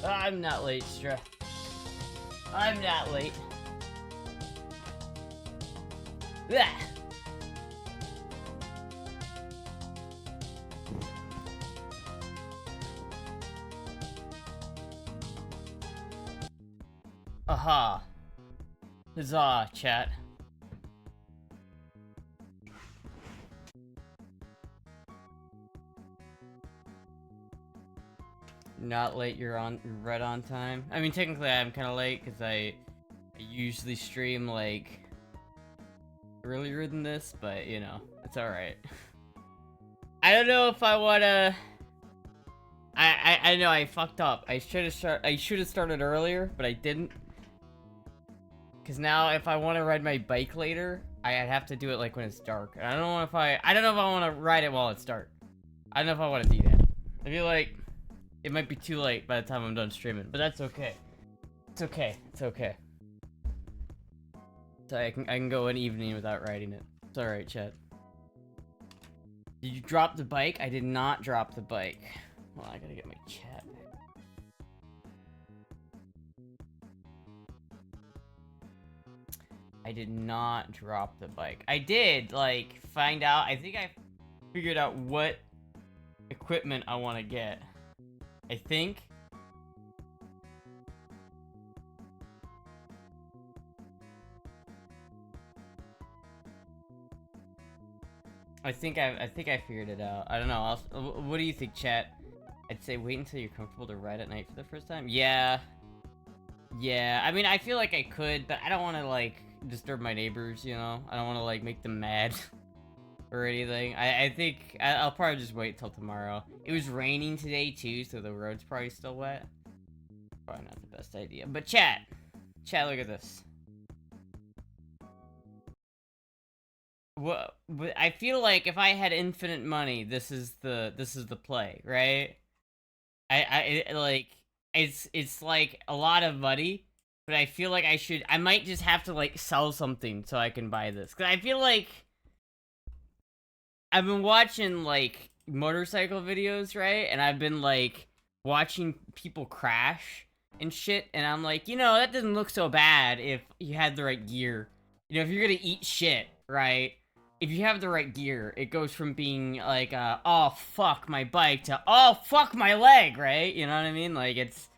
I'm not late, Astra. I'm not late. Blah. Aha. Huzzah, chat. Not late, you're right on time. I mean, technically I'm kind of late because I usually stream like earlier than this, but you know, it's alright. I don't know if I wanna... I know I fucked up. I should have started earlier, but I didn't. Cause now if I want to ride my bike later, I'd have to do it like when it's dark. And I don't know if I don't know if I want to ride it while it's dark. I don't know if I want to do that. I feel like it might be too late by the time I'm done streaming, but that's okay. It's okay. It's okay. So I can go an evening without riding it. It's alright, chat. Did you drop the bike? I did not drop the bike. Well, I gotta get my chat back. I did not drop the bike. I did, like, find out. I think I figured out what equipment I want to get. I think. I think I figured it out. I don't know. What do you think, chat? I'd say wait until you're comfortable to ride at night for the first time. Yeah. Yeah. I mean, I feel like I could, but I don't want to, like, disturb my neighbors, you know? I don't want to, like, make them mad or anything. I think I'll probably just wait till tomorrow. It was raining today, too, so the road's probably still wet. Probably not the best idea. But chat, look at this. What? I feel like if I had infinite money, this is the play, right? Like, it's like a lot of money, but I feel like I might just have to, like, sell something so I can buy this. Cause I feel like I've been watching, like, motorcycle videos, right? And I've been, like, watching people crash and shit, and I'm like, you know, that doesn't look so bad if you had the right gear. You know, if you're gonna eat shit, right? If you have the right gear, it goes from being like, oh, fuck my bike to, oh, fuck my leg, right? You know what I mean? Like, it's...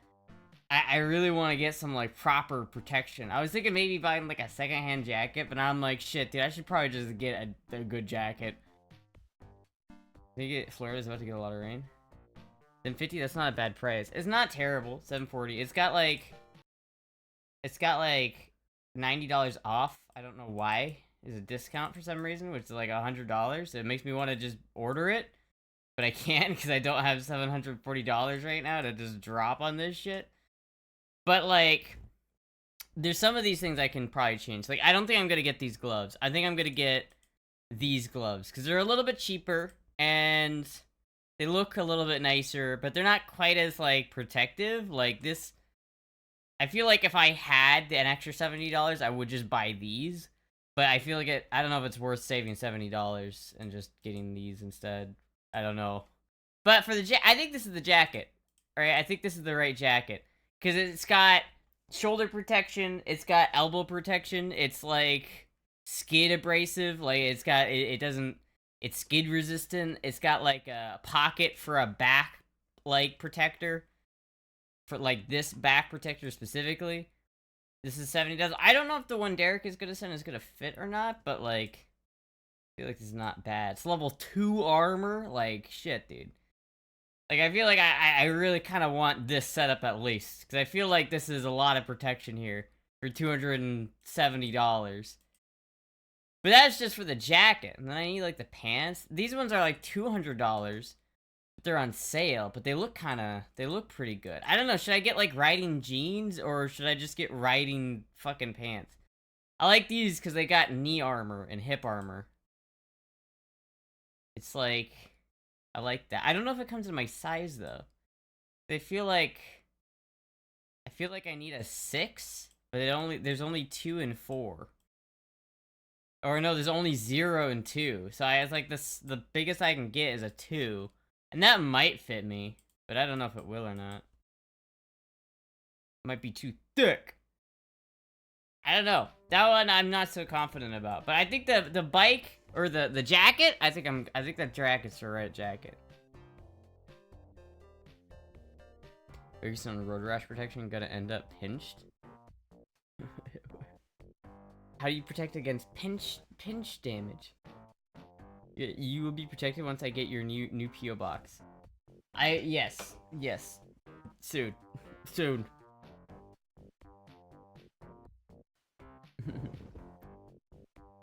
I really want to get some, like, proper protection. I was thinking maybe buying, like, a secondhand jacket, but now I'm like, shit, dude, I should probably just get a good jacket. Florida's about to get a lot of rain. 750, that's not a bad price. It's not terrible. 740. It's got like $90 off. I don't know why. Is a discount for some reason, which is like $100. It makes me want to just order it, but I can't because I don't have $740 right now to just drop on this shit. But like, there's some of these things I can probably change. Like, I don't think I'm gonna get these gloves. I think I'm gonna get these gloves because they're a little bit cheaper and they look a little bit nicer, but they're not quite as, like, protective. Like, this... I feel like if I had an extra $70, I would just buy these. But I feel like I don't know if it's worth saving $70 and just getting these instead. I don't know. But for the I think this is the jacket. Alright, I think this is the right jacket. Because it's got shoulder protection, it's got elbow protection, it's, like, skid abrasive. Like, it's got... It doesn't... It's skid resistant. It's got, like, a pocket for a back, like, protector. For, like, this back protector specifically. This is $70. I don't know if the one Derek is gonna send is gonna fit or not, but, like, I feel like this is not bad. It's level 2 armor. Like, shit, dude. Like, I feel like I really kind of want this setup at least. Because I feel like this is a lot of protection here for $270. But that's just for the jacket. And then I need, like, the pants. These ones are, like, $200. They're on sale, but they look pretty good. I don't know, should I get, like, riding jeans, or should I just get riding fucking pants? I like these because they got knee armor and hip armor. It's like... I like that. I don't know if it comes in my size, though. I feel like I need a 6, but there's only 2 and 4. Or no, there's only 0 and 2. So I was like, the biggest I can get is a 2. And that might fit me, but I don't know if it will or not. Might be too thick. I don't know. That one I'm not so confident about. But I think the bike or the jacket, I think that jacket's the right jacket. Focus on road rash protection, gonna end up pinched. How do you protect against pinch damage? You will be protected once I get your new PO box. Yes. Soon.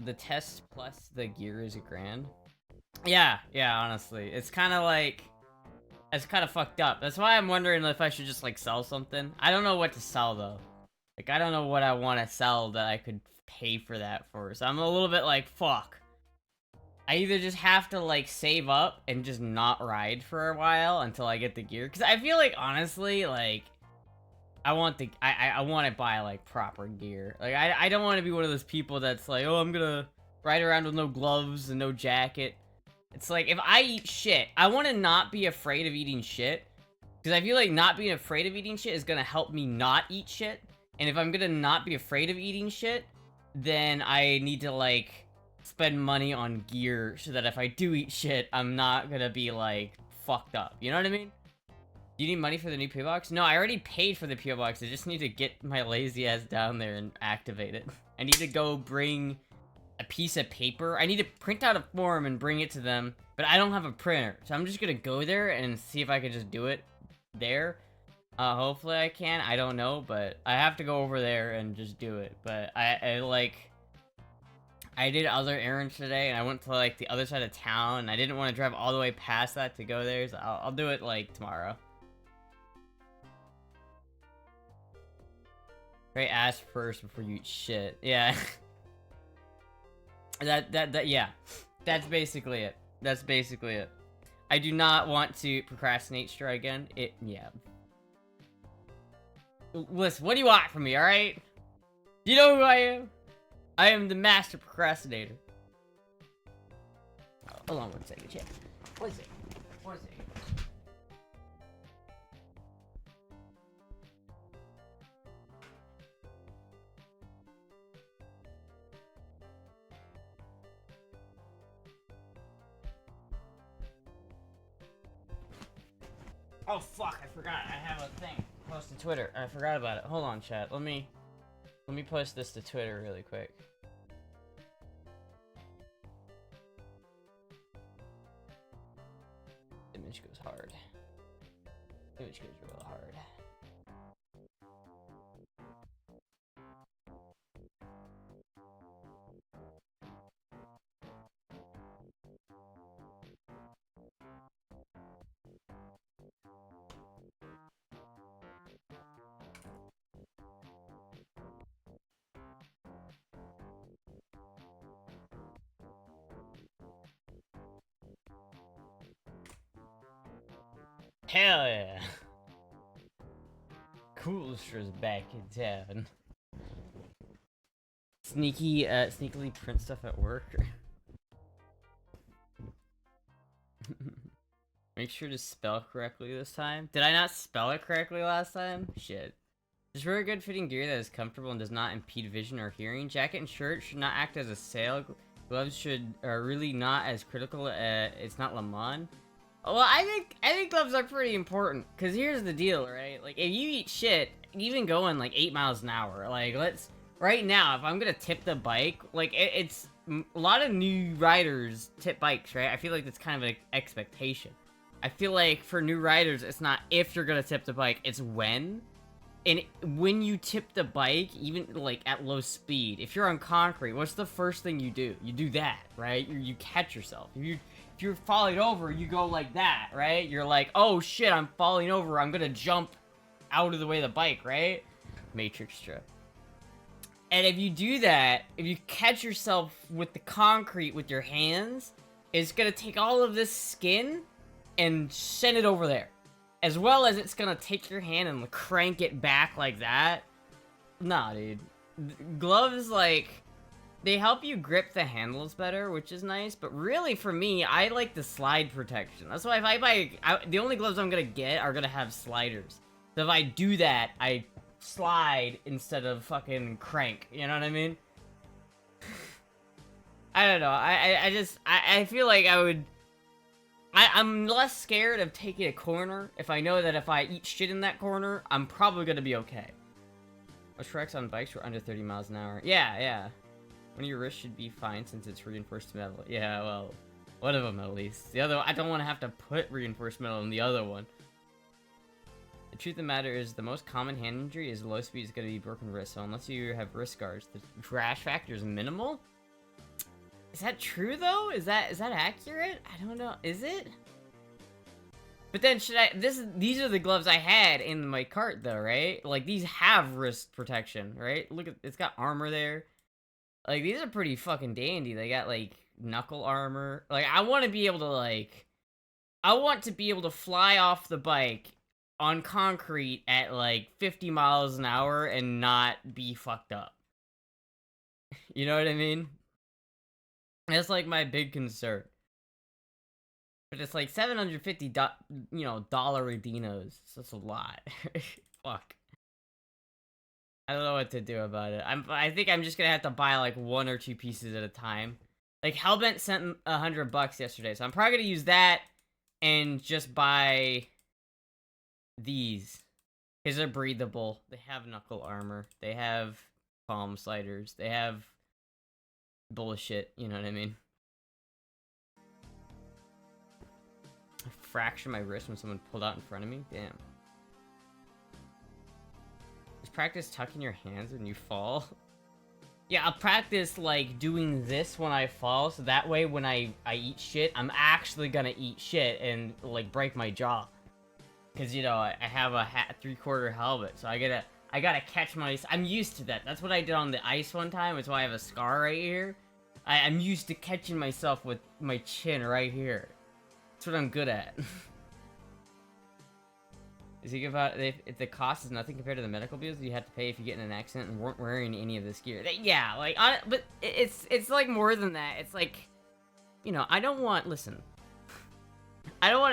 The test plus the gear is $1,000. Yeah, honestly. It's kind of like... It's kind of fucked up. That's why I'm wondering if I should just, like, sell something. I don't know what to sell, though. Like, I don't know what I want to sell that I could pay for that for. So I'm a little bit like, fuck. I either just have to, like, save up and just not ride for a while until I get the gear. Because I feel like, honestly, like... I want to buy, like, proper gear. Like, I don't want to be one of those people that's like, oh, I'm gonna ride around with no gloves and no jacket. It's like, if I eat shit, I want to not be afraid of eating shit. Because I feel like not being afraid of eating shit is gonna help me not eat shit. And if I'm gonna not be afraid of eating shit, then I need to, like, spend money on gear so that if I do eat shit, I'm not gonna be, like, fucked up. You know what I mean? Do you need money for the new PO box? No, I already paid for the PO box. I just need to get my lazy ass down there and activate it. I need to go bring a piece of paper. I need to print out a form and bring it to them, but I don't have a printer. So I'm just gonna go there and see if I can just do it there. Hopefully I can. I don't know, but I have to go over there and just do it. But I did other errands today, and I went to, like, the other side of town, and I didn't want to drive all the way past that to go there, so I'll do it, like, tomorrow. Right, ass first before you eat shit. Yeah. Yeah. That's basically it. I do not want to procrastinate Stra again. Yeah. Listen, what do you want from me, alright? You know who I am? I am the master procrastinator. Hold on one second, chat. One second. Oh fuck, I forgot. I have a thing. Post to Twitter. I forgot about it. Hold on, chat. Let me post this to Twitter really quick. Image goes hard. Image goes real hard. Hell yeah! Coolstra's back in town. Sneakily print stuff at work. Make sure to spell correctly this time. Did I not spell it correctly last time? Shit. Just wear good fitting gear that is comfortable and does not impede vision or hearing. Jacket and shirt should not act as a sail. Gloves should are really not as critical. It's not Le Mans. Well, I think gloves are pretty important, because here's the deal, right? Like, if you eat shit, even going, like, 8 miles an hour, like, right now, if I'm gonna tip the bike, like, it's, a lot of new riders tip bikes, right? I feel like that's kind of an expectation. I feel like, for new riders, it's not if you're gonna tip the bike, it's when. And when you tip the bike, even, like, at low speed, if you're on concrete, what's the first thing you do? You do that, right? You catch yourself. If you're falling over, you go like that, right? You're like, oh shit, I'm falling over. I'm gonna jump out of the way of the bike, right? Matrix strip. And if you do that, if you catch yourself with the concrete with your hands, it's gonna take all of this skin and send it over there. As well as it's gonna take your hand and crank it back like that. Nah, dude. Gloves, like... they help you grip the handles better, which is nice, but really, for me, I like the slide protection. That's why if the only gloves I'm gonna get are gonna have sliders. So if I do that, I slide instead of fucking crank. You know what I mean? I don't know. I feel like I'm less scared of taking a corner if I know that if I eat shit in that corner, I'm probably gonna be okay. Most tracks on bikes were under 30 miles an hour. Yeah. One of your wrists should be fine since it's reinforced metal. Yeah, well, one of them at least. The other, I don't want to have to put reinforced metal in the other one. The truth of the matter is, the most common hand injury is low speed is going to be broken wrist. So unless you have wrist guards, the crash factor is minimal. Is that true though? Is that accurate? I don't know. Is it? But then these are the gloves I had in my cart though, right? Like these have wrist protection, right? Look at, it's got armor there. Like these are pretty fucking dandy. They got like knuckle armor. Like I want to be able to fly off the bike on concrete at like 50 miles an hour and not be fucked up. You know what I mean? That's like my big concern. But it's like $750, dollar Redinos. So that's a lot. Fuck. I don't know what to do about it. I think I'm just gonna have to buy like 1 or 2 pieces at a time. Like Hellbent sent $100 yesterday, so I'm probably gonna use that and just buy these. Because they're breathable. They have knuckle armor. They have palm sliders. They have bullshit, you know what I mean? I fractured my wrist when someone pulled out in front of me. Damn. Just practice tucking your hands when you fall. Yeah, I'll practice like doing this when I fall, so that way when I eat shit, I'm actually gonna eat shit and like break my jaw. Cause I have a 3/4 helmet, so I gotta catch I'm used to that. That's what I did on the ice one time. That's why I have a scar right here. I'm used to catching myself with my chin right here. That's what I'm good at. Is he about if the cost is nothing compared to the medical bills you have to pay if you get in an accident and weren't wearing any of this gear? Yeah, like, but it's like more than that. It's like, I don't want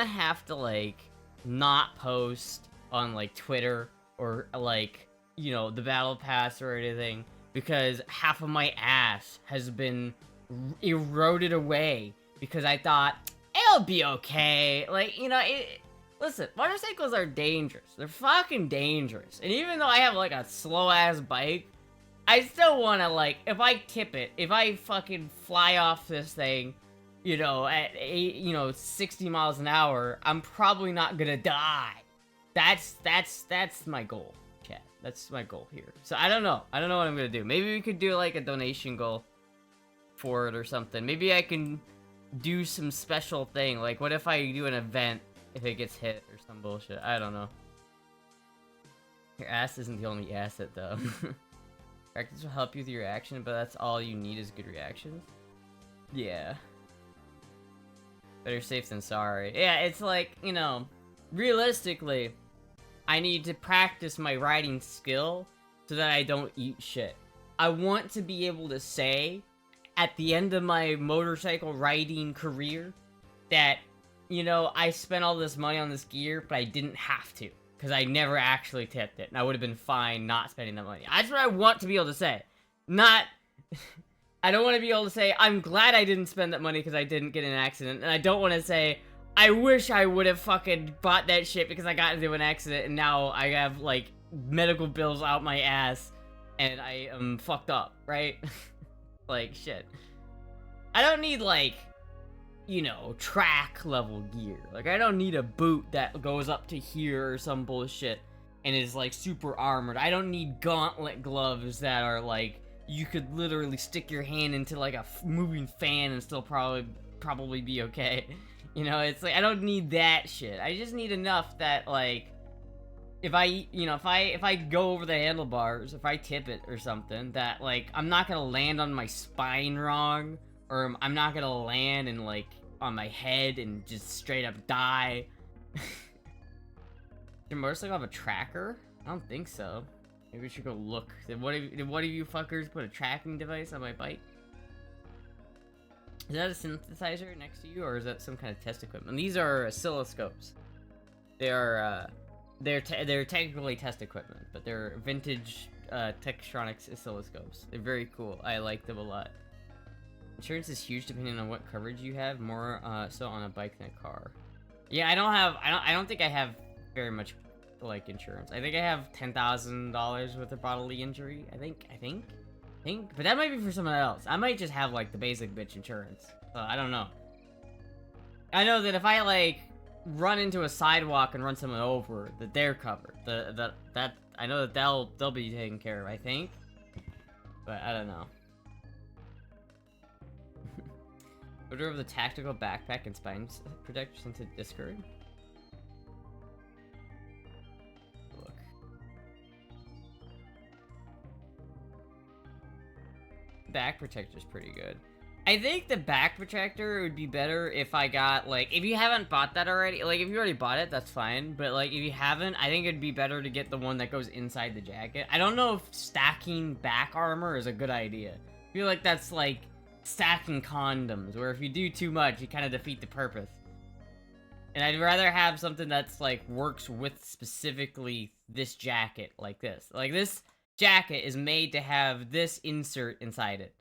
to have to like not post on like Twitter or like the battle pass or anything because half of my ass has been eroded away because I thought it'll be okay. Like listen, motorcycles are dangerous. They're fucking dangerous. And even though I have like a slow ass bike, I still want to like, if I tip it, if I fucking fly off this thing, at 60 miles an hour, I'm probably not gonna die. That's my goal, chat. That's my goal here. So I don't know what I'm gonna do. Maybe we could do like a donation goal for it or something. Maybe I can do some special thing. Like what if I do an event if it gets hit or some bullshit? I don't know. Your ass isn't the only asset though. Practice will help you with your action, but that's all you need is good reactions. Yeah. Better safe than sorry. Yeah, it's like, realistically, I need to practice my riding skill so that I don't eat shit. I want to be able to say, at the end of my motorcycle riding career, that, I spent all this money on this gear, but I didn't have to. Because I never actually tipped it, and I would have been fine not spending that money. That's what I want to be able to say. Not... I don't want to be able to say, I'm glad I didn't spend that money because I didn't get in an accident. And I don't want to say, I wish I would have fucking bought that shit because I got into an accident and now I have, like, medical bills out my ass and I am fucked up, right? Like, shit. I don't need, like, track level gear. Like, I don't need a boot that goes up to here or some bullshit and is, like, super armored. I don't need gauntlet gloves that are, like, you could literally stick your hand into like a moving fan and still probably be okay. It's like I don't need that shit. I just need enough that like if I go over the handlebars, if I tip it or something, that like I'm not gonna land on my spine wrong, or I'm not gonna land and like on my head and just straight up die. Does your motorcycle have a tracker? I don't think so. Maybe we should go look. Did one of you fuckers put a tracking device on my bike? Is that a synthesizer next to you, or is that some kind of test equipment? These are oscilloscopes. They are they're technically test equipment, but they're vintage Tektronix oscilloscopes. They're very cool. I like them a lot. Insurance is huge depending on what coverage you have. More so on a bike than a car. Yeah, I don't think I have very much like insurance. I think I have $10,000 worth of bodily injury. I think, but that might be for someone else. I might just have like the basic bitch insurance. I don't know. I know that if I like run into a sidewalk and run someone over, that they're covered. That I know that they'll be taken care of. I think, but I don't know. Order of the tactical backpack and spine protector into Discord. Look. Back protector's pretty good. I think the back protector would be better if I got, like, if you haven't bought that already, like, if you already bought it, that's fine, but, like, if you haven't, I think it'd be better to get the one that goes inside the jacket. I don't know if stacking back armor is a good idea. I feel like that's, like, stacking condoms, where if you do too much, you kind of defeat the purpose. And I'd rather have something that's, like, works with specifically this jacket, like this. Like, this jacket is made to have this insert inside it.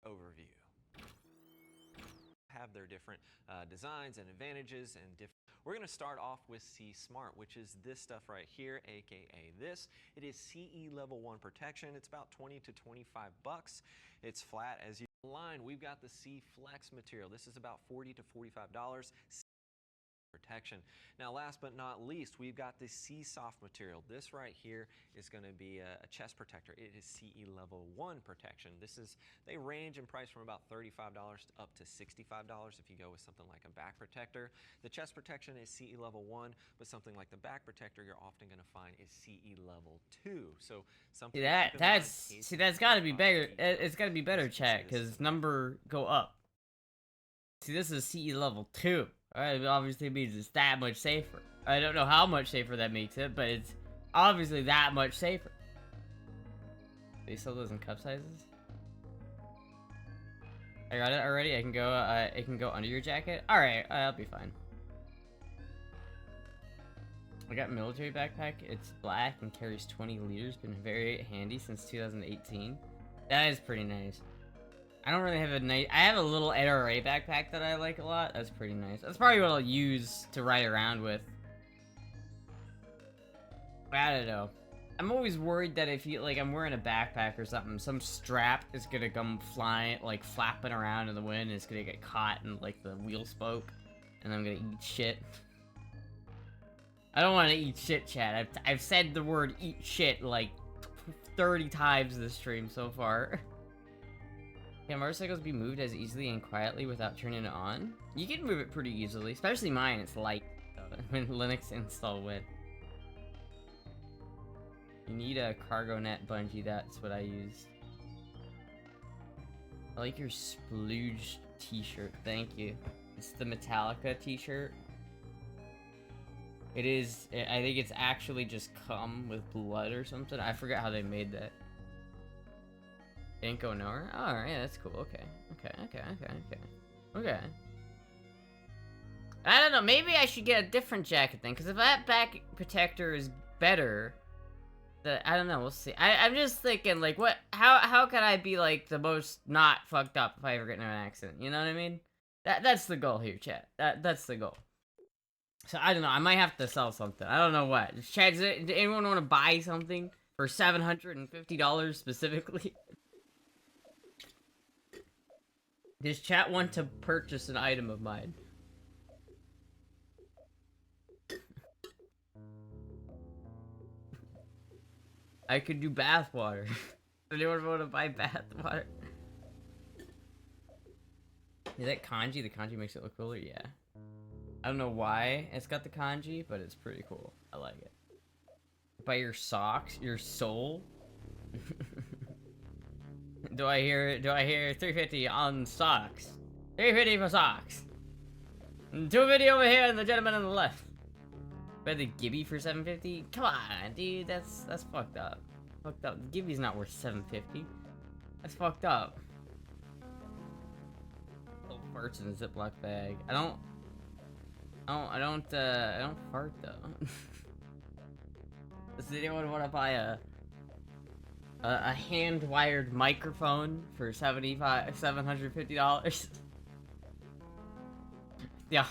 Overview. Have their different designs and advantages and different. We're going to start off with C Smart, which is this stuff right here, aka this. It is CE level 1 protection. It's about 20 to 25 bucks. It's flat as you line. We've got the C Flex material. This is about $40 to $45. Protection. Now, last but not least, we've got the C Soft material. This right here is going to be a chest protector. It is CE level 1 protection. They range in price from about $35 up to $65 if you go with something like a back protector. The chest protection is CE level 1, but something like the back protector you're often going to find is CE level 2. So something that's got to be better. It's got to be better, chat, because number go up. See, this is CE level 2. Alright, it obviously means it's that much safer. I don't know how much safer that makes it, but it's obviously that much safer. They sell those in cup sizes? I got it already. It can go under your jacket. Alright, I'll be fine. I got military backpack. It's black and carries 20 liters. Been very handy since 2018. That is pretty nice. I don't really have a nice. I have a little NRA backpack that I like a lot. That's pretty nice. That's probably what I'll use to ride around with. I don't know. I'm always worried that if you, like, I'm wearing a backpack or something, some strap is gonna come flying, like, flapping around in the wind, and it's gonna get caught in, like, the wheel spoke, and I'm gonna eat shit. I don't want to eat shit, chat. I've said the word eat shit, like, 30 times this stream so far. Can motorcycles be moved as easily and quietly without turning it on? You can move it pretty easily, especially mine. It's light when Linux install went. You need a cargo net bungee. That's what I use. I like your splooge t-shirt. Thank you. It's the Metallica t-shirt. It is. I think it's actually just cum with blood or something. I forget how they made that. Didn't go nowhere? Oh, alright, yeah, that's cool. Okay. I don't know, maybe I should get a different jacket then, because if that back protector is better, I don't know, we'll see. I'm just thinking, like, how can I be, like, the most not fucked up if I ever get in an accident, you know what I mean? That's the goal here, chat. That's the goal. So, I don't know, I might have to sell something. I don't know what. Chat, does anyone want to buy something for $750 specifically? Does chat want to purchase an item of mine? I could do bath water. Does anyone want to buy bath water? Is that kanji? The kanji makes it look cooler? Yeah. I don't know why it's got the kanji, but it's pretty cool. I like it. Buy your socks? Your soul? Do I hear $350 on socks? $350 for socks. $250 over here and the gentleman on the left. Buy the Gibby for $750? Come on, dude, that's fucked up. Fucked up. Gibby's not worth $750. That's fucked up. farts in a Ziploc bag. I don't fart though. Does anyone want to buy a hand-wired microphone for $750? Yeah.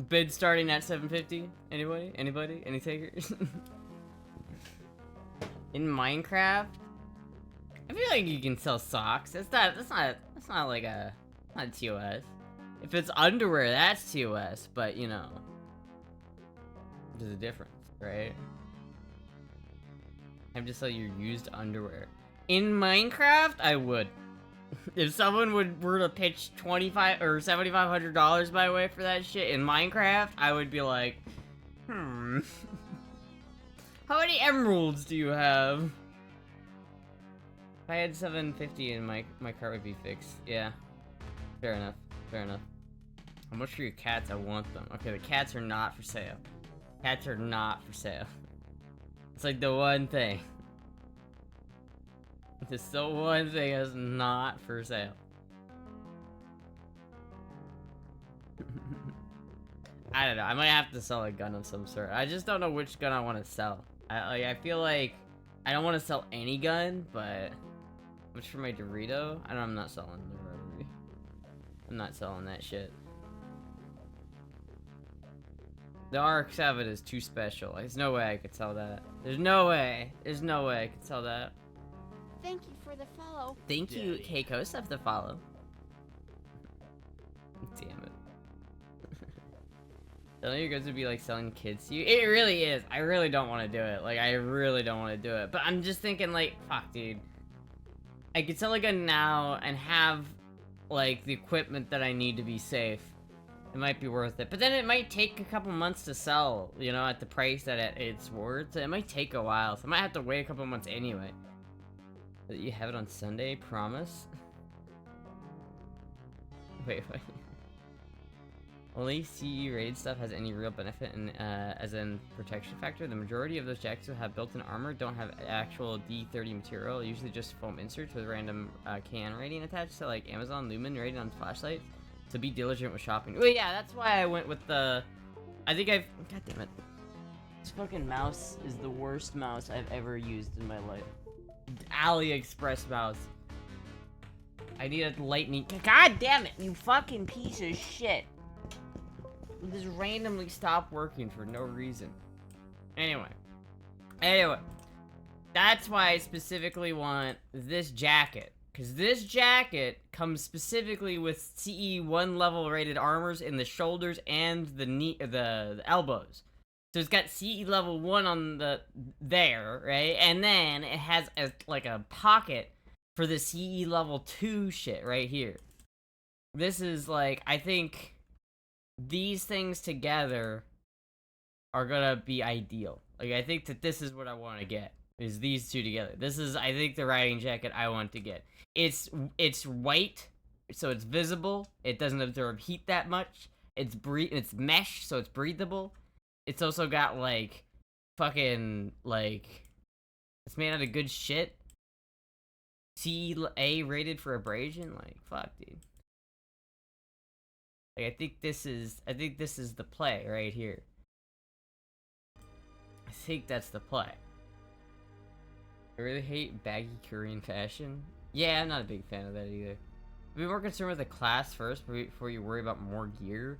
Bid starting at $750. Anybody? Anybody? Any takers? In Minecraft, I feel like you can sell socks. That's not like a not TOS. If it's underwear, that's TOS. But you know, there's a difference, right? Have to sell your used underwear in Minecraft. I would. If someone were to pitch $2,500 or $7,500 my way for that shit in Minecraft, I would be like, How many emeralds do you have? If I had 750 in my car would be fixed. Yeah. Fair enough. Fair enough. How much for your cats? I want them. Okay, the cats are not for sale. Cats are not for sale. It's like the one thing. It's the one thing that's not for sale. I don't know. I might have to sell a gun of some sort. I just don't know which gun I want to sell. I feel like I don't want to sell any gun, but much for my Dorito? I'm not selling the rotary. I'm not selling that shit. The RX-7 is too special. There's no way I could sell that. There's no way. There's no way I could sell that. Thank you for the follow. Thank you, Keiko, for the follow. Damn it. Don't you guys would be like selling kids to you? It really is. I really don't want to do it. Like, I really don't want to do it. But I'm just thinking, like, fuck, dude. I could sell a gun now and have, like, the equipment that I need to be safe. It might be worth it. But then it might take a couple months to sell, you know, at the price that it's worth. It might take a while. So I might have to wait a couple months anyway. But you have it on Sunday? Promise? Wait. Only CE raid stuff has any real benefit in, as in protection factor. The majority of those jackets that have built-in armor don't have actual D30 material, usually just foam inserts with random can rating attached to like Amazon Lumen rating on flashlights. So be diligent with shopping. Well, yeah, that's why I went with the... God damn it. This fucking mouse is the worst mouse I've ever used in my life. AliExpress mouse. I need a lightning... God damn it, you fucking piece of shit. Just randomly stop working for no reason. Anyway. That's why I specifically want this jacket. Because this jacket comes specifically with CE 1 level rated armors in the shoulders and the elbows. So it's got CE level 1 on there, right? And then it has like a pocket for the CE level 2 shit right here. This is like, I think these things together are gonna be ideal. Like, I think that this is what I want to get, is these two together. This is, I think, the riding jacket I want to get. It's white, so it's visible. It doesn't absorb heat that much. It's mesh, so it's breathable. It's also got, like, fucking, like, it's made out of good shit. CA rated for abrasion. Like, fuck, dude. Like, I think this is the play right here. I think that's the play. I really hate baggy Korean fashion. Yeah, I'm not a big fan of that either. Be more concerned with the class first before you worry about more gear.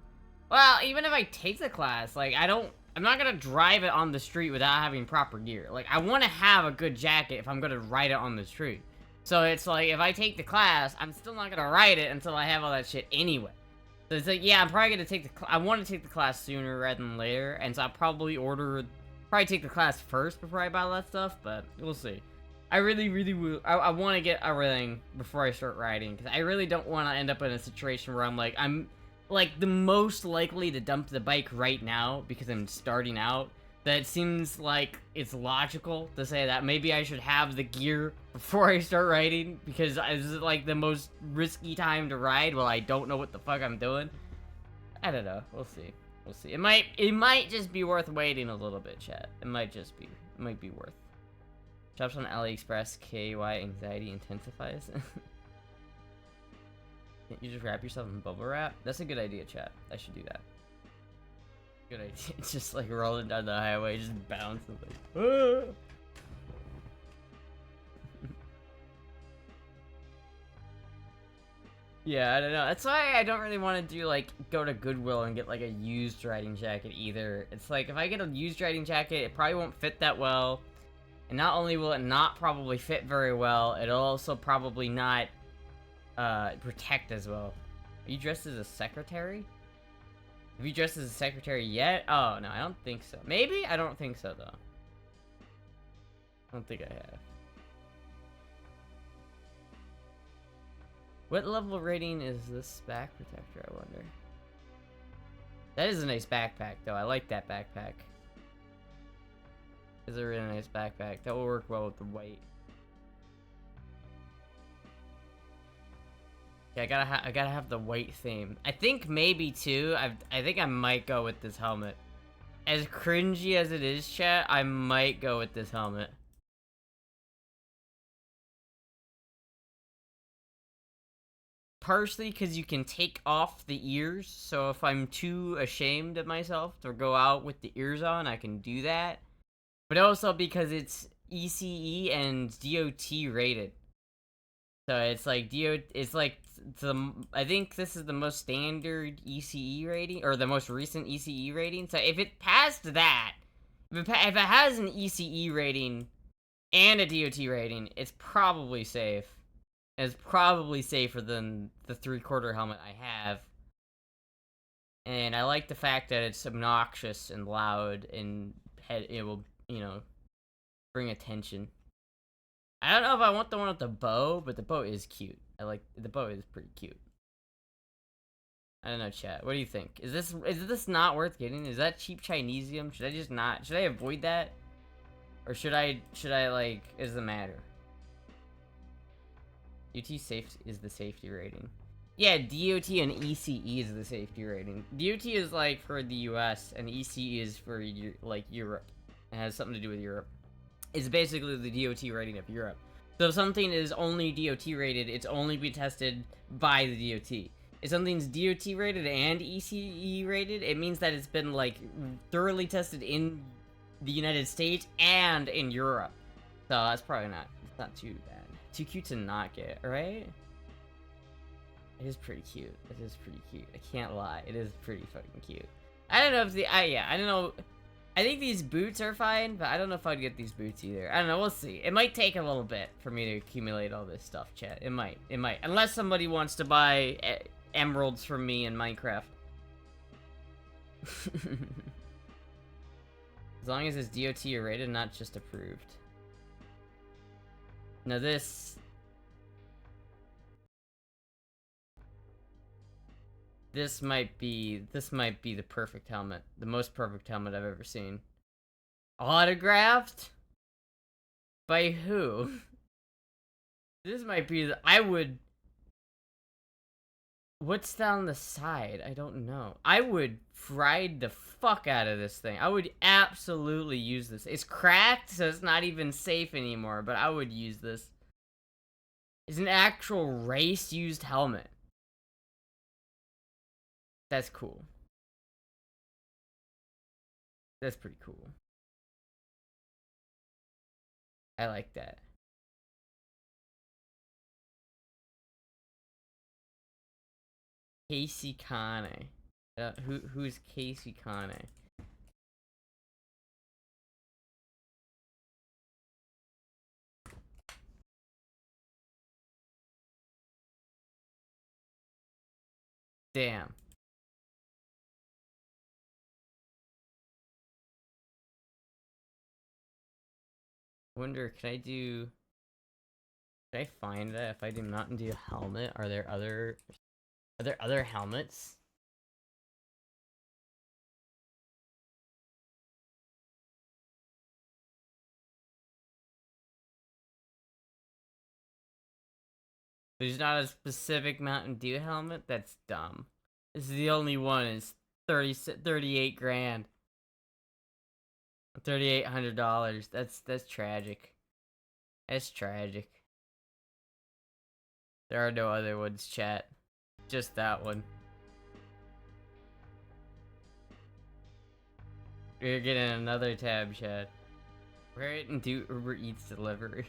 Well, even if I take the class, like, I'm not gonna drive it on the street without having proper gear. Like, I want to have a good jacket if I'm gonna ride it on the street. So it's like, if I take the class, I'm still not gonna ride it until I have all that shit anyway. So it's like, yeah, I'm probably gonna take I want to take the class sooner rather than later, and so I'll probably take the class first before I buy all that stuff, but we'll see. I really will. I want to get everything before I start riding, because I really don't want to end up in a situation where I'm like the most likely to dump the bike right now because I'm starting out. That it seems like it's logical to say that maybe I should have the gear before I start riding, because this is like the most risky time to ride while I don't know what the fuck I'm doing. I don't know. We'll see. We'll see. It might just be worth waiting a little bit, chat. It might be worth. Shops on AliExpress, KY anxiety intensifies. Can't you just wrap yourself in bubble wrap? That's a good idea, chat. I should do that. Good idea. It's just like rolling down the highway, just bouncing like. Ah! Yeah, I don't know. That's why I don't really want to do like go to Goodwill and get like a used riding jacket either. It's like if I get a used riding jacket, it probably won't fit that well. And not only will it not probably fit very well, it'll also probably not protect as well. Are you dressed as a secretary? Have you dressed as a secretary yet? Oh, no, I don't think so. Maybe? I don't think so, though. I don't think I have. What level rating is this back protector, I wonder? That is a nice backpack, though. I like that backpack. It's a really nice backpack. That will work well with the white. Yeah, I gotta have the white theme. I think maybe too. I think I might go with this helmet. As cringy as it is, chat, I might go with this helmet. Partially because you can take off the ears, so if I'm too ashamed of myself to go out with the ears on, I can do that. But also because it's ECE and DOT rated. So it's like I think this is the most standard ECE rating, or the most recent ECE rating. So if it passed that, if it has an ECE rating and a DOT rating, it's probably safe. It's probably safer than the 3/4 helmet I have. And I like the fact that it's obnoxious and loud, and it will, you know, bring attention. I don't know if I want the one with the bow, but the bow is cute. The bow is pretty cute. I don't know, chat. What do you think? Is this not worth getting? Is that cheap Chinesium? Should I just not? Should I avoid that? Or should I like, is it matter? DOT safety is the safety rating. Yeah, DOT and ECE is the safety rating. DOT is like for the US, and ECE is for like Europe. It has something to do with Europe. It's basically the DOT rating of Europe. So if something is only DOT rated, it's only be tested by the DOT. If something's DOT rated and ECE rated, it means that it's been like thoroughly tested in the United States and in Europe. So that's probably it's not too bad. Too cute to not get, right? It is pretty cute. It is pretty cute. I can't lie. It is pretty fucking cute. I don't know if I don't know. I think these boots are fine, but I don't know if I'd get these boots either. I don't know, we'll see. It might take a little bit for me to accumulate all this stuff, chat. It might. Unless somebody wants to buy emeralds from me in Minecraft. As long as it's DOT rated, not just approved. Now this might be the perfect helmet. The most perfect helmet I've ever seen. Autographed? By who? This might be what's down the side? I don't know. I would ride the fuck out of this thing. I would absolutely use this. It's cracked, so it's not even safe anymore, but I would use this. It's an actual race-used helmet. That's cool. That's pretty cool. I like that. Casey Kane. Who's Casey Kane? Damn. Wonder, can I find that if I do Mountain Dew helmet? Are there other helmets? There's not a specific Mountain Dew helmet? That's dumb. This is the only one. It's 38 grand. $3,800. That's tragic. That's tragic. There are no other ones, chat. just that one. We're getting another tab, chat. Wear it and do Uber Eats delivery.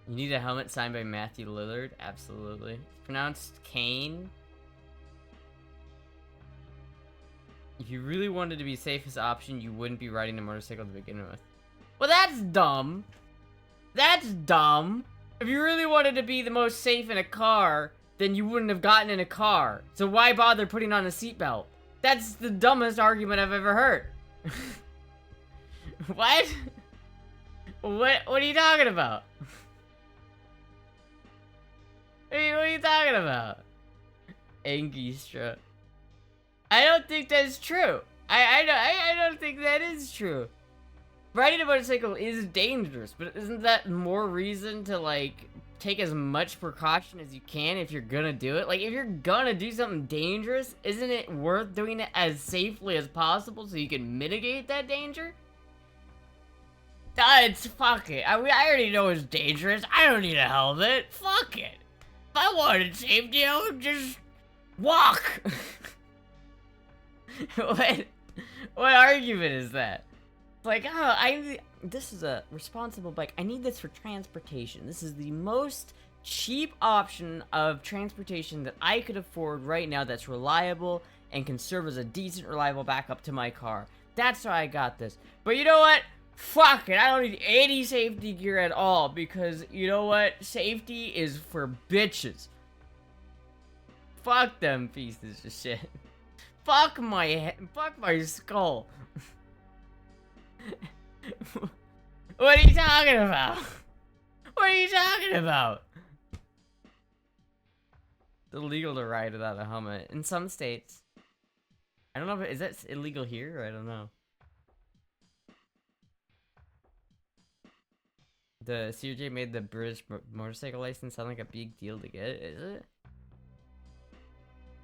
You need a helmet signed by Matthew Lillard? Absolutely. It's pronounced Kane. If you really wanted to be safest option, you wouldn't be riding a motorcycle to begin with. Well, that's dumb. That's dumb. If you really wanted to be the most safe in a car, then you wouldn't have gotten in a car. So why bother putting on a seatbelt? That's the dumbest argument I've ever heard. What? What are you talking about? What are you talking about? Angistra. I don't think that's true. I don't think that is true. Riding a motorcycle is dangerous, but isn't that more reason to, like, take as much precaution as you can if you're gonna do it? Like, if you're gonna do something dangerous, isn't it worth doing it as safely as possible so you can mitigate that danger? Fuck it. I already know it's dangerous. I don't need a helmet. Fuck it. If I wanted safety, I would just walk. What argument is that? It's like, oh, this is a responsible bike. I need this for transportation. This is the most cheap option of transportation that I could afford right now that's reliable and can serve as a decent, reliable backup to my car. That's why I got this. But you know what? Fuck it. I don't need any safety gear at all because, you know what? Safety is for bitches. Fuck them pieces of shit. Fuck my skull. What are you talking about? What are you talking about? It's illegal to ride without a helmet in some states. I don't know if is that illegal here? I don't know. The CJ made the British motorcycle license sound like a big deal to get. Is it?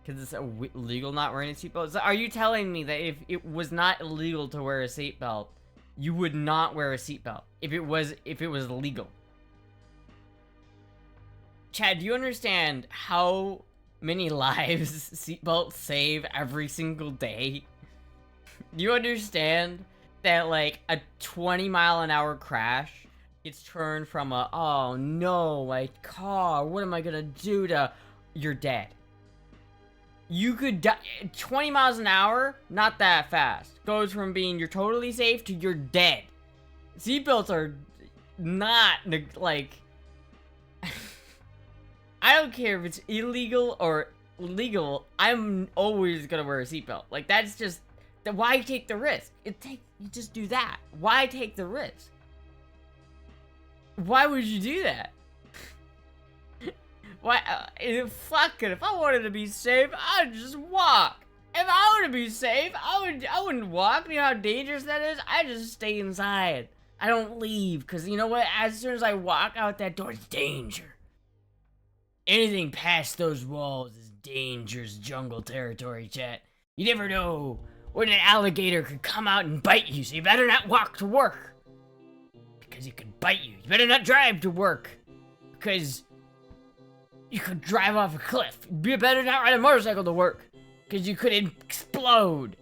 Because it's illegal not wearing a seatbelt? So are you telling me that if it was not illegal to wear a seatbelt, you would not wear a seatbelt? If it was legal? Chad, do you understand how many lives seatbelts save every single day? Do you understand that, like, a 20-mile-an-hour crash gets turned from a, oh no, my car, what am I gonna do to, you're dead. You could die, 20 miles an hour, not that fast. Goes from being you're totally safe to you're dead. Seatbelts are not, like, I don't care if it's illegal or legal, I'm always gonna wear a seatbelt. Like, that's just, why take the risk? You just do that. Why take the risk? Why would you do that? Why? Fuck it. If I wanted to be safe, I'd just walk. If I wanted to be safe, I wouldn't walk. You know how dangerous that is? I just stay inside. I don't leave, because you know what? As soon as I walk out that door, it's danger. Anything past those walls is dangerous jungle territory, chat. You never know when an alligator could come out and bite you, so you better not walk to work. Because it could bite you. You better not drive to work. Because you could drive off a cliff. You better not ride a motorcycle to work. Because you could explode.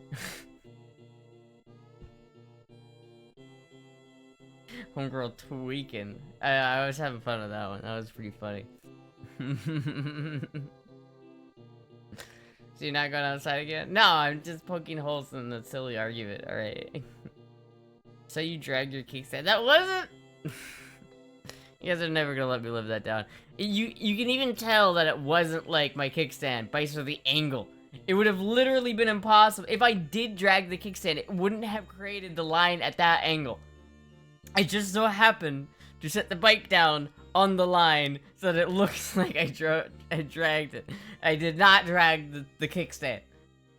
Homegirl tweaking. I was having fun with that one. That was pretty funny. So you're not going outside again? No, I'm just poking holes in the silly argument. Alright. So you dragged your kickstand. That wasn't... You guys are never gonna let me live that down. You can even tell that it wasn't like my kickstand based on the angle. It would have literally been impossible. If I did drag the kickstand, it wouldn't have created the line at that angle. I just so happened to set the bike down on the line so that it looks like I dragged it. I did not drag the kickstand.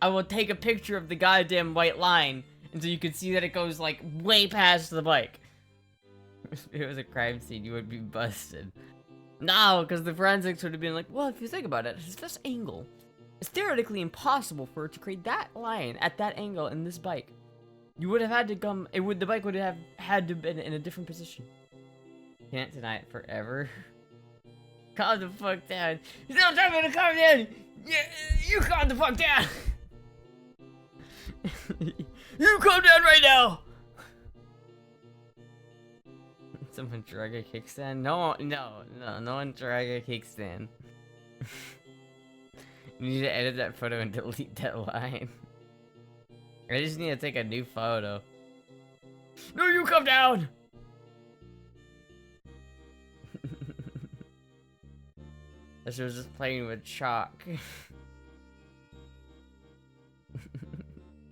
I will take a picture of the goddamn white line and so you can see that it goes, like, way past the bike. If it was a crime scene, you would be busted. No, because the forensics would have been like, well, if you think about it, it's this angle. It's theoretically impossible for it to create that line at that angle in this bike. You would have had to come, the bike would have had to been in a different position. Can't deny it forever. Calm the fuck down. He's not trying to calm down. Yeah, you calm the fuck down. You calm down right now. Someone drag a kickstand? No one drag a kickstand. You need to edit that photo and delete that line. I just need to take a new photo. No, you come down! She was just playing with chalk.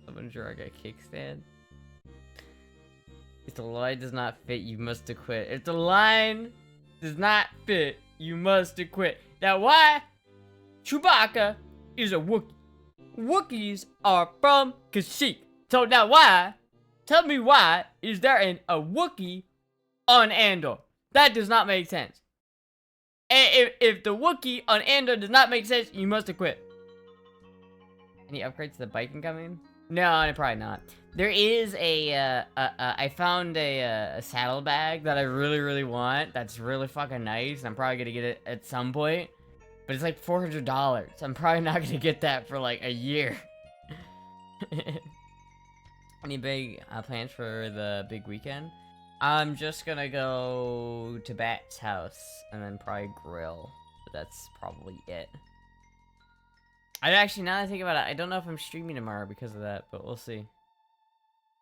Someone drag a kickstand? If the line does not fit, you must acquit. If the line does not fit, you must acquit. Now why? Chewbacca is a Wookiee. Wookiees are from Kashyyyk. So now why? Tell me why is there a Wookiee on Andor? That does not make sense. And if the Wookiee on Andor does not make sense, you must acquit. Any upgrades to the bike incoming? No, probably not. There is I found a saddlebag that I really want. That's really fucking nice. I'm probably gonna get it at some point. But it's like $400. I'm probably not gonna get that for like a year. Any big plans for the big weekend? I'm just gonna go to Bat's house and then probably grill. But that's probably it. I actually, now that I think about it, I don't know if I'm streaming tomorrow because of that, but we'll see.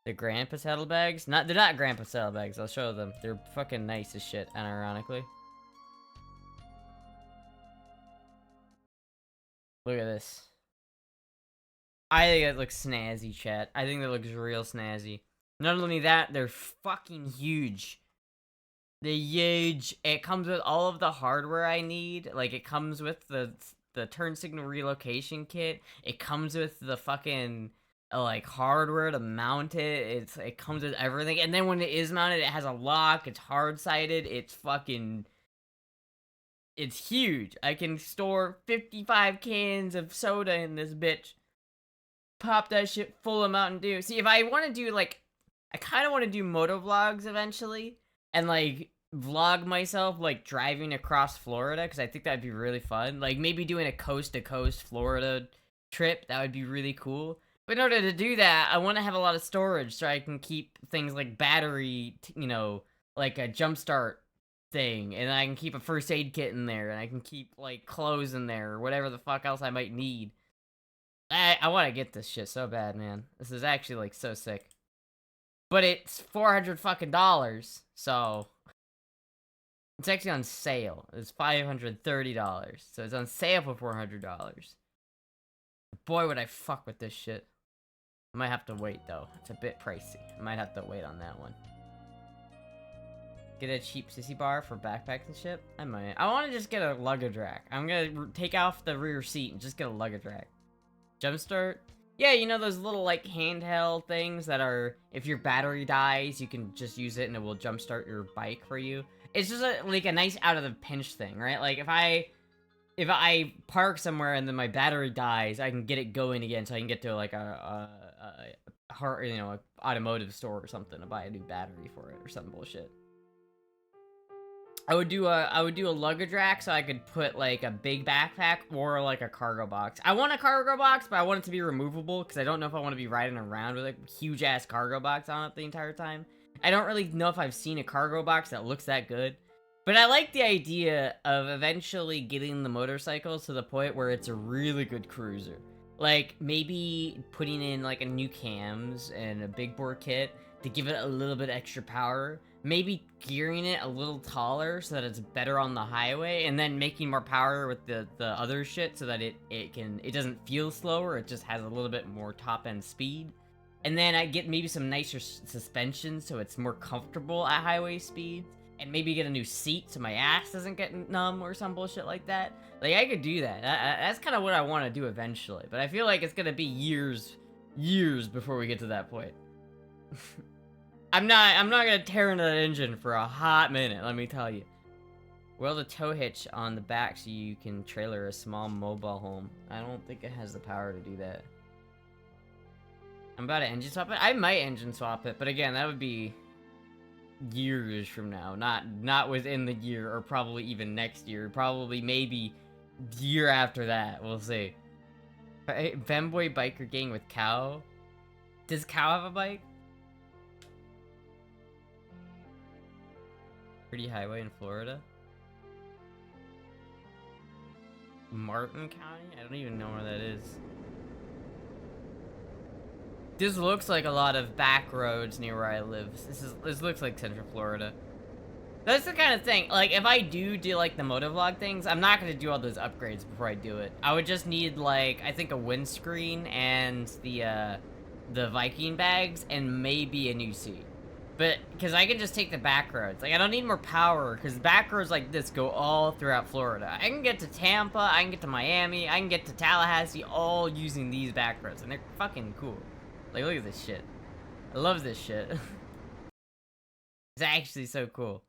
The grandpa saddlebags? They're not grandpa saddlebags. I'll show them. They're fucking nice as shit, unironically. Look at this. I think it looks snazzy, chat. I think that looks real snazzy. Not only that, they're fucking huge. They're huge. It comes with all of the hardware I need. Like, it comes with the turn signal relocation kit. It comes with the fucking like hardware to mount it. It comes with everything. And then when it is mounted, it has a lock. It's hard-sided. It's huge. I can store 55 cans of soda in this bitch. Pop that shit full of Mountain Dew. See, if I want to do, like, I kind of want to do moto vlogs eventually. And, like, vlog myself, like, driving across Florida. Because I think that'd be really fun. Like, maybe doing a coast-to-coast Florida trip. That would be really cool. But in order to do that, I want to have a lot of storage. So I can keep things like battery, you know, like a jumpstart thing, and I can keep a first aid kit in there, and I can keep like clothes in there, or whatever the fuck else I might need. I want to get this shit so bad, man. This is actually like so sick. But it's $400 fucking dollars, so it's actually on sale. It's $530, so it's on sale for $400. Boy, would I fuck with this shit. I might have to wait though. It's a bit pricey. I might have to wait on that one. Get a cheap sissy bar for backpacks and shit? I might. I want to just get a luggage rack. I'm gonna take off the rear seat and just get a luggage rack. Jumpstart? Yeah, you know those little, like, handheld things that are, if your battery dies, you can just use it and it will jumpstart your bike for you. It's just, like, a nice out-of-the-pinch thing, right? Like, if I park somewhere and then my battery dies, I can get it going again so I can get to, like, a automotive store or something to buy a new battery for it or some bullshit. I would do a luggage rack so I could put like a big backpack or like a cargo box. I want a cargo box, but I want it to be removable because I don't know if I want to be riding around with a huge ass cargo box on it the entire time. I don't really know if I've seen a cargo box that looks that good. But I like the idea of eventually getting the motorcycle to the point where it's a really good cruiser. Like maybe putting in like a new cams and a big bore kit to give it a little bit extra power. Maybe gearing it a little taller so that it's better on the highway, and then making more power with the other shit so that it doesn't feel slower, it just has a little bit more top end speed. And then I get maybe some nicer suspension so it's more comfortable at highway speeds, and maybe get a new seat so my ass doesn't get numb or some bullshit like that. Like I could do that. That's kind of what I want to do eventually, but I feel like it's gonna be years before we get to that point. I'm not gonna tear into that engine for a hot minute, let me tell you. Weld a tow hitch on the back so you can trailer a small mobile home. I don't think it has the power to do that. I'm about to engine swap it. I might engine swap it, but again, that would be years from now, not within the year, or probably even next year, probably maybe year after that. We'll see. Femboy biker gang with Cow. Does Cow have a bike? Pretty highway in Florida. Martin County? I don't even know where that is. This looks like a lot of back roads near where I live. This looks like Central Florida. That's the kind of thing, like, if I do like the motovlog things, I'm not gonna do all those upgrades before I do it. I would just need, like, I think a windscreen and the Viking bags and maybe a new seat. But, because I can just take the back roads. Like, I don't need more power, because back roads like this go all throughout Florida. I can get to Tampa, I can get to Miami, I can get to Tallahassee, all using these back roads, and they're fucking cool. Like, look at this shit. I love this shit. It's actually so cool.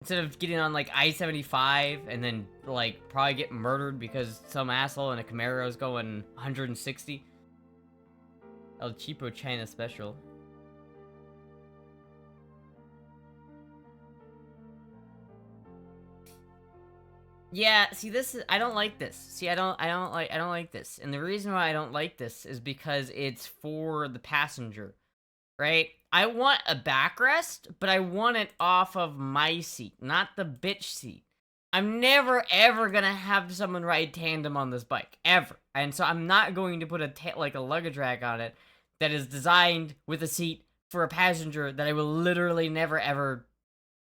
Instead of getting on, like, I-75 and then, like, probably get murdered because some asshole in a Camaro is going 160. El Cheapo China Special. Yeah, see, this is, I don't like this. See, I don't like this. And the reason why I don't like this is because it's for the passenger, right? I want a backrest, but I want it off of my seat, not the bitch seat. I'm never, ever gonna have someone ride tandem on this bike, ever. And so I'm not going to put like a luggage rack on it that is designed with a seat for a passenger that I will literally never, ever,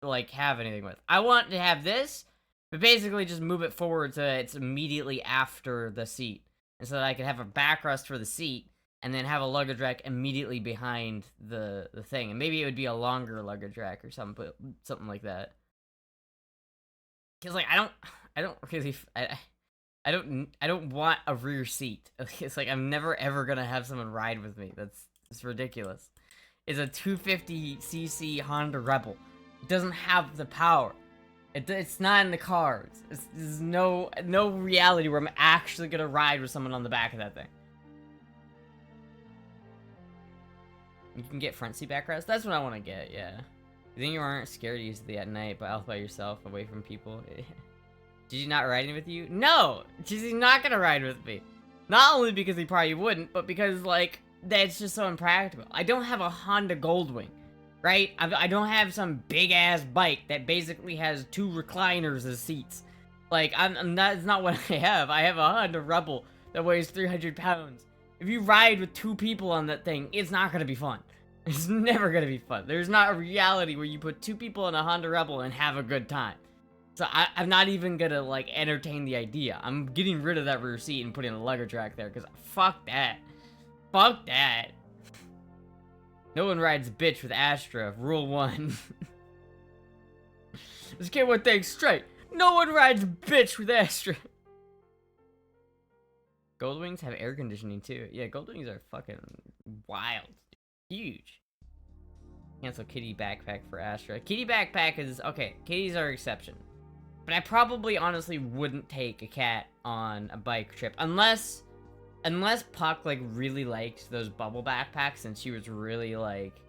like, have anything with. I want to have this, but basically just move it forward so it's immediately after the seat. And so that I can have a backrest for the seat, and then have a luggage rack immediately behind the thing. And maybe it would be a longer luggage rack or something like that. Cause like, I don't really, I don't want a rear seat. It's like, I'm never ever gonna have someone ride with me. It's ridiculous. It's a 250cc Honda Rebel. It doesn't have the power. It's not in the cards. There's no reality where I'm actually gonna ride with someone on the back of that thing. You can get front seat backrest. That's what I want to get, yeah. You think you aren't scared easily at night, but out by yourself, away from people? Did you not riding with you? No! He's not gonna ride with me. Not only because he probably wouldn't, but because, like, that's just so impractical. I don't have a Honda Goldwing, right? I don't have some big-ass bike that basically has 2 recliners as seats. Like, that's not what I have. I have a Honda Rebel that weighs 300 pounds. If you ride with 2 people on that thing, it's not gonna be fun. It's never gonna be fun. There's not a reality where you put 2 people in a Honda Rebel and have a good time. So I'm not even gonna, like, entertain the idea. I'm getting rid of that rear seat and putting a luggage rack there, because fuck that. Fuck that. No one rides bitch with Astra. Rule 1. Let's get one thing straight. No one rides bitch with Astra. Goldwings have air conditioning too. Yeah, Goldwings are fucking wild. Huge. Cancel kitty backpack for Astra. Kitty backpack is, okay, kitties are exception. But I probably honestly wouldn't take a cat on a bike trip unless Puck, like, really liked those bubble backpacks and she was really, like,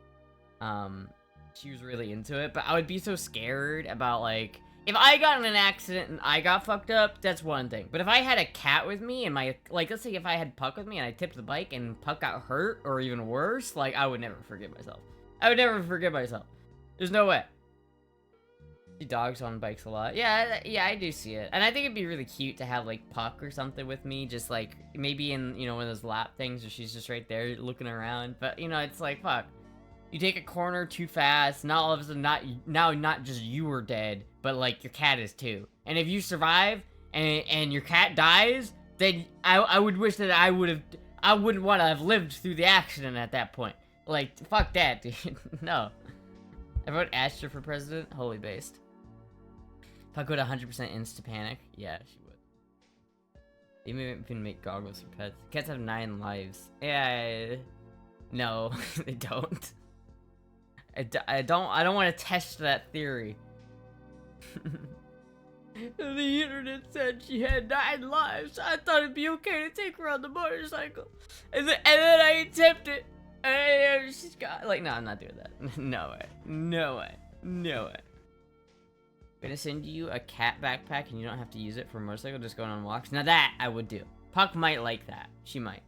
she was really into it. But I would be so scared about, like, if I got in an accident and I got fucked up, that's one thing. But if I had a cat with me and my, like, let's say if I had Puck with me and I tipped the bike and Puck got hurt, or even worse, like, I would never forgive myself. I would never forgive myself. There's no way. See dogs on bikes a lot. Yeah, I do see it. And I think it'd be really cute to have, like, Puck or something with me, just, like, maybe in, you know, one of those lap things where she's just right there looking around. But, you know, it's like, fuck. You take a corner too fast, now all of a sudden, not just you are dead, but, like, your cat is too. And if you survive, and your cat dies, then I would wish that I wouldn't want to have lived through the accident at that point. Like, fuck that, dude. No. I vote Astra for president? Holy based. If I go to 100% insta panic, yeah, she would. They may even make goggles for pets. Cats have 9 lives. Yeah, no, they don't. I don't want to test that theory. The internet said she had 9 lives. I thought it'd be okay to take her on the motorcycle. And then I attempted. And she's got, like, no, I'm not doing that. No way. No way. No way. I'm gonna send you a cat backpack and you don't have to use it for a motorcycle, just going on walks. Now that I would do. Puck might like that. She might.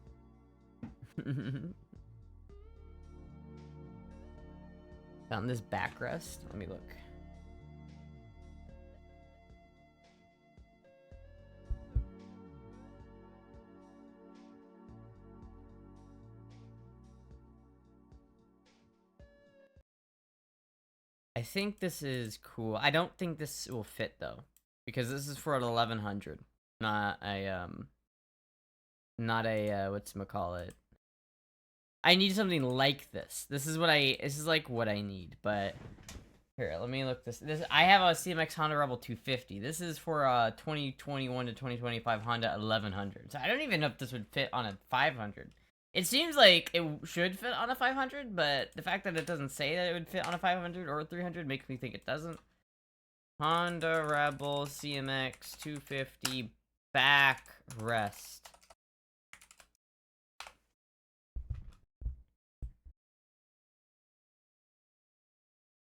Found this backrest. Let me look. I think this is cool. I don't think this will fit though, because this is for an 1100, not a whatchamacallit. I need something like this. This is like what I need, but here, let me look this. I have a CMX Honda Rebel 250. This is for 2021 to 2025 Honda 1100. So I don't even know if this would fit on a 500. It seems like it should fit on a 500, but the fact that it doesn't say that it would fit on a 500 or a 300 makes me think it doesn't. Honda Rebel CMX 250 backrest.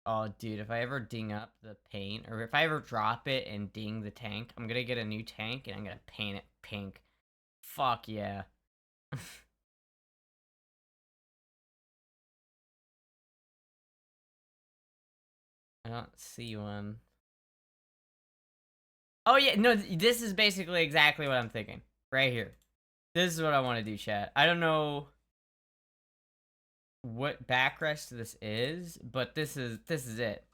Oh, dude, if I ever ding up the paint, or if I ever drop it and ding the tank, I'm gonna get a new tank and I'm gonna paint it pink. Fuck yeah. I don't see one. Oh yeah, no, this is basically exactly what I'm thinking. Right here. This is what I want to do, chat. I don't know what backrest this is, but this is it.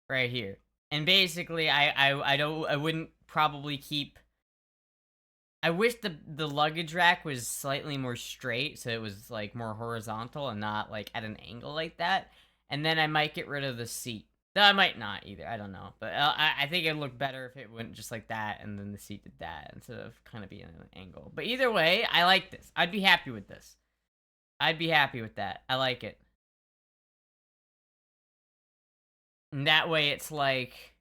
Right here. And basically I wouldn't probably keep. I wish the luggage rack was slightly more straight, so it was like more horizontal and not like at an angle like that. And then I might get rid of the seat. Though I might not either. I don't know, but I think it'd look better if it went just like that, and then the seat did that instead of kind of being at an angle. But either way, I like this. I'd be happy with this. I'd be happy with that. I like it. And that way, it's like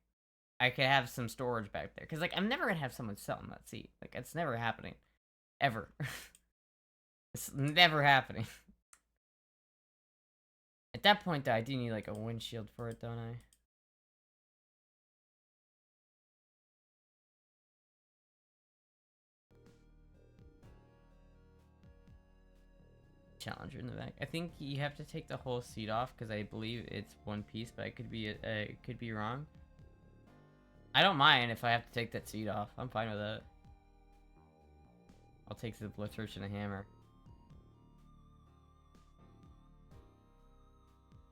I could have some storage back there. Because, like, I'm never going to have someone selling that seat. Like, it's never happening. Ever. It's never happening. At that point, though, I do need, like, a windshield for it, don't I? Challenger in the back. I think you have to take the whole seat off, because I believe it's one piece, but I could be wrong. I don't mind if I have to take that seat off. I'm fine with that. I'll take the Blitzwurst and a hammer.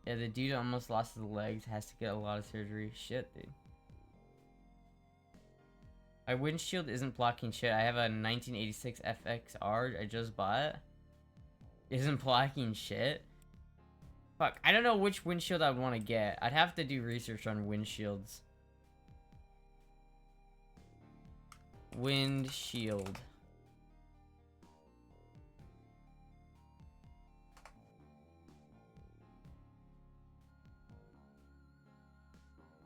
Yeah, the dude almost lost his legs. Has to get a lot of surgery. Shit, dude. My windshield isn't blocking shit. I have a 1986 FXR I just bought. Isn't blocking shit. Fuck, I don't know which windshield I'd want to get. I'd have to do research on windshields. Windshield.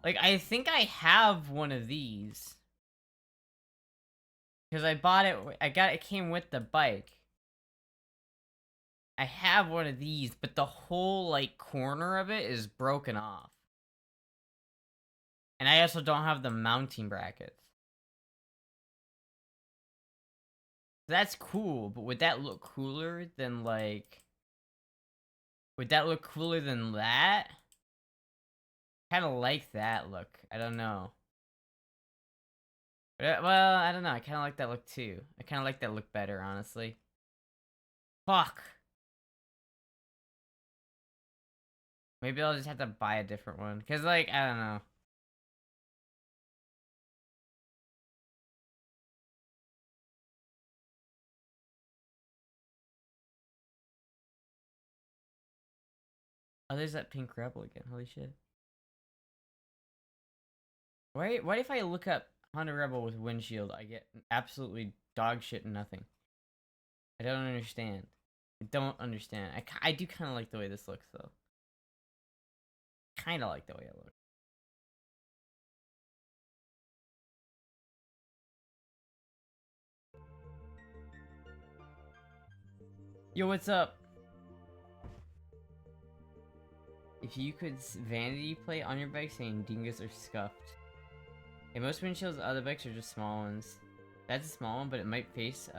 Like, I think I have one of these. Because I bought it, it came with the bike. I have one of these, but the whole, like, corner of it is broken off. And I also don't have the mounting brackets. That's cool, but would that look cooler than, like... Would that look cooler than that? Kind of like that look. I don't know. But, well, I don't know. I kind of like that look, too. I kind of like that look better, honestly. Fuck! Maybe I'll just have to buy a different one. Because, like, I don't know. Oh, there's that pink Rebel again. Holy shit. What if I look up Honda Rebel with windshield? I get absolutely dog shit and nothing. I don't understand. I don't understand. I do kind of like the way this looks, though. Kind of like the way it looks. Yo, what's up? If you could vanity plate on your bike saying dingoes are scuffed. Okay, most windshields other bikes are just small ones. That's a small one, but it might be face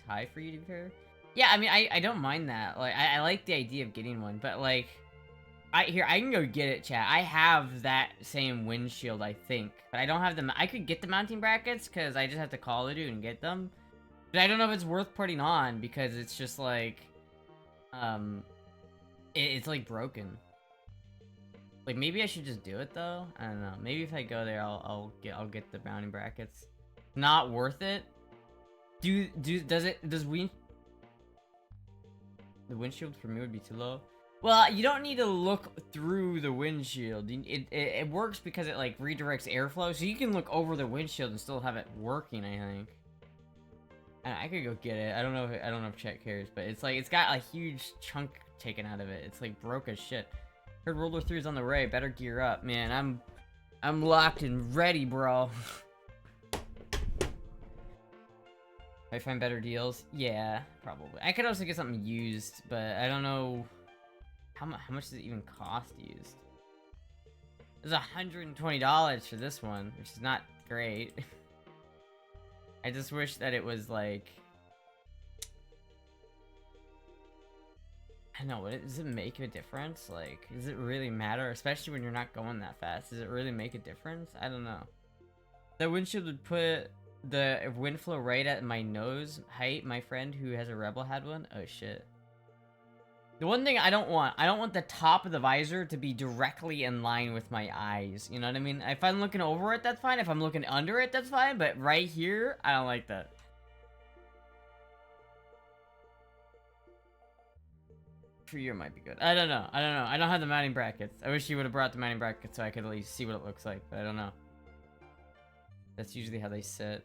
high for you to be fair. Yeah, I mean, I don't mind that. Like, I like the idea of getting one, but like, I can go get it, chat. I have that same windshield, I think, but I don't have them. I could get the mounting brackets because I just have to call the dude and get them. But I don't know if it's worth putting on because it's just like, it's like broken. Like maybe I should just do it though. I don't know. Maybe if I go there, I'll get the mounting brackets. Not worth it. Does the windshield for me would be too low? Well, you don't need to look through the windshield. It works because it like redirects airflow, so you can look over the windshield and still have it working. I think. I could go get it. I don't know if Chet cares, but it's like it's got a huge chunk taken out of it. It's like broke as shit. Heard World War 3 is on the way. Better gear up, man. I'm locked and ready, bro. If I find better deals, yeah, probably. I could also get something used, but I don't know how much does it even cost used. There's $120 for this one, which is not great. I just wish that it was like, I don't know, does it make a difference? Like, does it really matter? Especially when you're not going that fast. Does it really make a difference? I don't know. The windshield would put the wind flow right at my nose height. My friend who has a Rebel had one. Oh shit. The one thing I don't want the top of the visor to be directly in line with my eyes. You know what I mean? If I'm looking over it, that's fine. If I'm looking under it, that's fine. But right here, I don't like that. For you, it might be good. I don't know. I don't have the mounting brackets. I wish you would have brought the mounting brackets so I could at least see what it looks like. But I don't know. That's usually how they sit.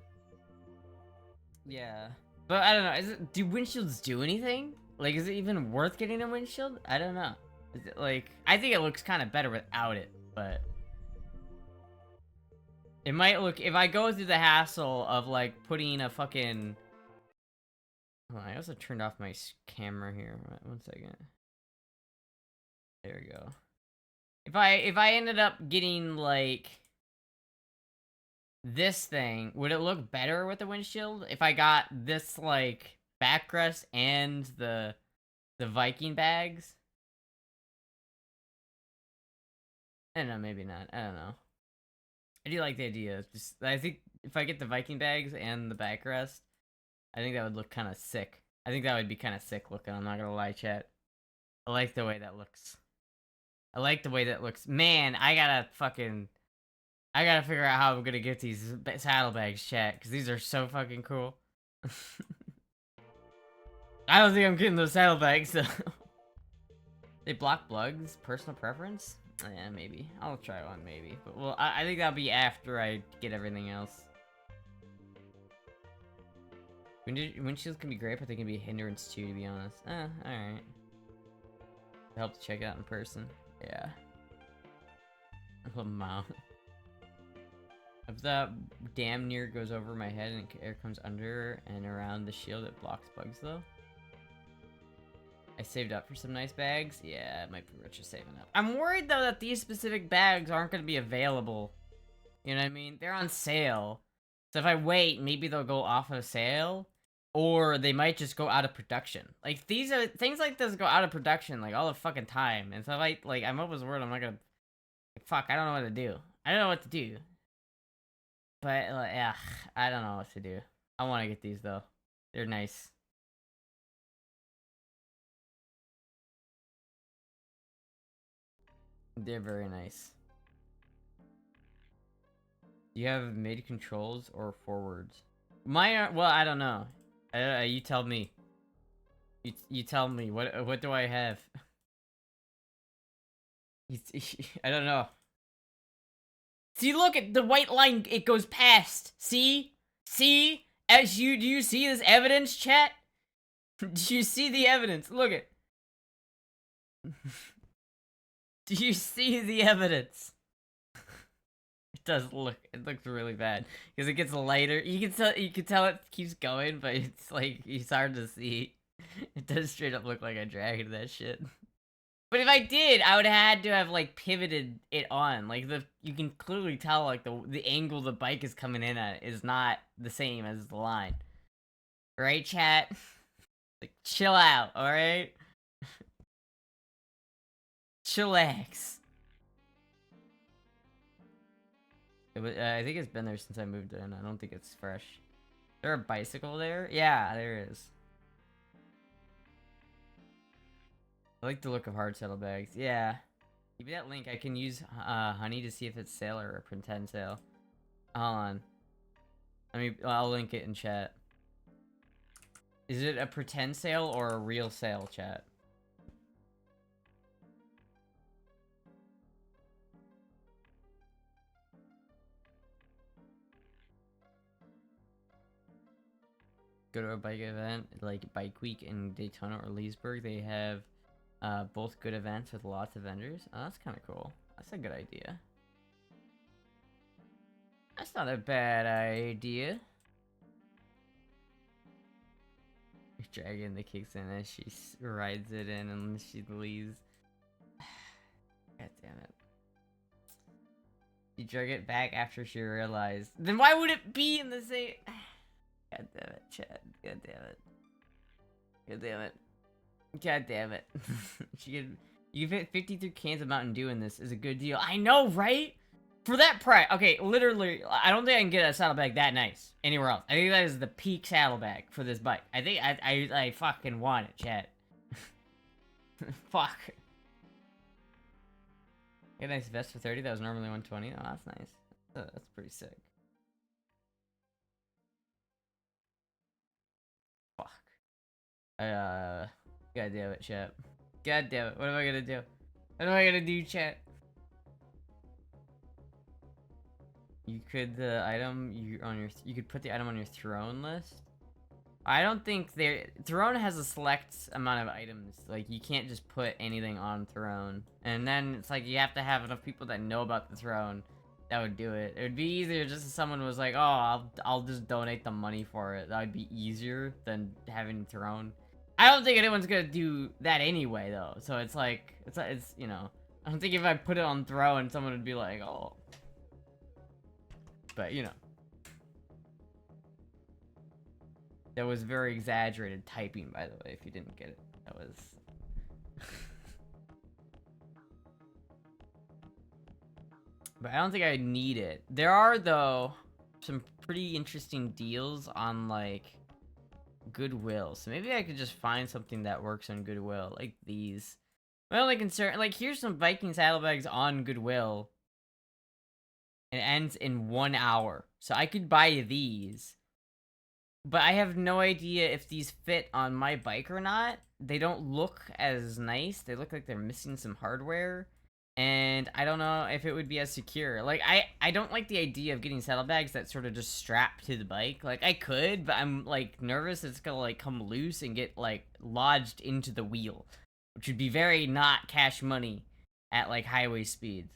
Yeah. But I don't know. Do windshields do anything? Like, is it even worth getting a windshield? I don't know. Is it like, I think it looks kind of better without it, but it might look, if I go through the hassle of like putting a fucking, oh, I also turned off my camera here. One second. There we go. If I ended up getting like this thing, would it look better with the windshield? If I got this like backrest and the Viking bags? I don't know, maybe not. I don't know. I do like the idea. Just, I think if I get the Viking bags and the backrest, I think that would look kind of sick. I think that would be kind of sick looking. I'm not gonna lie, chat. I like the way that looks. I like the way that looks. Man, I gotta figure out how I'm gonna get these saddlebags, chat, because these are so fucking cool. I don't think I'm getting those saddlebags, so. They block plugs? Personal preference? Yeah, maybe. I'll try one, maybe. But, well, I think that'll be after I get everything else. Windshields can be great, but they can be a hindrance too, to be honest. Alright. It helps check it out in person. Yeah. A little mount. If that damn near goes over my head and air comes under and around the shield, it blocks bugs, though. I saved up for some nice bags. Yeah, it might be rich just saving up. I'm worried, though, that these specific bags aren't going to be available. You know what I mean? They're on sale. So if I wait, maybe they'll go off of sale. Or they might just go out of production. Like, these are... Things like this go out of production, like, all the fucking time. And so if I... Like, I'm Open's word, I'm not gonna... Fuck, I don't know what to do. I don't know what to do. But, like, ugh, I don't know what to do. I want to get these, though. They're nice. They're very nice. You have mid controls or forwards? Mine are, well, I don't know. You tell me. You tell me. What do I have? I don't know. See, look at the white line. It goes past. See? See? Do you see this evidence, chat? Do you see the evidence? Look at. Do you see the evidence? It looks really bad because it gets lighter. You can tell it keeps going, but it's like it's hard to see. It does straight up look like I dragged that shit. But if I did, I would have had to have like pivoted it on. Like you can clearly tell like the angle the bike is coming in at is not the same as the line. Right, chat? Like chill out, all right? Chillax. I think it's been there since I moved in. I don't think it's fresh. Is there a bicycle there? Yeah, there is. I like the look of hard saddlebags. Yeah. Give me that link. I can use Honey to see if it's sale or a pretend sale. Hold on. I'll link it in chat. Is it a pretend sale or a real sale, chat? Go to a bike event like Bike Week in Daytona or Leesburg. They have both good events with lots of vendors. Oh, that's kind of cool. That's a good idea. That's not a bad idea. Dragon the kicks in as she rides it in and she leaves. God damn it. She drug it back after she realized. Then why would it be in the same... God damn it, Chad. God damn it. God damn it. God damn it. You can fit 53 cans of Mountain Dew in this is a good deal. I know, right? For that price. Okay, literally, I don't think I can get a saddlebag that nice anywhere else. I think that is the peak saddlebag for this bike. I think I fucking want it, Chad. Fuck. Get a nice vest for 30. That was normally 120. Oh, that's nice. That's pretty sick. Fuck. God damn it, chat. God damn it. What am I gonna do? What am I gonna do, chat? You could you could put the item on your throne list. I don't think throne has a select amount of items. Like you can't just put anything on throne. And then it's like you have to have enough people that know about the throne that would do it. It would be easier just if someone was like, "Oh, I'll just donate the money for it." That would be easier than having throne. I don't think anyone's gonna do that anyway, though. So it's like it's you know. I don't think if I put it on throne, someone would be like, "Oh." But you know. That was very exaggerated typing, by the way, if you didn't get it. That was... But I don't think I need it. There are, though, some pretty interesting deals on, like, Goodwill. So maybe I could just find something that works on Goodwill, like these. My only concern... Like, here's some Viking saddlebags on Goodwill. It ends in 1 hour. So I could buy these. But I have no idea if these fit on my bike or not. They don't look as nice. They look like they're missing some hardware. And I don't know if it would be as secure. Like, I don't like the idea of getting saddlebags that sort of just strap to the bike. Like, I could, but I'm, like, nervous it's gonna, like, come loose and get, like, lodged into the wheel. Which would be very not cash money at, like, highway speeds.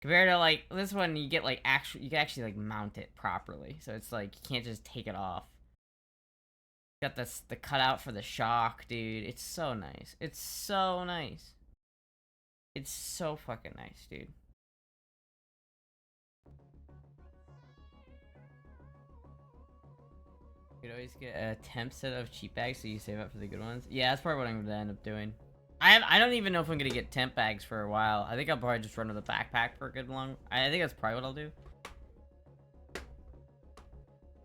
Compared to, like, this one, you get, like, you can actually, like, mount it properly. So it's, like, you can't just take it off. Got the cutout for the shock, dude. It's so nice. It's so nice. It's so fucking nice, dude. You could always get a temp set of cheap bags so you save up for the good ones. Yeah, that's probably what I'm gonna end up doing. I don't even know if I'm gonna get temp bags for a while. I think I'll probably just run with a backpack for a good long. I think that's probably what I'll do.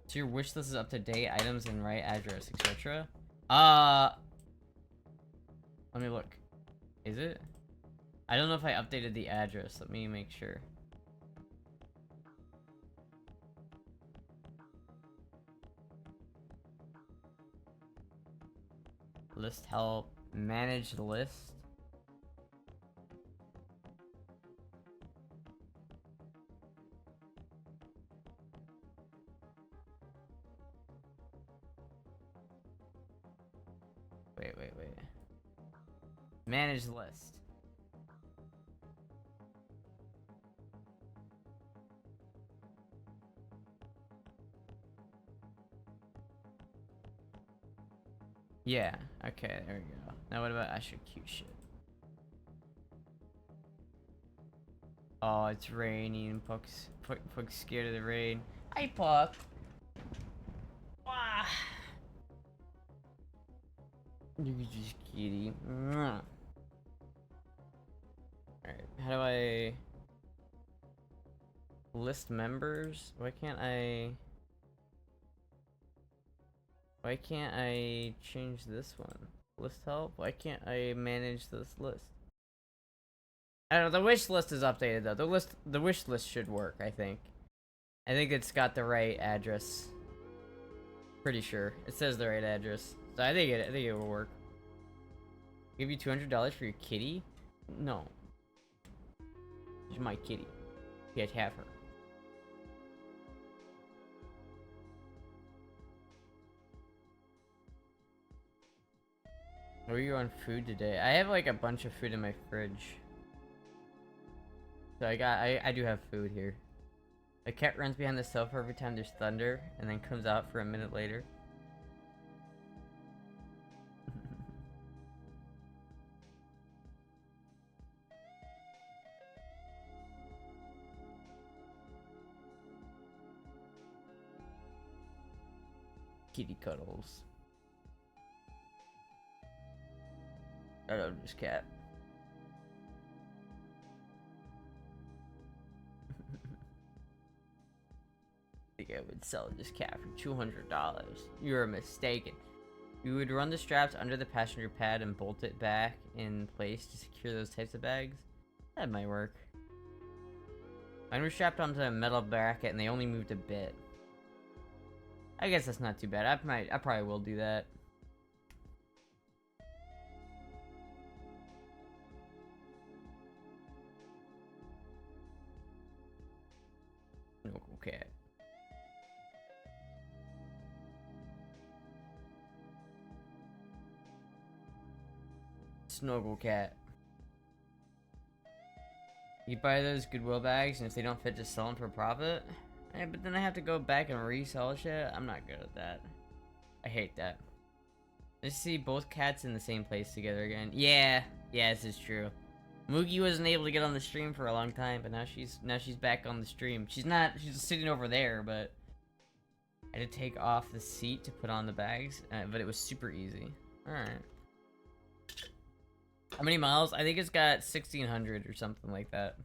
So your wish list is up to date, items and right address, etc. Let me look. Is it? I don't know if I updated the address. Let me make sure. List help. Manage the list. Wait. Manage list. Yeah, okay, there we go. Now what about Astra cute shit? Oh, it's raining. Puck's scared of the rain. Hi, Puck. Ah. You just kitty. Alright, how do I list members? Why can't I change this one? List help? Why can't I manage this list? I don't know, the wish list is updated though. The wish list should work, I think. I think it's got the right address. Pretty sure. It says the right address. So I think it will work. Give you $200 for your kitty? No. She's my kitty. You guys have her. What are you on food today? I have like a bunch of food in my fridge. So I do have food here. A cat runs behind the sofa every time there's thunder and then comes out for a minute later. Kitty cuddles. I love this cat. I think I would sell this cat for $200. You're mistaken. You would run the straps under the passenger pad and bolt it back in place to secure those types of bags. That might work. Mine were strapped onto a metal bracket and they only moved a bit. I guess that's not too bad. I probably will do that. Snuggle cat. Snuggle cat. You buy those Goodwill bags, and if they don't fit, just sell them for a profit. Yeah, but then I have to go back and resell shit. I'm not good at that. I hate that. Let's see both cats in the same place together again. Yeah, this is true. Moogie wasn't able to get on the stream for a long time, but now she's back on the stream. She's sitting over there, but I had to take off the seat to put on the bags, but it was super easy. All right. How many miles? I think it's got 1,600 or something like that.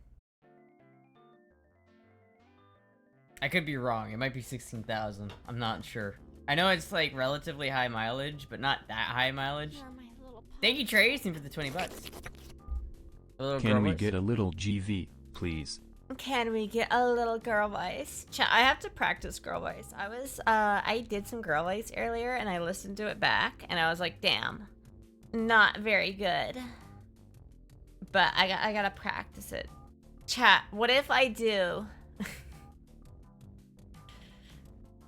I could be wrong. It might be 16,000. I'm not sure. I know it's like relatively high mileage, but not that high mileage. Thank you, Tracy, for the 20 bucks. Can we get a little GV, please? Can we get a little girl voice? I have to practice girl voice. I did some girl voice earlier, and I listened to it back, and I was like, damn, not very good. But I gotta practice it. Chat, what if I do...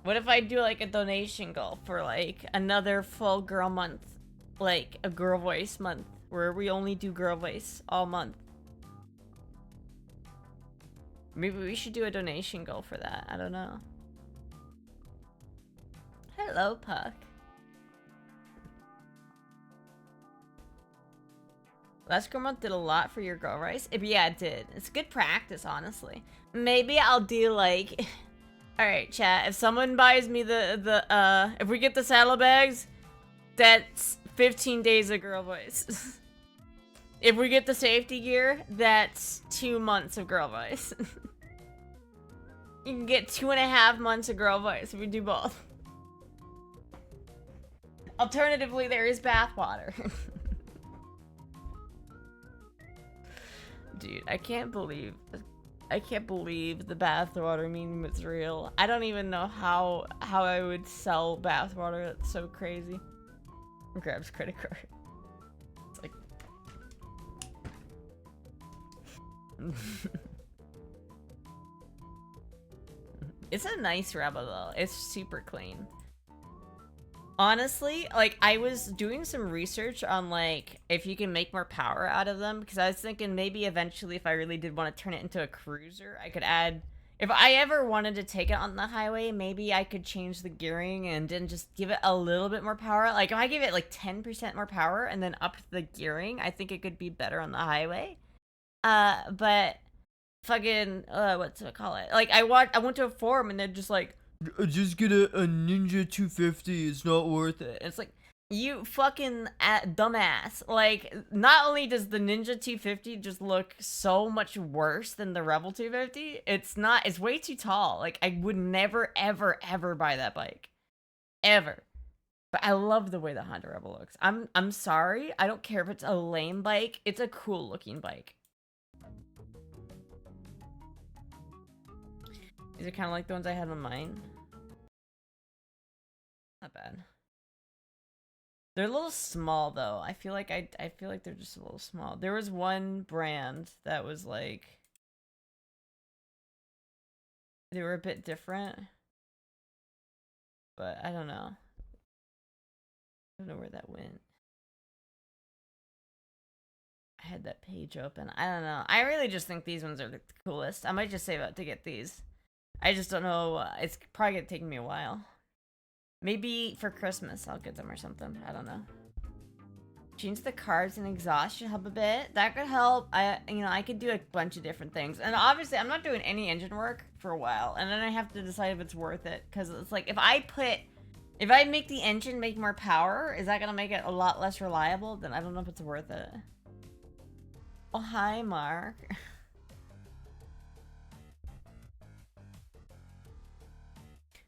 What if I do like a donation goal for like another full girl month? Like a girl voice month where we only do girl voice all month. Maybe we should do a donation goal for that. I don't know. Hello, Puck. Last girl month did a lot for your girl voice. Yeah, it did. It's good practice, honestly. Maybe I'll do like... Alright, chat, if someone buys me if we get the saddlebags, that's 15 days of girl voice. If we get the safety gear, that's 2 months of girl voice. You can get 2.5 months of girl voice if we do both. Alternatively, there is bathwater. Dude, I can't believe the bathwater meme is real. I don't even know how I would sell bathwater. That's so crazy. Grabs credit card. It's like... It's a nice rebel though. It's super clean. Honestly, like, I was doing some research on, like, if you can make more power out of them, because I was thinking maybe eventually if I really did want to turn it into a cruiser, I could add... If I ever wanted to take it on the highway, maybe I could change the gearing and then just give it a little bit more power. Like, if I give it, like, 10% more power and then up the gearing, I think it could be better on the highway. But fucking what's it call it? Like I went to a forum and they're just like, just get a Ninja 250. It's not worth it. It's like, you fucking dumbass. Like, not only does the Ninja 250 just look so much worse than the Rebel 250, it's way too tall. Like, I would never, ever, ever buy that bike. Ever. But I love the way the Honda Rebel looks. I'm sorry. I don't care if it's a lame bike. It's a cool looking bike. These are kind of like the ones I had in mind. Not bad. They're a little small though. I feel like they're just a little small. There was one brand that was like, they were a bit different, but I don't know. I don't know where that went. I had that page open. I don't know. I really just think these ones are the coolest. I might just save up to get these. I just don't know. It's probably gonna take me a while. Maybe for Christmas I'll get them or something. I don't know. Change the carbs and exhaust should help a bit. That could help. I could do a bunch of different things. And obviously I'm not doing any engine work for a while. And then I have to decide if it's worth it. Because it's like, if I make the engine make more power, is that going to make it a lot less reliable? Then I don't know if it's worth it. Oh, hi, Mark.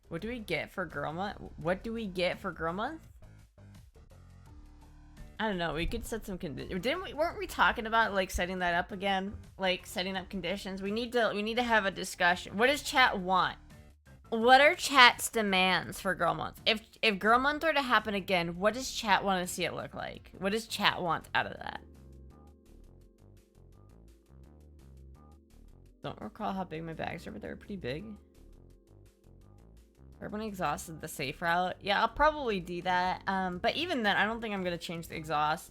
What do we get for girl month? What do we get for girl month? I don't know. We could set some conditions. Weren't we talking about like setting that up again? Like setting up conditions. We need to have a discussion. What does chat want? What are chat's demands for girl month? If girl month were to happen again, what does chat want to see it look like? What does chat want out of that? Don't recall how big my bags are, but they're pretty big. Carbon exhaust is the safe route. Yeah, I'll probably do that. But even then, I don't think I'm gonna change the exhaust.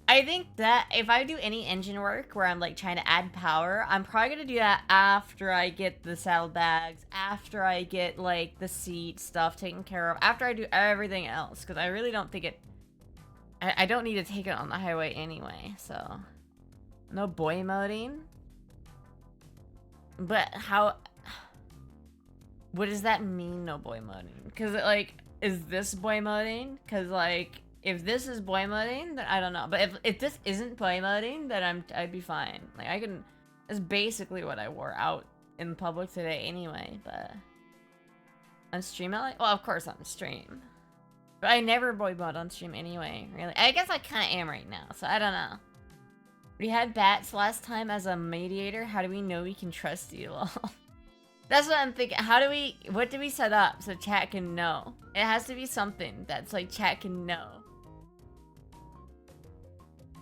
I think that if I do any engine work where I'm like trying to add power, I'm probably gonna do that after I get the saddlebags, after I get like the seat stuff taken care of, after I do everything else, because I really don't think I don't need to take it on the highway anyway. So no boy moding. But how? What does that mean, no boy moding? Because, like, is this boy moding? Because, like, if this is boy moding, then I don't know. But if this isn't boy moding, then I'd be fine. Like, I can... That's basically what I wore out in public today anyway, but... On stream, well, of course on stream. But I never boy mod on stream anyway, really. I guess I kind of am right now, so I don't know. We had bats last time as a mediator. How do we know we can trust you? That's what I'm thinking. What do we set up so chat can know? It has to be something that's like chat can know.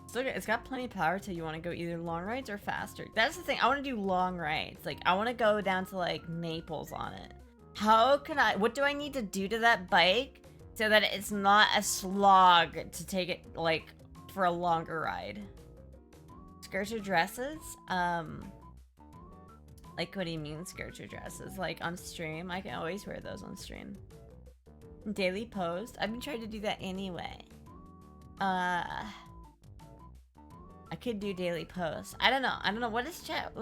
So it's got plenty of power till you want to go either long rides or faster. That's the thing. I want to do long rides. Like, I want to go down to like Naples on it. What do I need to do to that bike so that it's not a slog to take it like for a longer ride? Skirts or dresses? Like, what do you mean skirts or dresses? Like, on stream? I can always wear those on stream. Daily post? I've been trying to do that anyway. I could do daily posts. I don't know. What is chat?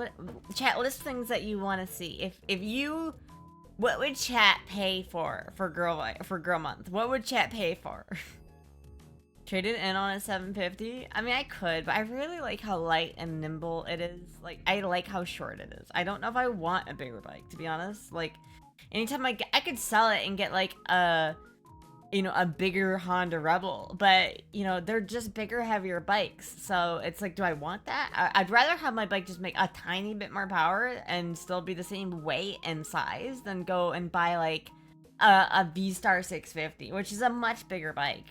Chat, list things that you want to see. If you... What would chat pay for girl month? What would chat pay for? Trade it in on a 750? I mean, I could, but I really like how light and nimble it is. Like, I like how short it is. I don't know if I want a bigger bike, to be honest. Like, anytime I could sell it and get, like, a bigger Honda Rebel. But, they're just bigger, heavier bikes. So, it's like, do I want that? I'd rather have my bike just make a tiny bit more power and still be the same weight and size than go and buy, like, a V-Star 650, which is a much bigger bike.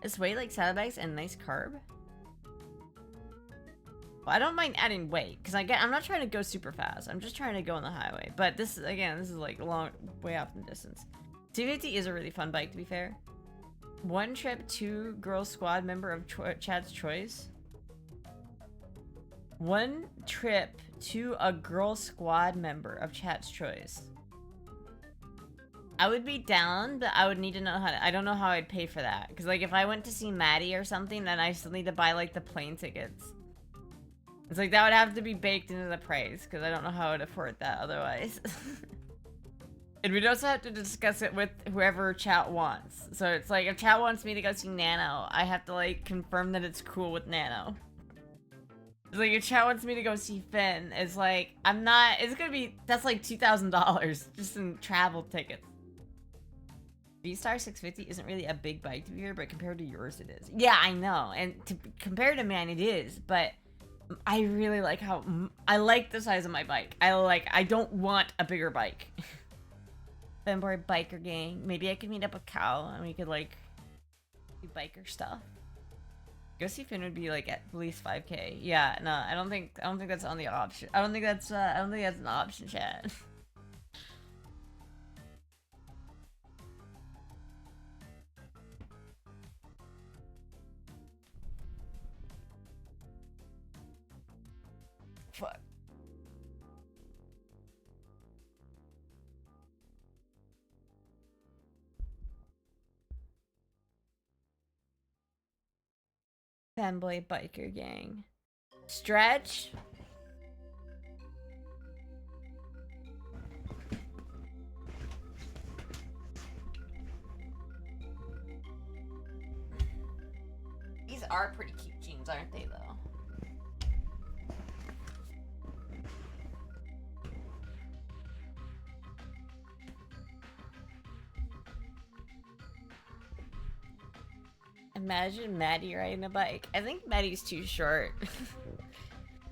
Is weight like saddlebags and nice carb? Well, I don't mind adding weight because I'm not trying to go super fast. I'm just trying to go on the highway. But this is like long, way off in the distance. 250 is a really fun bike, to be fair. One trip, 2 girl squad member of Chad's choice. One trip to a girl squad member of Chat's choice. I would be down, but I would need to know I don't know how I'd pay for that. Because, like, if I went to see Maddie or something, then I still need to buy, like, the plane tickets. It's like that would have to be baked into the price because I don't know how I would afford that otherwise. And we'd also have to discuss it with whoever chat wants. So it's like, if chat wants me to go see Nano, I have to like confirm that it's cool with Nano. It's like, if chat wants me to go see Finn, it's like, I'm not, it's gonna be, that's like $2,000 just in travel tickets. V-Star 650 isn't really a big bike to be here, but compared to yours it is. Yeah, I know, and compared to mine it is, but I really like how, I like the size of my bike. I don't want a bigger bike. Femboy biker gang. Maybe I could meet up with Cal and we could like do biker stuff. Go see Finn would be like at least 5K. Yeah, no, I don't think that's on the option. I don't think that's an option, chat. Fuck. Fanboy biker gang. Stretch. These are pretty cute jeans, aren't they, though? Imagine Maddie riding a bike. I think Maddie's too short.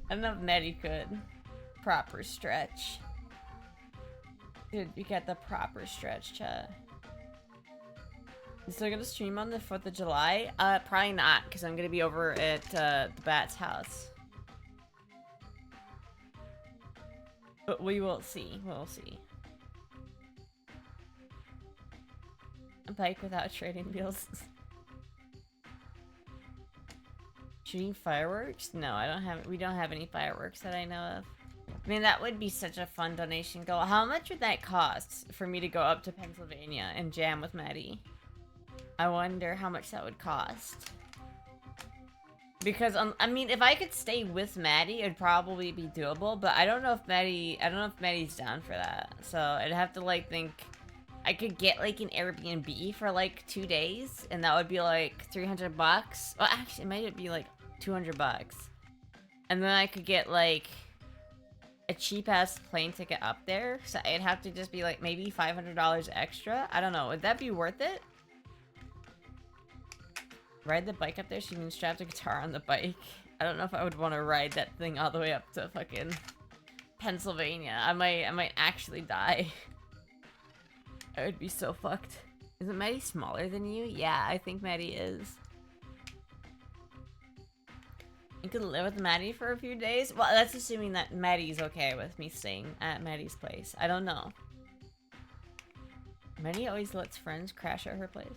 I don't know if Maddie could. Proper stretch. Dude, you got the proper stretch, chat. You still gonna stream on the 4th of July? Probably not, because I'm gonna be over at the Bat's house. But we will see. We'll see. A bike without trading wheels. Shooting fireworks? No, I don't have. We don't have any fireworks that I know of. I mean, that would be such a fun donation goal. How much would that cost for me to go up to Pennsylvania and jam with Maddie? I wonder how much that would cost. Because I mean, if I could stay with Maddie, it'd probably be doable. But I don't know if Maddie's down for that. So I'd have to like think. I could get like an Airbnb for like 2 days, and that would be like $300. Well, actually, it might be like $200. And then I could get like a cheap ass plane ticket up there, so I'd have to just be like maybe $500 extra. I don't know. Would that be worth it? Ride the bike up there. She can strap the guitar on the bike. I don't know if I would want to ride that thing all the way up to fucking Pennsylvania. I might actually die. I would be so fucked. Isn't Maddie smaller than you? Yeah, I think Maddie is. You could live with Maddie for a few days? Well, that's assuming that Maddie's okay with me staying at Maddie's place. I don't know. Maddie always lets friends crash at her place.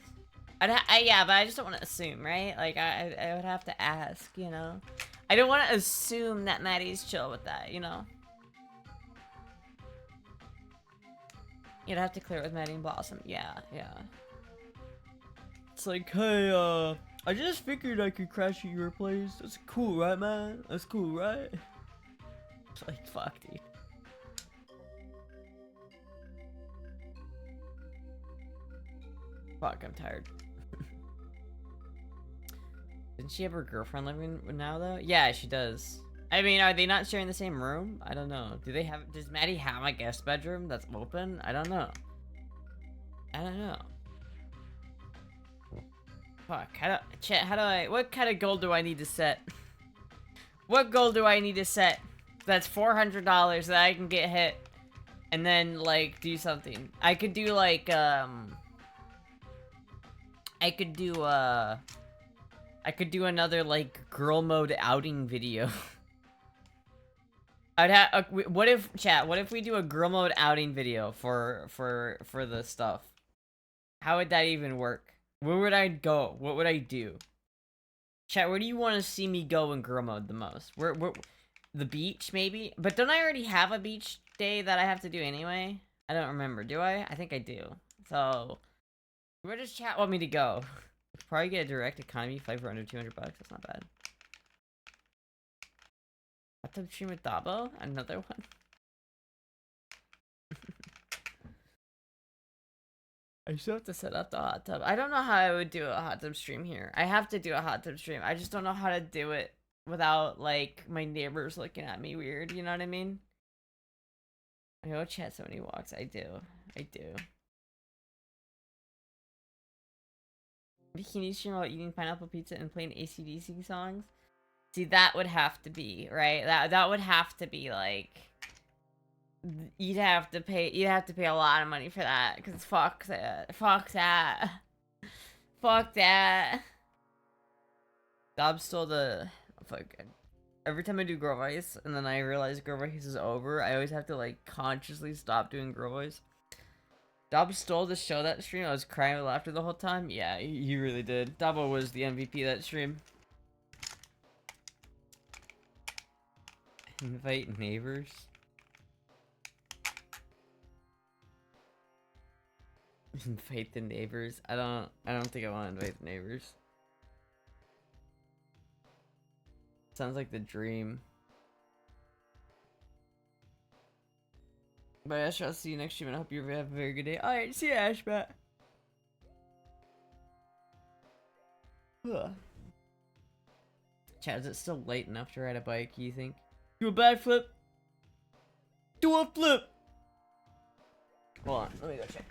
Yeah, but I just don't want to assume, right? Like, I would have to ask, you know? I don't want to assume that Maddie's chill with that, you know? You'd have to clear it with Maddie and Blossom. Yeah, yeah. It's like, hey, I just figured I could crash at your place. That's cool, right, man? That's cool, right? It's like, fuck, dude. Fuck, I'm tired. Didn't she have her girlfriend living now, though? Yeah, she does. I mean, are they not sharing the same room? I don't know. Does Maddie have a guest bedroom that's open? I don't know. I don't know. Fuck, what kind of goal do I need to set? What goal do I need to set that's $400 that I can get hit and then, like, do something? I could do, like, I could do another, like, girl mode outing video. I'd have. What if we do a girl mode outing video for the stuff? How would that even work? Where would I go? What would I do? Chat, where do you want to see me go in girl mode the most? Where the beach maybe? But don't I already have a beach day that I have to do anyway? I don't remember. Do I? I think I do. So where does chat want me to go? Probably get a direct economy flight for under $200. That's not bad. Hot tub stream with Dabo? Another one? I still have to set up the hot tub. I don't know how I would do a hot tub stream here. I have to do a hot tub stream. I just don't know how to do it without, like, my neighbors looking at me weird. You know what I mean? I go chat so many walks. I do. I do. Bikini stream while eating pineapple pizza and playing AC/DC songs? See, that would have to be, right? That would have to be, like... You'd have to pay a lot of money for that, because fuck that. Fuck that. Fuck that. Dob stole the... Fuck. Every time I do Girl Voice, and then I realize Girl Voice is over, I always have to, like, consciously stop doing Girl Voice. Dob stole the show that stream. I was crying with laughter the whole time. Yeah, he really did. Dabo was the MVP of that stream. Invite neighbors. Invite the neighbors. I don't think I want to invite the neighbors. Sounds like the dream. Bye, Astra. I'll see you next stream and I hope you have a very good day. Alright, see you, Ashbat. Chat, is it still late enough to ride a bike, you think? Do a backflip. Do a flip. Hold on, let me go check.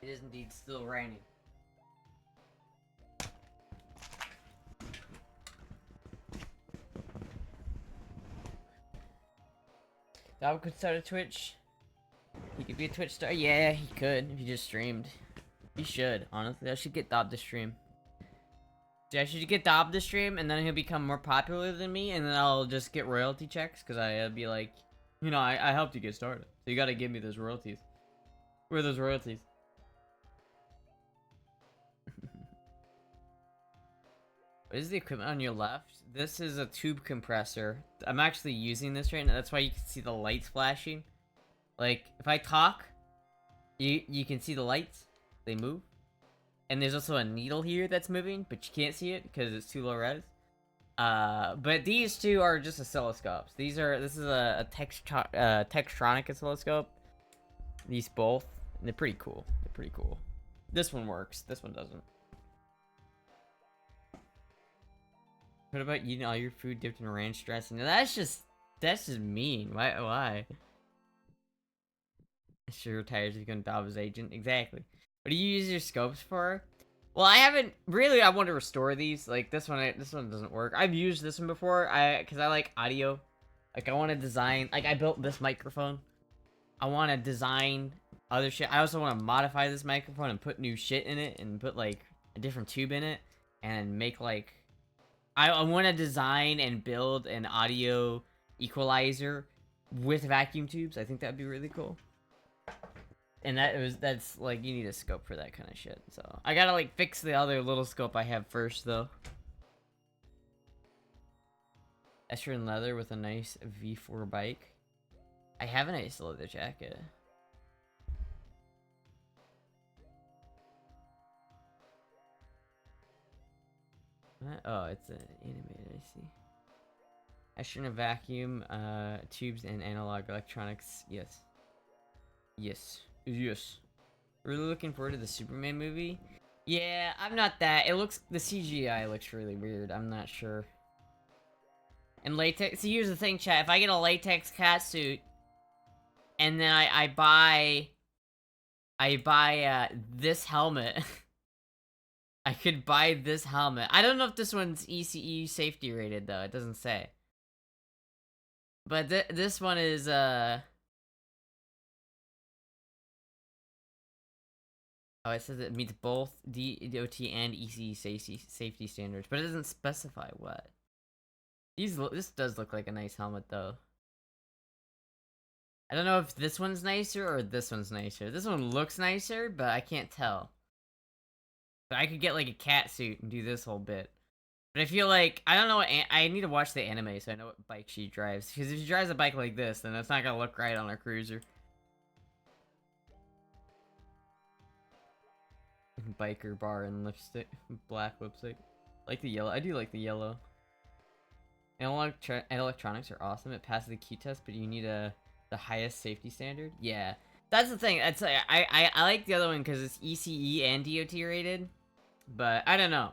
It is indeed still raining. Dog could start a Twitch. He could be a Twitch star. Yeah, he could if he just streamed. He should, honestly. I should get Dob to stream. See, I should get Dob to stream, and then he'll become more popular than me, and then I'll just get royalty checks, because I'll be like, you know, I helped you get started. So you gotta give me those royalties. Where are those royalties? What is the equipment on your left? This is a tube compressor. I'm actually using this right now. That's why you can see the lights flashing. Like, if I talk, you can see the lights. They move. And there's also a needle here that's moving, but you can't see it because it's too low res. But these two are just oscilloscopes. This is a Textronic oscilloscope. These both. And they're pretty cool. They're pretty cool. This one works. This one doesn't. What about eating all your food dipped in ranch dressing? That's just mean. Why? Sure retires if you can Dob his agent. Exactly. What do you use your scopes for? Well, I haven't really. I want to restore these. Like this one doesn't work. I've used this one before. Because I like audio. Like I want to design. Like I built this microphone. I want to design other shit. I also want to modify this microphone and put new shit in it and put like a different tube in it and make like. I want to design and build an audio equalizer with vacuum tubes. I think that'd be really cool. And that's like, you need a scope for that kind of shit. So I gotta like fix the other little scope I have first though. Astra in leather with a nice V4 bike. I have a nice leather jacket. What? Oh, it's an animated, I see. Astra in a vacuum, tubes and analog electronics. Yes. Yes. Yes. Really looking forward to the Superman movie. Yeah, I'm not that. The CGI looks really weird. I'm not sure. And latex. See, here's the thing, chat. If I get a latex catsuit, and then I buy this helmet. I could buy this helmet. I don't know if this one's ECE safety rated though. It doesn't say. But this one is Oh, it says it meets both DOT and ECE safety standards, but it doesn't specify what. This does look like a nice helmet, though. I don't know if this one's nicer or this one's nicer. This one looks nicer, but I can't tell. But I could get like a cat suit and do this whole bit. But I feel like, I don't know what, I need to watch the anime so I know what bike she drives. Because if she drives a bike like this, then it's not gonna look right on her cruiser. Biker bar and lipstick, black lipstick. Like the yellow, I do like the yellow. Electronics are awesome. It passes the key test, but you need the highest safety standard. Yeah, that's the thing. That's I like the other one because it's ECE and DOT rated. But I don't know.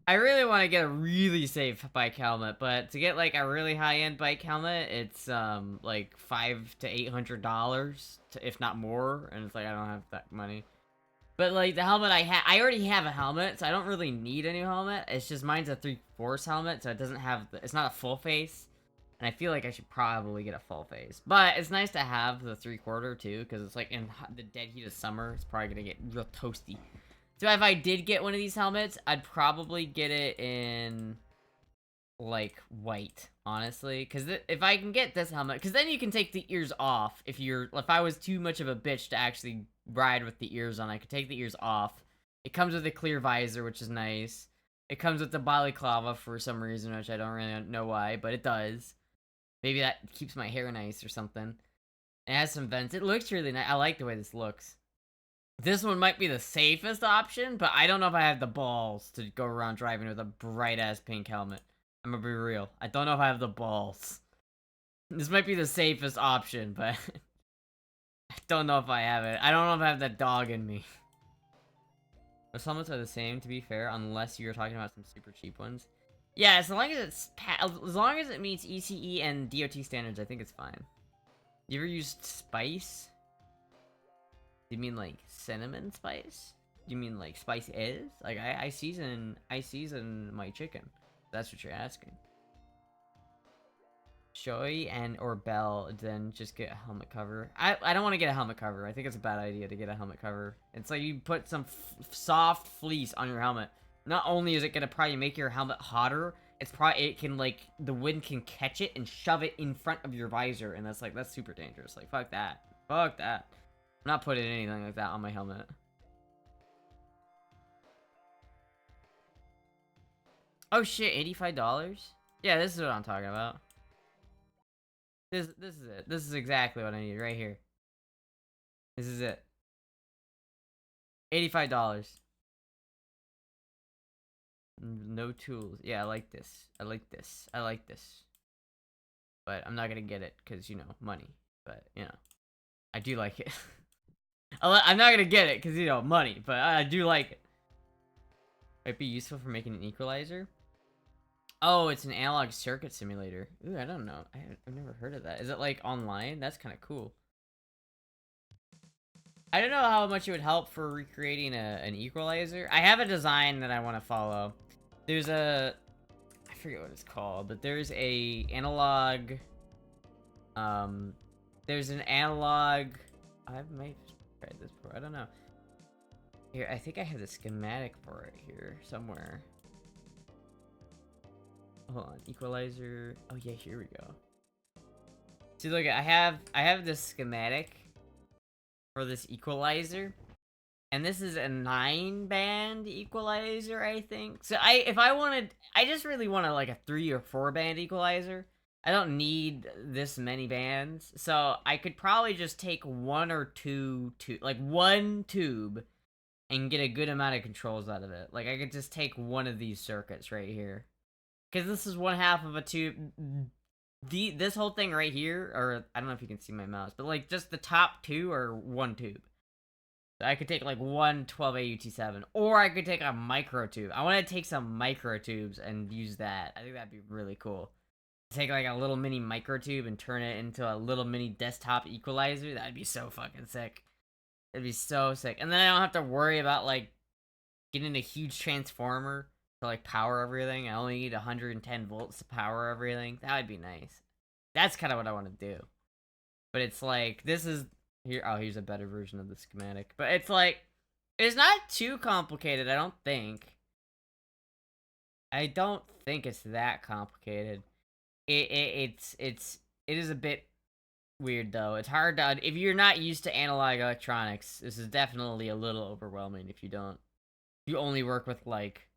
I really want to get a really safe bike helmet, but to get like a really high-end bike helmet, it's like $500 to $800, if not more. And it's like I don't have that money. But like the helmet I already have a helmet, so I don't really need a new helmet. It's just mine's a 3/4 helmet, so it doesn't have it's not a full face. And I feel like I should probably get a full face. But it's nice to have the 3/4 too, because it's like in the dead heat of summer, it's probably gonna get real toasty. So if I did get one of these helmets, I'd probably get it in like white, honestly, because if I can get this helmet, because then you can take the ears off. If I was too much of a bitch to actually ride with the ears on, I could take the ears off. It comes with a clear visor, which is nice. It comes with the balaclava for some reason, which I don't really know why, but it does. Maybe that keeps my hair nice or something. It has some vents. It looks really nice. I like the way this looks. This one might be the safest option, but I don't know if I have the balls to go around driving with a bright-ass pink helmet. I'm gonna be real. I don't know if I have the balls. This might be the safest option, but I don't know if I have it. I don't know if I have that dog in me. Most helmets are the same, to be fair, unless you're talking about some super cheap ones. Yeah, as long as it meets ECE and DOT standards, I think it's fine. You ever used spice? You mean like cinnamon spice? You mean like spice is? Like I season my chicken. That's what you're asking. Shoei and or Bell, then just get a helmet cover. I don't want to get a helmet cover. I think it's a bad idea to get a helmet cover. It's like you put some soft fleece on your helmet. Not only is it gonna probably make your helmet hotter, it can like the wind can catch it and shove it in front of your visor, and that's super dangerous. Like fuck that. Fuck that. I'm not putting anything like that on my helmet. Oh shit, $85? Yeah, this is what I'm talking about. This is it. This is exactly what I need right here. This is it. $85. No tools. Yeah, I like this. I like this. I like this. But I'm not gonna get it because, you know, money. But, you know, I do like it. I'm not gonna get it because, you know, money. But I do like it. Might be useful for making an equalizer. Oh, it's an analog circuit simulator. Ooh, I don't know. I've never heard of that. Is it like online? That's kind of cool. I don't know how much it would help for recreating an equalizer. I have a design that I want to follow. There's I forget what it's called, but there's a analog. There's an analog. I might have tried this before. I don't know. Here, I think I have the schematic for it here somewhere. Hold on, equalizer. Oh yeah, here we go. See, look, I have this schematic for this equalizer, and this is a 9-band equalizer, I think. So I just really want like a 3 or 4-band equalizer. I don't need this many bands, so I could probably just take one or two, like one tube, and get a good amount of controls out of it. Like I could just take one of these circuits right here. Because this is one half of a tube. This whole thing right here, or I don't know if you can see my mouse, but like just the top two are one tube. So I could take like one 12AUT7, or I could take a micro tube. I want to take some micro tubes and use that. I think that'd be really cool. Take like a little mini micro tube and turn it into a little mini desktop equalizer. That'd be so fucking sick. It'd be so sick. And then I don't have to worry about like getting a huge transformer to like power everything. I only need 110 volts to power everything. That would be nice. That's kind of what I want to do. But it's like, this is here. Oh, here's a better version of the schematic. But it's like, it's not too complicated, I don't think. I don't think it's that complicated. It is a bit weird though. It's hard to, if you're not used to analog electronics, this is definitely a little overwhelming if you only work with like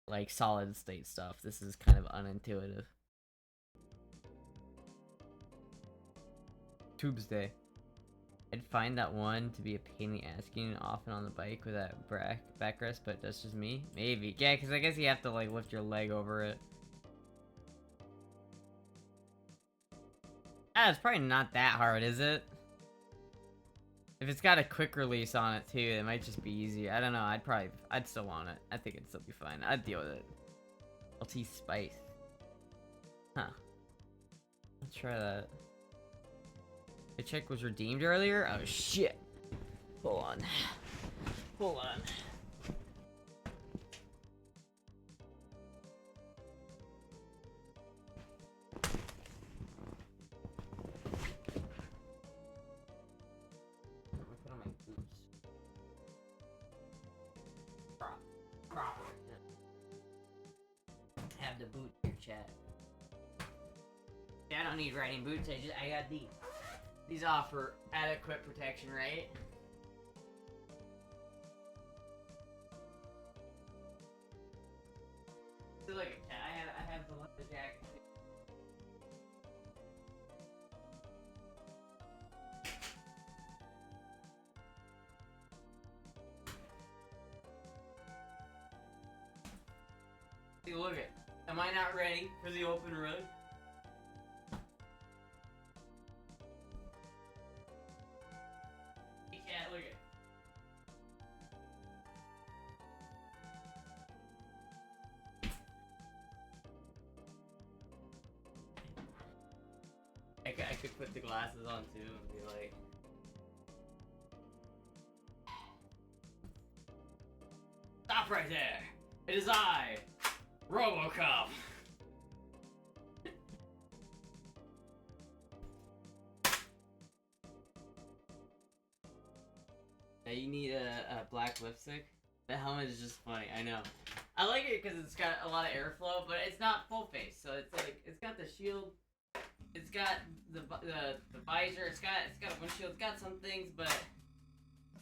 like solid state stuff. This is kind of unintuitive. Tubes Day. I'd find that one to be a pain in the ass getting off and on the bike with that backrest, but that's just me. Maybe. Yeah, because I guess you have to like lift your leg over it. Ah, it's probably not that hard, is it? If it's got a quick release on it too, it might just be easier. I don't know. I'd still want it. I think it'd still be fine. I'd deal with it. LT Spice. Huh. Let's try that. The check was redeemed earlier? Oh shit. Hold on. Hold on. Put on my boots. Proper. Have the boot here, chat. I don't need riding boots. I got these. These offer adequate protection, right? So look, I have the leather jacket. See, look it. Am I not ready for the open road? Yeah, look it. I could put the glasses on too and be like... Stop right there! It is I, RoboCop! Now you need a black lipstick? The helmet is just funny, I know. I like it because it's got a lot of airflow, but it's not full face, so it's like, it's got the shield, it's got the visor, it's got a windshield, it's got some things, but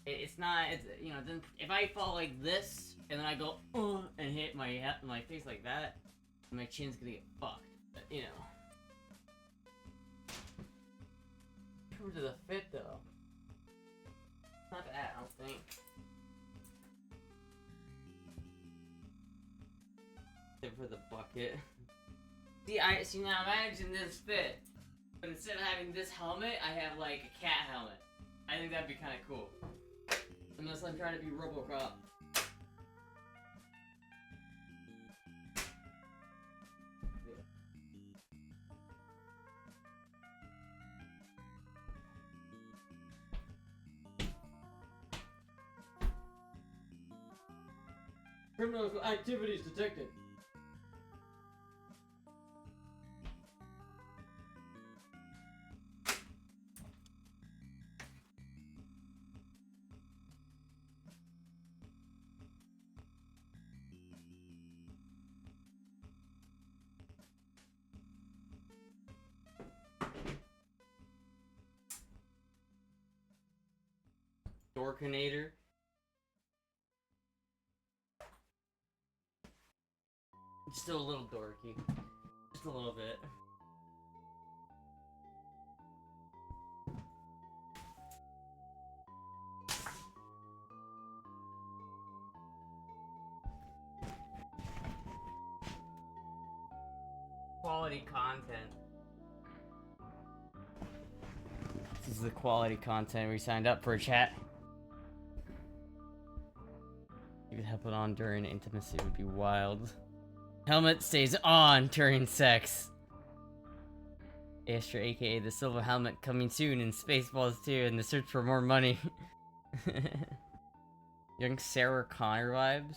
it's not, you know, then if I fall like this, and then I go, and hit my face like that, my chin's gonna get fucked, but, you know. In terms of the fit, though, not bad, I don't think. For the bucket. See now imagine this fit, but instead of having this helmet, I have like a cat helmet. I think that'd be kind of cool. Unless I'm trying to be RoboCop. Criminal activities detected. Dorkinator. It's still a little dorky. Just a little bit. Quality content. This is the quality content we signed up for, chat. You could have it on during intimacy, it would be wild. Helmet stays on during sex. Astra, aka the silver helmet, coming soon in Spaceballs 2 and the search for more money. Young Sarah Connor vibes.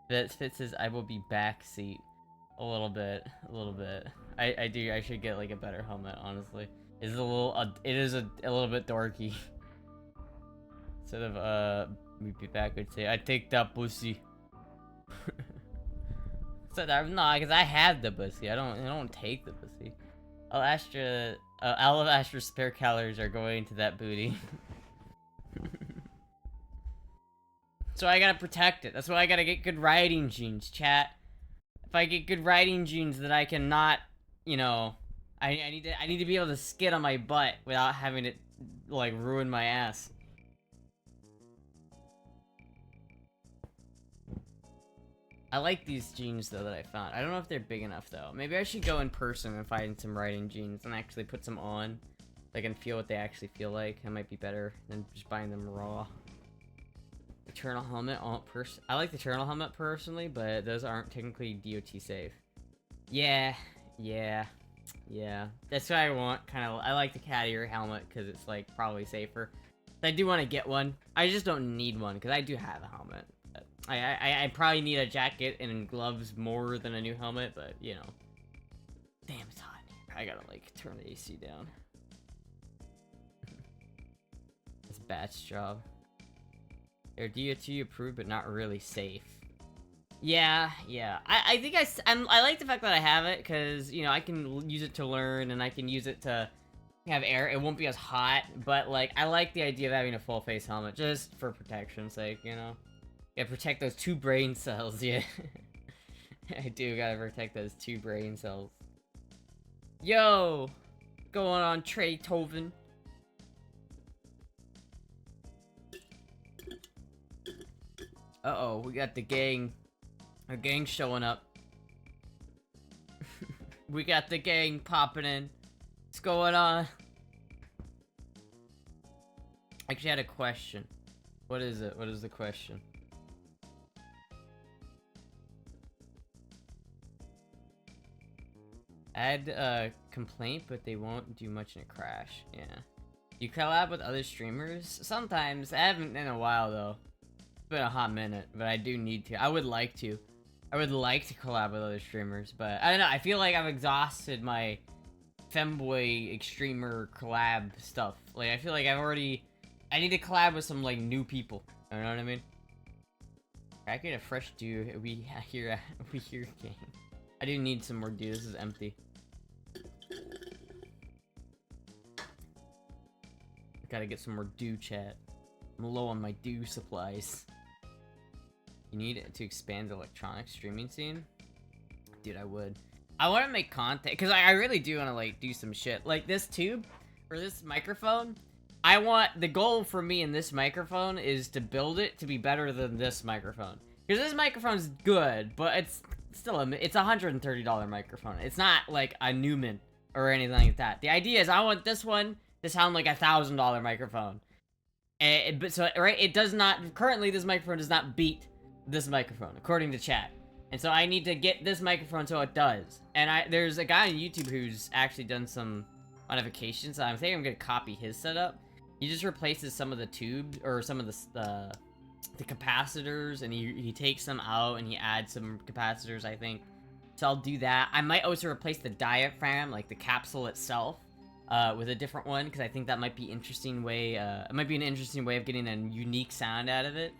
That fit says I will be backseat. A little bit. I should get like a better helmet, honestly. It is a little bit dorky. Instead of we'd be back, I'd say I take that pussy. So no, because I have the pussy. I don't take the pussy. All of Astra's spare calories are going to that booty. So I gotta protect it. That's why I gotta get good riding genes, chat. If I get good riding genes, then I can not, you know, I need to be able to skid on my butt without having it like ruin my ass. I like these jeans though that I found. I don't know if they're big enough though. Maybe I should go in person and find some riding jeans and actually put some on. So I can feel what they actually feel like. That might be better than just buying them raw. Eternal helmet. I like the Eternal helmet personally, but those aren't technically DOT safe. Yeah. That's what I want. I like the cat ear helmet because it's like probably safer. I do want to get one. I just don't need one because I do have a helmet. But I probably need a jacket and gloves more than a new helmet, but you know. Damn, it's hot in here. I gotta like turn the AC down. It's batch job. They're DOT approved, but not really safe. Yeah. I think I like the fact that I have it, because, you know, I can use it to learn, and I can use it to have air. It won't be as hot, but, like, I like the idea of having a full face helmet, just for protection's sake, you know? Gotta protect those 2 brain cells, yeah. I do gotta protect those 2 brain cells. Yo! What's going on, Trey Toven? Uh-oh, we got the gang. Our gang's showing up. We got the gang popping in. What's going on? Actually, I had a question. What is it? What is the question? Add a complaint, but they won't do much in a crash. Yeah. You collab with other streamers? Sometimes. I haven't in a while, though. It's been a hot minute, but I do need to. I would like to. I would like to collab with other streamers, but I don't know. I feel like I've exhausted my Femboy extremer collab stuff. Like, I feel like I need to collab with some, like, new people. You know what I mean? I get a fresh dew. We here gang. I do need some more dew. This is empty. Gotta get some more dew, chat. I'm low on my dew supplies. You need it to expand the electronic streaming scene? Dude, I would. I want to make content, because I really do want to, like, do some shit. Like, this tube, or this microphone, the goal for me in this microphone is to build it to be better than this microphone. Because this microphone's good, but it's still it's a $130 microphone. It's not, like, a Newman or anything like that. The idea is I want this one to sound like a $1,000 microphone. But so, right, it does not, currently this microphone does not beat this microphone, according to chat. And so I need to get this microphone so it does. And there's a guy on YouTube who's actually done some modifications. I think I'm gonna copy his setup. He just replaces some of the tubes, or some of the capacitors, and he takes them out and he adds some capacitors, I think. So I'll do that. I might also replace the diaphragm, like the capsule itself, with a different one, because I think that might be interesting way. It might be an interesting way of getting a unique sound out of it.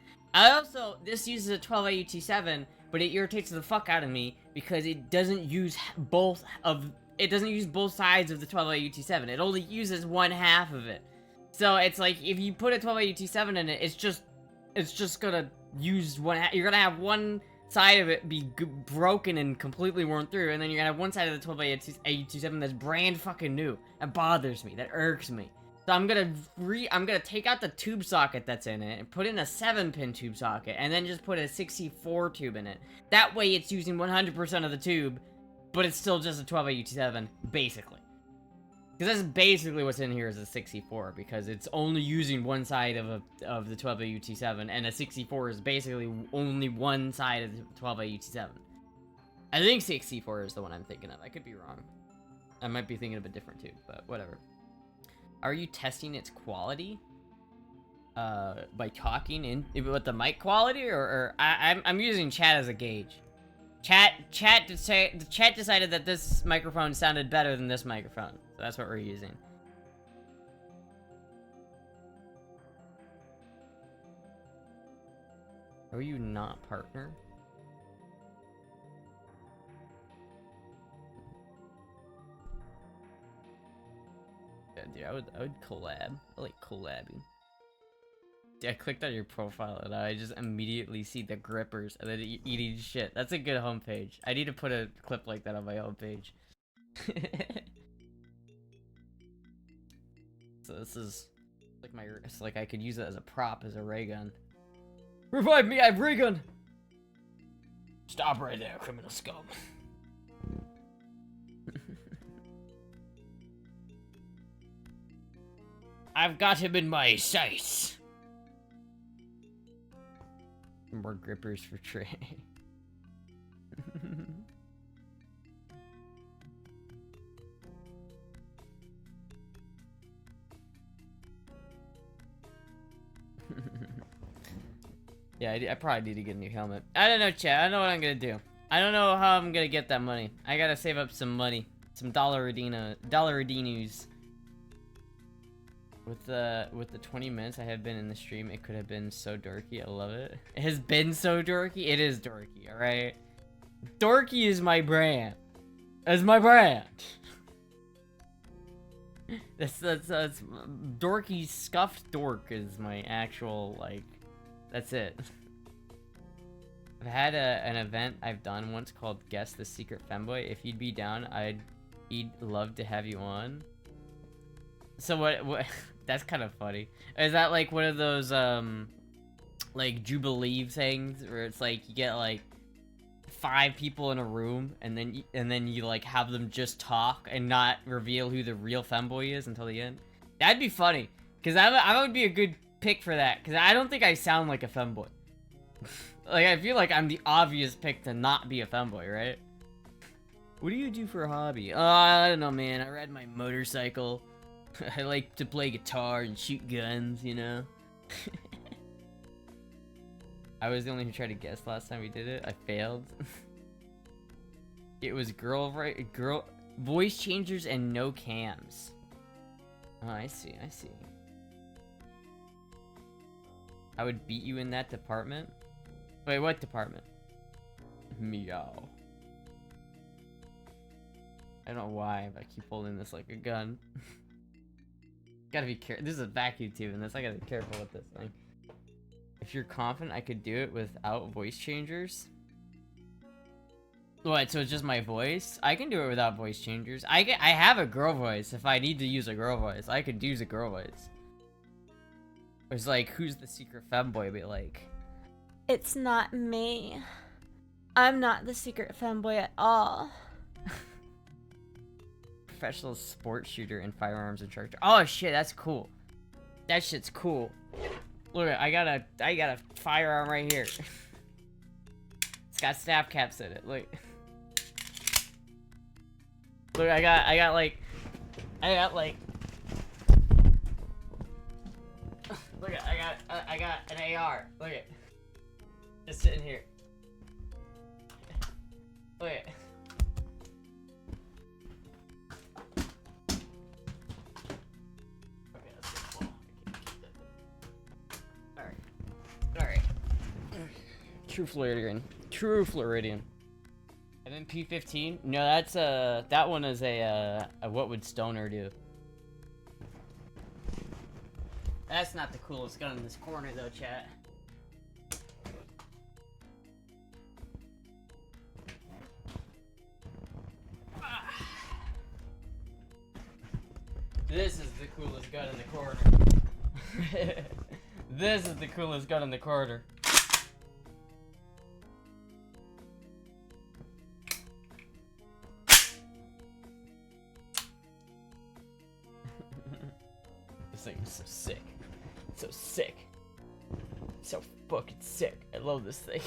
This uses a 12AUT7, but it irritates the fuck out of me because it doesn't use both sides of the 12AUT7. It only uses one half of it. So it's like, if you put a 12AUT7 in it, it's just gonna use one half. You're gonna have one side of it be broken and completely worn through, and then you're gonna have one side of the 12AUT7 that's brand fucking new. That bothers me. That irks me. So I'm gonna take out the tube socket that's in it and put in a 7-pin tube socket, and then just put a 64 tube in it. That way it's using 100% of the tube, but it's still just a 12AUT7, basically. Because that's basically what's in here is a 64, because it's only using one side of the 12AUT7, and a 64 is basically only one side of the 12AUT7. I think 64 is the one I'm thinking of. I could be wrong. I might be thinking of a different tube, but whatever. Are you testing its quality? By talking with the mic quality, or I'm using chat as a gauge. Chat decided that this microphone sounded better than this microphone, so that's what we're using. Are you not partner? Yeah, dude, I would collab. I like collabing. I clicked on your profile and I just immediately see the grippers and then eating shit. That's a good homepage. I need to put a clip like that on my homepage. So this is like it's like I could use it as a prop as a ray gun. Revive me, I have ray gun! Stop right there, criminal scum. I've got him in my sights. More grippers for Trey. Yeah, I probably need to get a new helmet. I don't know, chat. I don't know what I'm gonna do. I don't know how I'm gonna get that money. I gotta save up some money. Some dollar redinos. With the 20 minutes I have been in the stream, it could have been so dorky. I love it. It has been so dorky. It is dorky, alright? Dorky is my brand. That's my brand. That's dorky scuffed dork is my actual, like, that's it. I've had an event I've done once called Guess the Secret Femboy. If you'd be down, I'd love to have you on. So what that's kind of funny. Is that like one of those like Jubilee things where it's like you get like 5 people in a room and then you like have them just talk and not reveal who the real femboy is until the end? That'd be funny, cuz I would be a good pick for that, cuz I don't think I sound like a femboy. Like I feel like I'm the obvious pick to not be a femboy, right? What do you do for a hobby? I don't know, man. I ride my motorcycle. I like to play guitar and shoot guns, you know? I was the only who tried to guess last time we did it. I failed. It was girl voice changers and no cams. Oh, I see. I would beat you in that department? Wait, what department? Meow. I don't know why, but I keep holding this like a gun. Gotta be careful. This is a vacuum tube in this. I gotta be careful with this thing. If you're confident I could do it without voice changers. What, so it's just my voice? I can do it without voice changers. I have a girl voice. If I need to use a girl voice, I could use a girl voice. It's like, who's the secret femboy? Be like, it's not me. I'm not the secret femboy at all. Professional sports shooter and firearms instructor. Oh shit, that's cool. That shit's cool. Look, I got a firearm right here. It's got snap caps in it. Look. Look, I got like. Look, I got an AR. Look it. Just sitting here. Look it. Alright. True Floridian. And then P15? No, that's that one is a what would Stoner do? That's not the coolest gun in this corner though, chat. This is the coolest gun in the corner. This is the coolest gun in the corner. This thing is so sick. So sick. So fucking sick. I love this thing.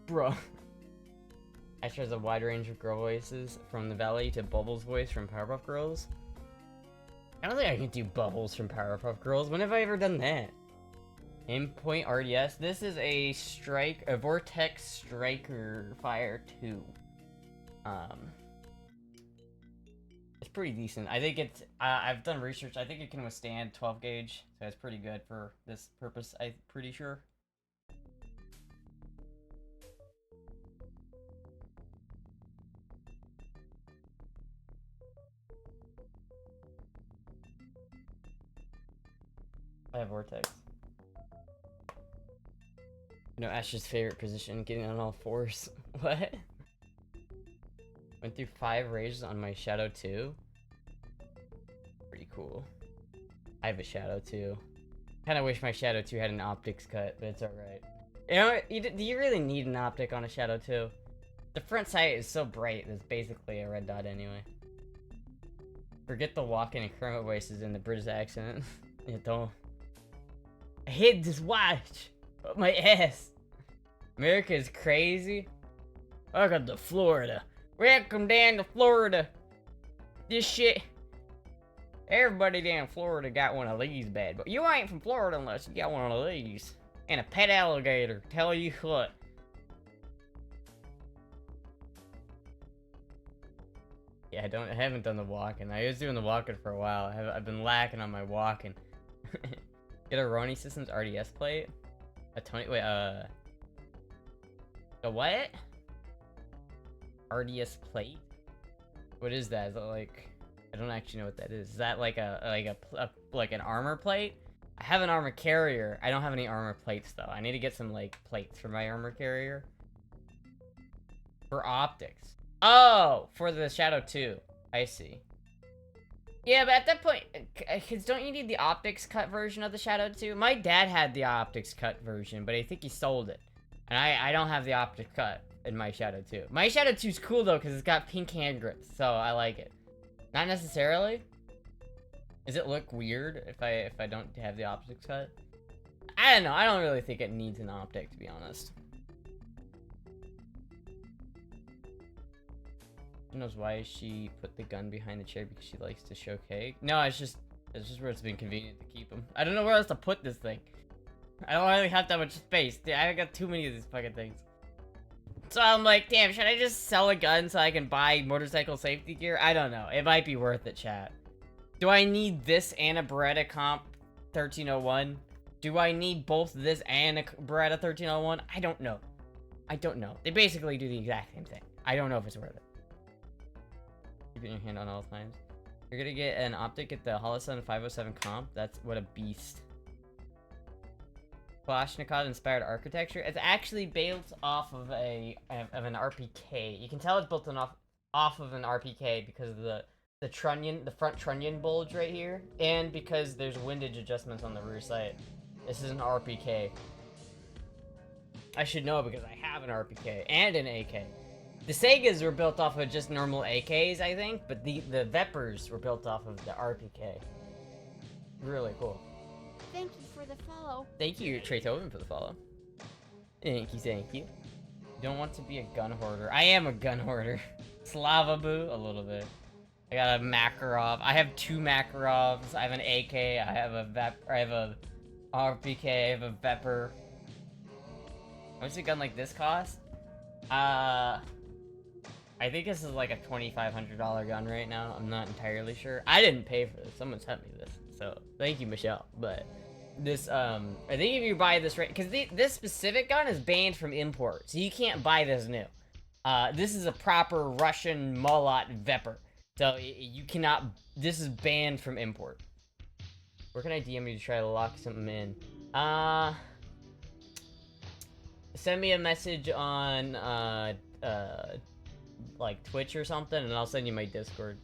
Bro. Astra has a wide range of girl voices, from the Valley to Bubbles' voice from Powerpuff Girls. I don't think I can do Bubbles from Powerpuff Girls. When have I ever done that? Endpoint RDS. This is a Vortex Striker Fire 2. It's pretty decent. I think it's, I've done research. I think it can withstand 12 gauge, so it's pretty good for this purpose, I'm pretty sure. I have Vortex. You know, Astra's favorite position, getting on all fours. What? Went through 5 rages on my Shadow 2. Pretty cool. I have a Shadow 2. Kinda wish my Shadow 2 had an optics cut, but it's alright. You know, do you really need an optic on a Shadow 2? The front sight is so bright, it's basically a red dot anyway. Forget the walking and Kermit voices in the British accent. Yeah, don't. I hate this watch! Up my ass! America is crazy. Welcome to Florida. Welcome down to Florida. This shit. Everybody down in Florida got one of these bad, but you ain't from Florida unless you got one of these. And a pet alligator. Tell you what. Yeah, I haven't done the walking. I was doing the walking for a while. I've been lacking on my walking. Get a Roni Systems RDS plate. A Tony. Wait. A what? RDS plate. What is that? Is that like? I don't actually know what that is. Is that like like an armor plate? I have an armor carrier. I don't have any armor plates though. I need to get some like plates for my armor carrier. For optics. Oh, for the Shadow 2. I see. Yeah, but at that point, cause don't you need the optics cut version of the Shadow 2? My dad had the optics cut version, but I think he sold it. And I don't have the optics cut in my Shadow 2. My Shadow 2 is cool though, cause it's got pink hand grips, so I like it. Not necessarily. Does it look weird if I don't have the optics cut? I don't know. I don't really think it needs an optic, to be honest. Who knows why she put the gun behind the chair, because she likes to show cake? No, it's just where it's been convenient to keep them. I don't know where else to put this thing. I don't really have that much space. I got too many of these fucking things. So I'm like, damn, should I just sell a gun so I can buy motorcycle safety gear? I don't know. It might be worth it, chat. Do I need this and a Beretta Comp 1301? Do I need both this and a Beretta 1301? I don't know. I don't know. They basically do the exact same thing. I don't know if it's worth it. Keeping your hand on all times. You're gonna get an optic at the Holosun 507 Comp. That's what a beast. Kalashnikov inspired architecture. It's actually built off of an RPK. You can tell it's built off of an RPK because of the front trunnion bulge right here, and because there's windage adjustments on the rear sight. This is an RPK. I should know because I have an RPK and an AK. The Segas were built off of just normal AKs, I think, but the Vepers were built off of the RPK. Really cool. Thank you for the follow. Thank you, Traytoven, for the follow. Thank you, thank you. You don't want to be a gun hoarder. I am a gun hoarder. Slava Boo, a little bit. I got a Makarov. I have 2 Makarovs. I have an AK. I have a RPK. I have a Vepr. How much does a gun like this cost? I think this is like a $2,500 gun right now. I'm not entirely sure. I didn't pay for this. Someone sent me this. So, thank you, Michelle. But this, I think if you buy this right, because this specific gun is banned from import. So you can't buy this new. This is a proper Russian Molot Vepr. So you cannot, this is banned from import. Where can I DM you to try to lock something in? Send me a message on, like Twitch or something, and I'll send you my Discord.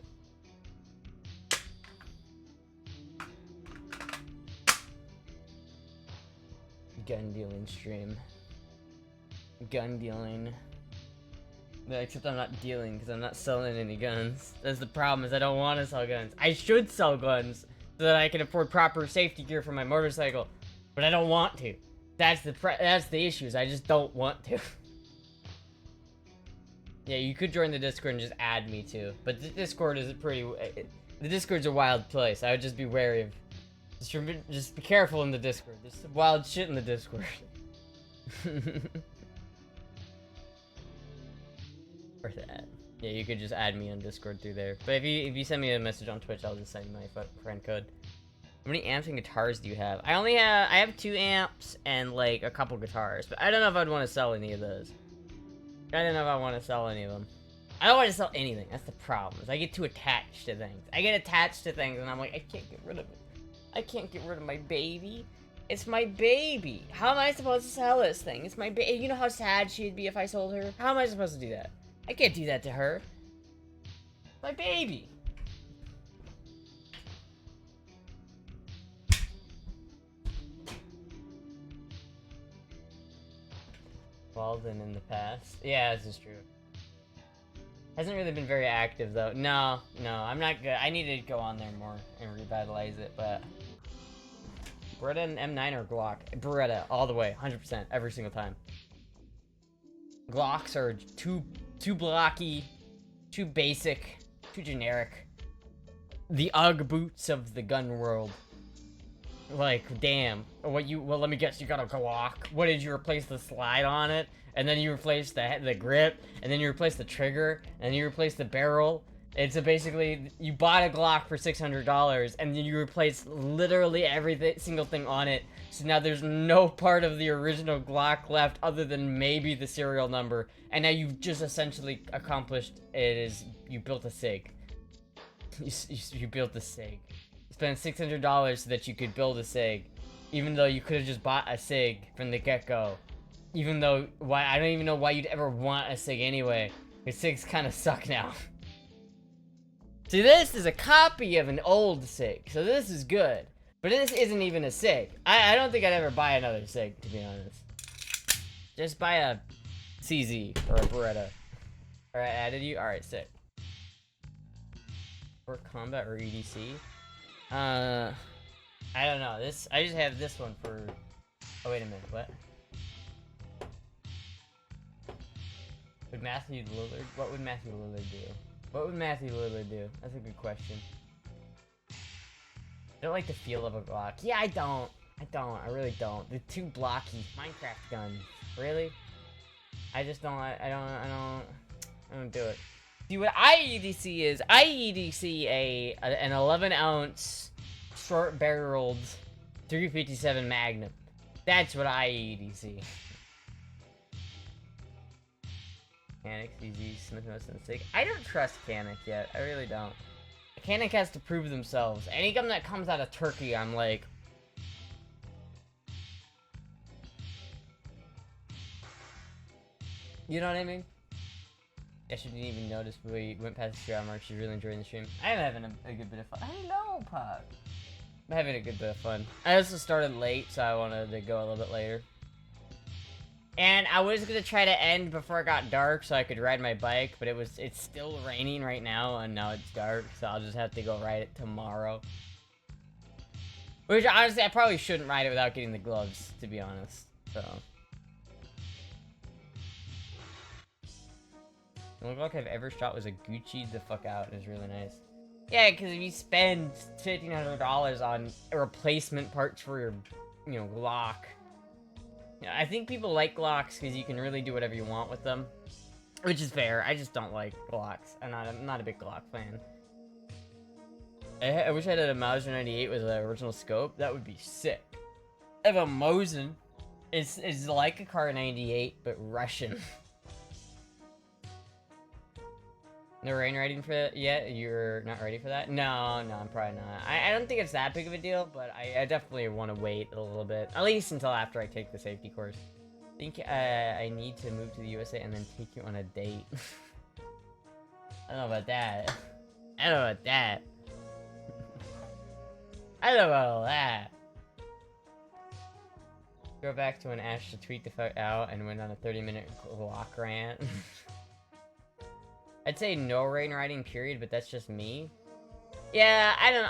Gun dealing stream. Gun dealing. Except I'm not dealing because I'm not selling any guns. That's the problem, is I don't want to sell guns. I should sell guns so that I can afford proper safety gear for my motorcycle, but I don't want to. That's the issue, is I just don't want to. Yeah, you could join the Discord and just add me too, but the Discord is the Discord's a wild place. I would just be wary of, just be careful in the Discord. There's some wild shit in the Discord. Or that. Yeah, you could just add me on Discord through there. But if you send me a message on Twitch, I'll just send you my friend code. How many amps and guitars do you have? I have 2 amps and like a couple guitars, but I don't know if I'd want to sell any of those. I don't know if I want to sell any of them. I don't want to sell anything. That's the problem. Is I get too attached to things. I get attached to things and I'm like, I can't get rid of it. I can't get rid of my baby. It's my baby. How am I supposed to sell this thing? It's my baby. You know how sad she'd be if I sold her? How am I supposed to do that? I can't do that to her. My baby. Walden in the past. Yeah, this is true. Hasn't really been very active though. No, I'm not good. I need to go on there more and revitalize it, but Beretta and M9 or Glock? Beretta, all the way, 100%, every single time. Glocks are too blocky, too basic, too generic. The UGG boots of the gun world. Like, damn. Well, let me guess, you got a Glock. What did you replace the slide on it? And then you replace the grip, and then you replace the trigger, and then you replace the barrel. It's basically, you bought a Glock for $600, and then you replace literally every single thing on it. So now there's no part of the original Glock left other than maybe the serial number. And now you've just essentially accomplished you built a SIG. You built a SIG. You spent $600 so that you could build a SIG. Even though you could have just bought a SIG from the get-go. Even though, I don't even know why you'd ever want a SIG anyway. Your SIGs kind of suck now. See, this is a copy of an old SIG, so this is good. But this isn't even a SIG. I don't think I'd ever buy another SIG, to be honest. Just buy a CZ or a Beretta. Alright, added you? Alright, sick. For combat or EDC? I don't know. I just have this one for... Oh, wait a minute. What? What would Matthew Lillard do? What would Matthew Lillard do? That's a good question. I don't like the feel of a Glock. Yeah, I don't. I really don't. They're too blocky. Minecraft guns. Really? I just don't. I don't do it. See, what IEDC is, IEDC an 11-ounce short-barreled 357 Magnum. That's what IEDC. Mechanic, CZ, Smith & Wesson, SIG. I don't trust Mechanic yet. I really don't. Mechanic has to prove themselves. Any gun that comes out of Turkey, I'm like... You know what I mean? I shouldn't even notice we went past the stream mark. She's really enjoying the stream. I'm having a good bit of fun. I know, Pop. I'm having a good bit of fun. I also started late, so I wanted to go a little bit later. And I was gonna try to end before it got dark so I could ride my bike, but it's still raining right now, and now it's dark, so I'll just have to go ride it tomorrow. Which, honestly, I probably shouldn't ride it without getting the gloves, to be honest, so. The only Glock I've ever shot was a Gucci the fuck out. It was really nice. Yeah, because if you spend $1,500 on replacement parts for your, Glock. Yeah, I think people like Glocks because you can really do whatever you want with them. Which is fair. I just don't like Glocks. I'm not a big Glock fan. I wish I had a Mauser 98 with an original scope. That would be sick. I have a Mosin. It's like a Car 98, but Russian. No rain riding for that yet? You're not ready for that? No, I'm probably not. I don't think it's that big of a deal, but I definitely want to wait a little bit. At least until after I take the safety course. I think I need to move to the USA and then take you on a date. I don't know about that. I don't know about that. I don't know about all that. Go back to when Astra tweet the fuck out and went on a 30-minute Glock rant. I'd say no rain riding, period, but that's just me. Yeah, I don't know.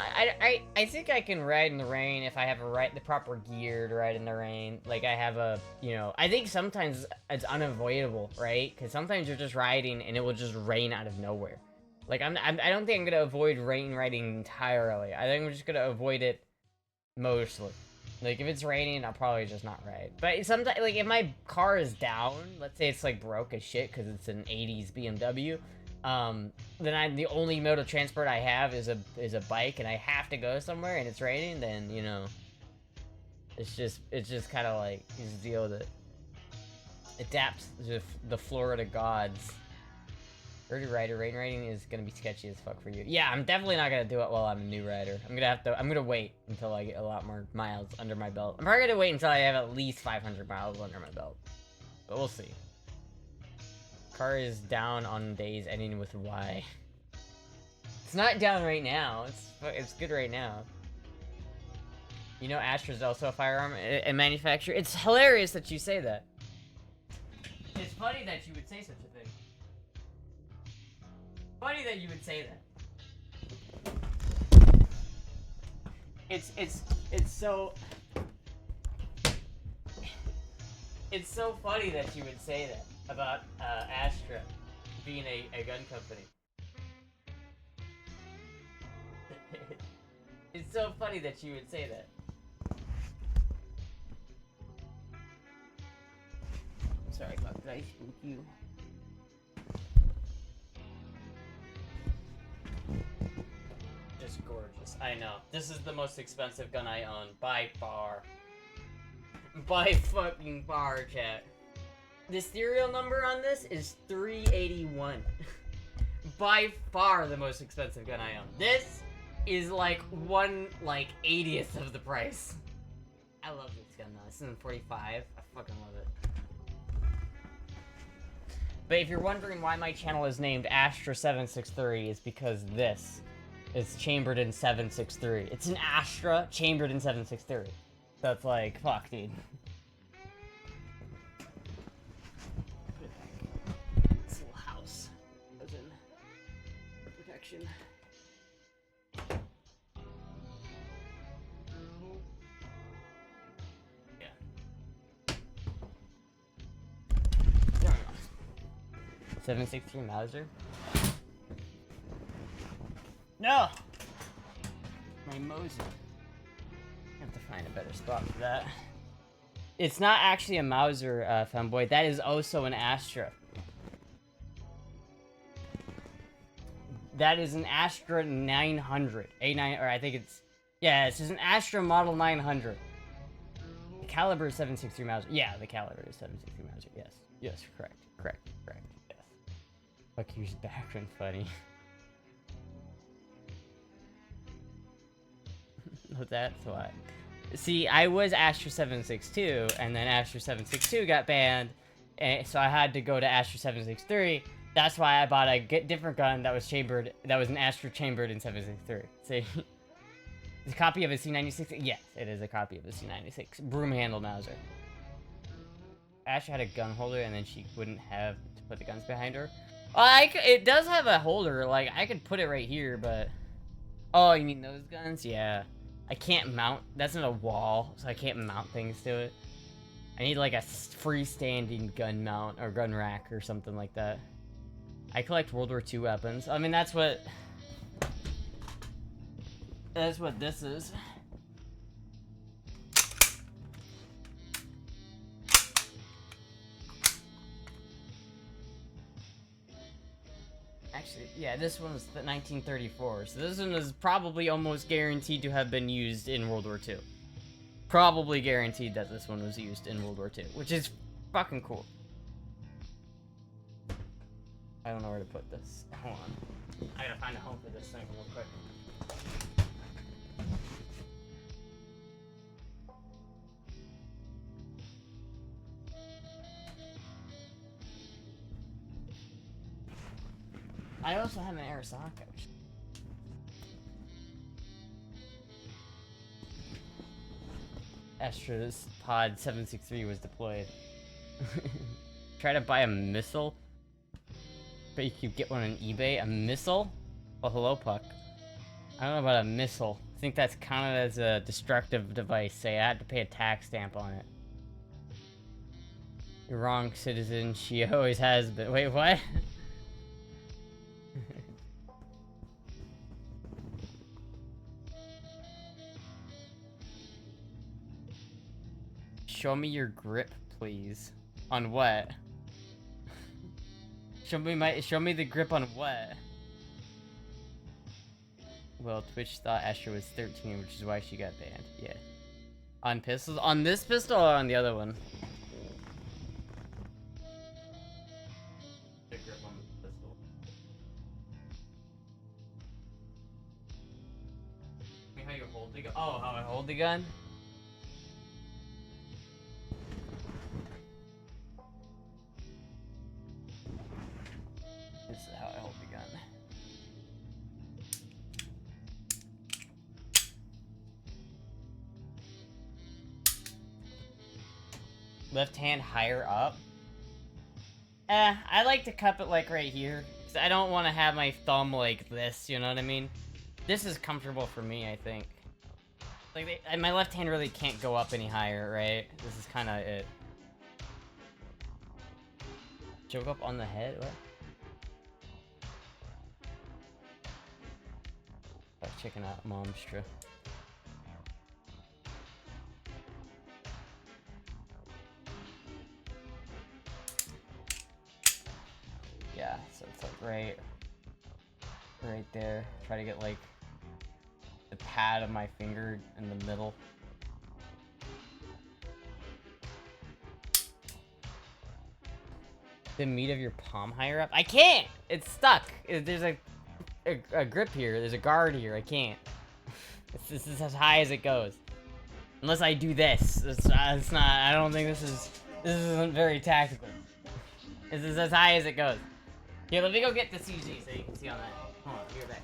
I think I can ride in the rain if I have the proper gear to ride in the rain. Like, I have I think sometimes it's unavoidable, right? Because sometimes you're just riding and it will just rain out of nowhere. Like, I don't think I'm going to avoid rain riding entirely. I think I'm just going to avoid it mostly. Like, if it's raining, I'll probably just not ride. But sometimes, like, if my car is down, let's say it's, like, broke as shit because it's an 80s BMW, then the only mode of transport I have is a bike, and I have to go somewhere, and it's raining, then, it's just kind of like, you just deal with it. Adapts to the Florida gods. Early rider, rain riding is gonna be sketchy as fuck for you. Yeah, I'm definitely not gonna do it while I'm a new rider. I'm gonna wait until I get a lot more miles under my belt. I'm probably gonna wait until I have at least 500 miles under my belt. But we'll see. Car is down on days ending with Y. It's not down right now. It's good right now. You know Astra is also a firearm manufacturer? It's hilarious that you say that. It's funny that you would say such a thing. Funny that you would say that. It's so funny that you would say that about Astra being a gun company. It's so funny that you would say that. I'm sorry about that. I spook you. Just gorgeous. I know. This is the most expensive gun I own by far. By fucking far, chat. The serial number on this is 381. By far the most expensive gun I own. This is like 1/80th of the price. I love this gun though. It's in 45. I fucking love it. But if you're wondering why my channel is named Astra 763, it's because this is chambered in 763. It's an Astra chambered in 763. That's like, fuck, dude. This little house goes in for protection. Yeah. There we go. 763 Mauser. No! My Moser. I have to find a better spot for that. It's not actually a Mauser, Femboy. That is also an Astra. That is an Astra 900. A9, or I think it's... Yeah, it's just an Astra Model 900. The caliber is 763 Mauser. Yeah, the caliber is 763 Mauser. Yes. Yes, correct. Yes. Fuck, your background funny. That's why. See, I was Astra 762, and then Astra 762 got banned, and so I had to go to Astra 763. That's why I bought a different gun that was chambered, that was an Astra chambered in 763. See? It's a copy of a C96? Yes, it is a copy of a C96. Broom handle Mauser. Astra had a gun holder, and then she wouldn't have to put the guns behind her. It does have a holder, like, I could put it right here, but... Oh, you mean those guns? Yeah. I can't mount, that's not a wall, so I can't mount things to it. I need like a freestanding gun mount or gun rack or something like that. I collect World War II weapons. I mean, that's what this is. Actually, yeah, this one was the 1934, so this one is probably almost guaranteed to have been used in World War II. Probably guaranteed that this one was used in World War II, which is fucking cool. I don't know where to put this. Hold on. I gotta find a home for this thing real quick. I also have an Arasaka. Astra's Pod 763 was deployed. Try to buy a missile, but you could get one on eBay. A missile? Oh, hello, Puck. I don't know about a missile. I think that's counted as a destructive device. Say I had to pay a tax stamp on it. You're wrong, citizen. She always has been. Wait, what? Show me your grip, please. On what? Show me the grip on what? Well, Twitch thought Astra was 13, which is why she got banned. Yeah. On pistols? On this pistol or on the other one? The grip on the pistol. the gun. This is how I hold the gun. Left hand higher up. I like to cup it like right here. 'Cause I don't want to have my thumb like this, you know what I mean? This is comfortable for me, I think. Like, my left hand really can't go up any higher, right? This is kind of it. Choke up on the head? What? Checking out Momstra. Yeah, so it's like right there. Try to get like the pad of my finger in the middle. The meat of your palm higher up? I can't! It's stuck! There's a grip here. There's a guard here. I can't. This is as high as it goes. Unless I do this. It's not. I don't think this isn't very tactical. This is as high as it goes. Here, let me go get the CG so you can see on that. Hold on, be right back.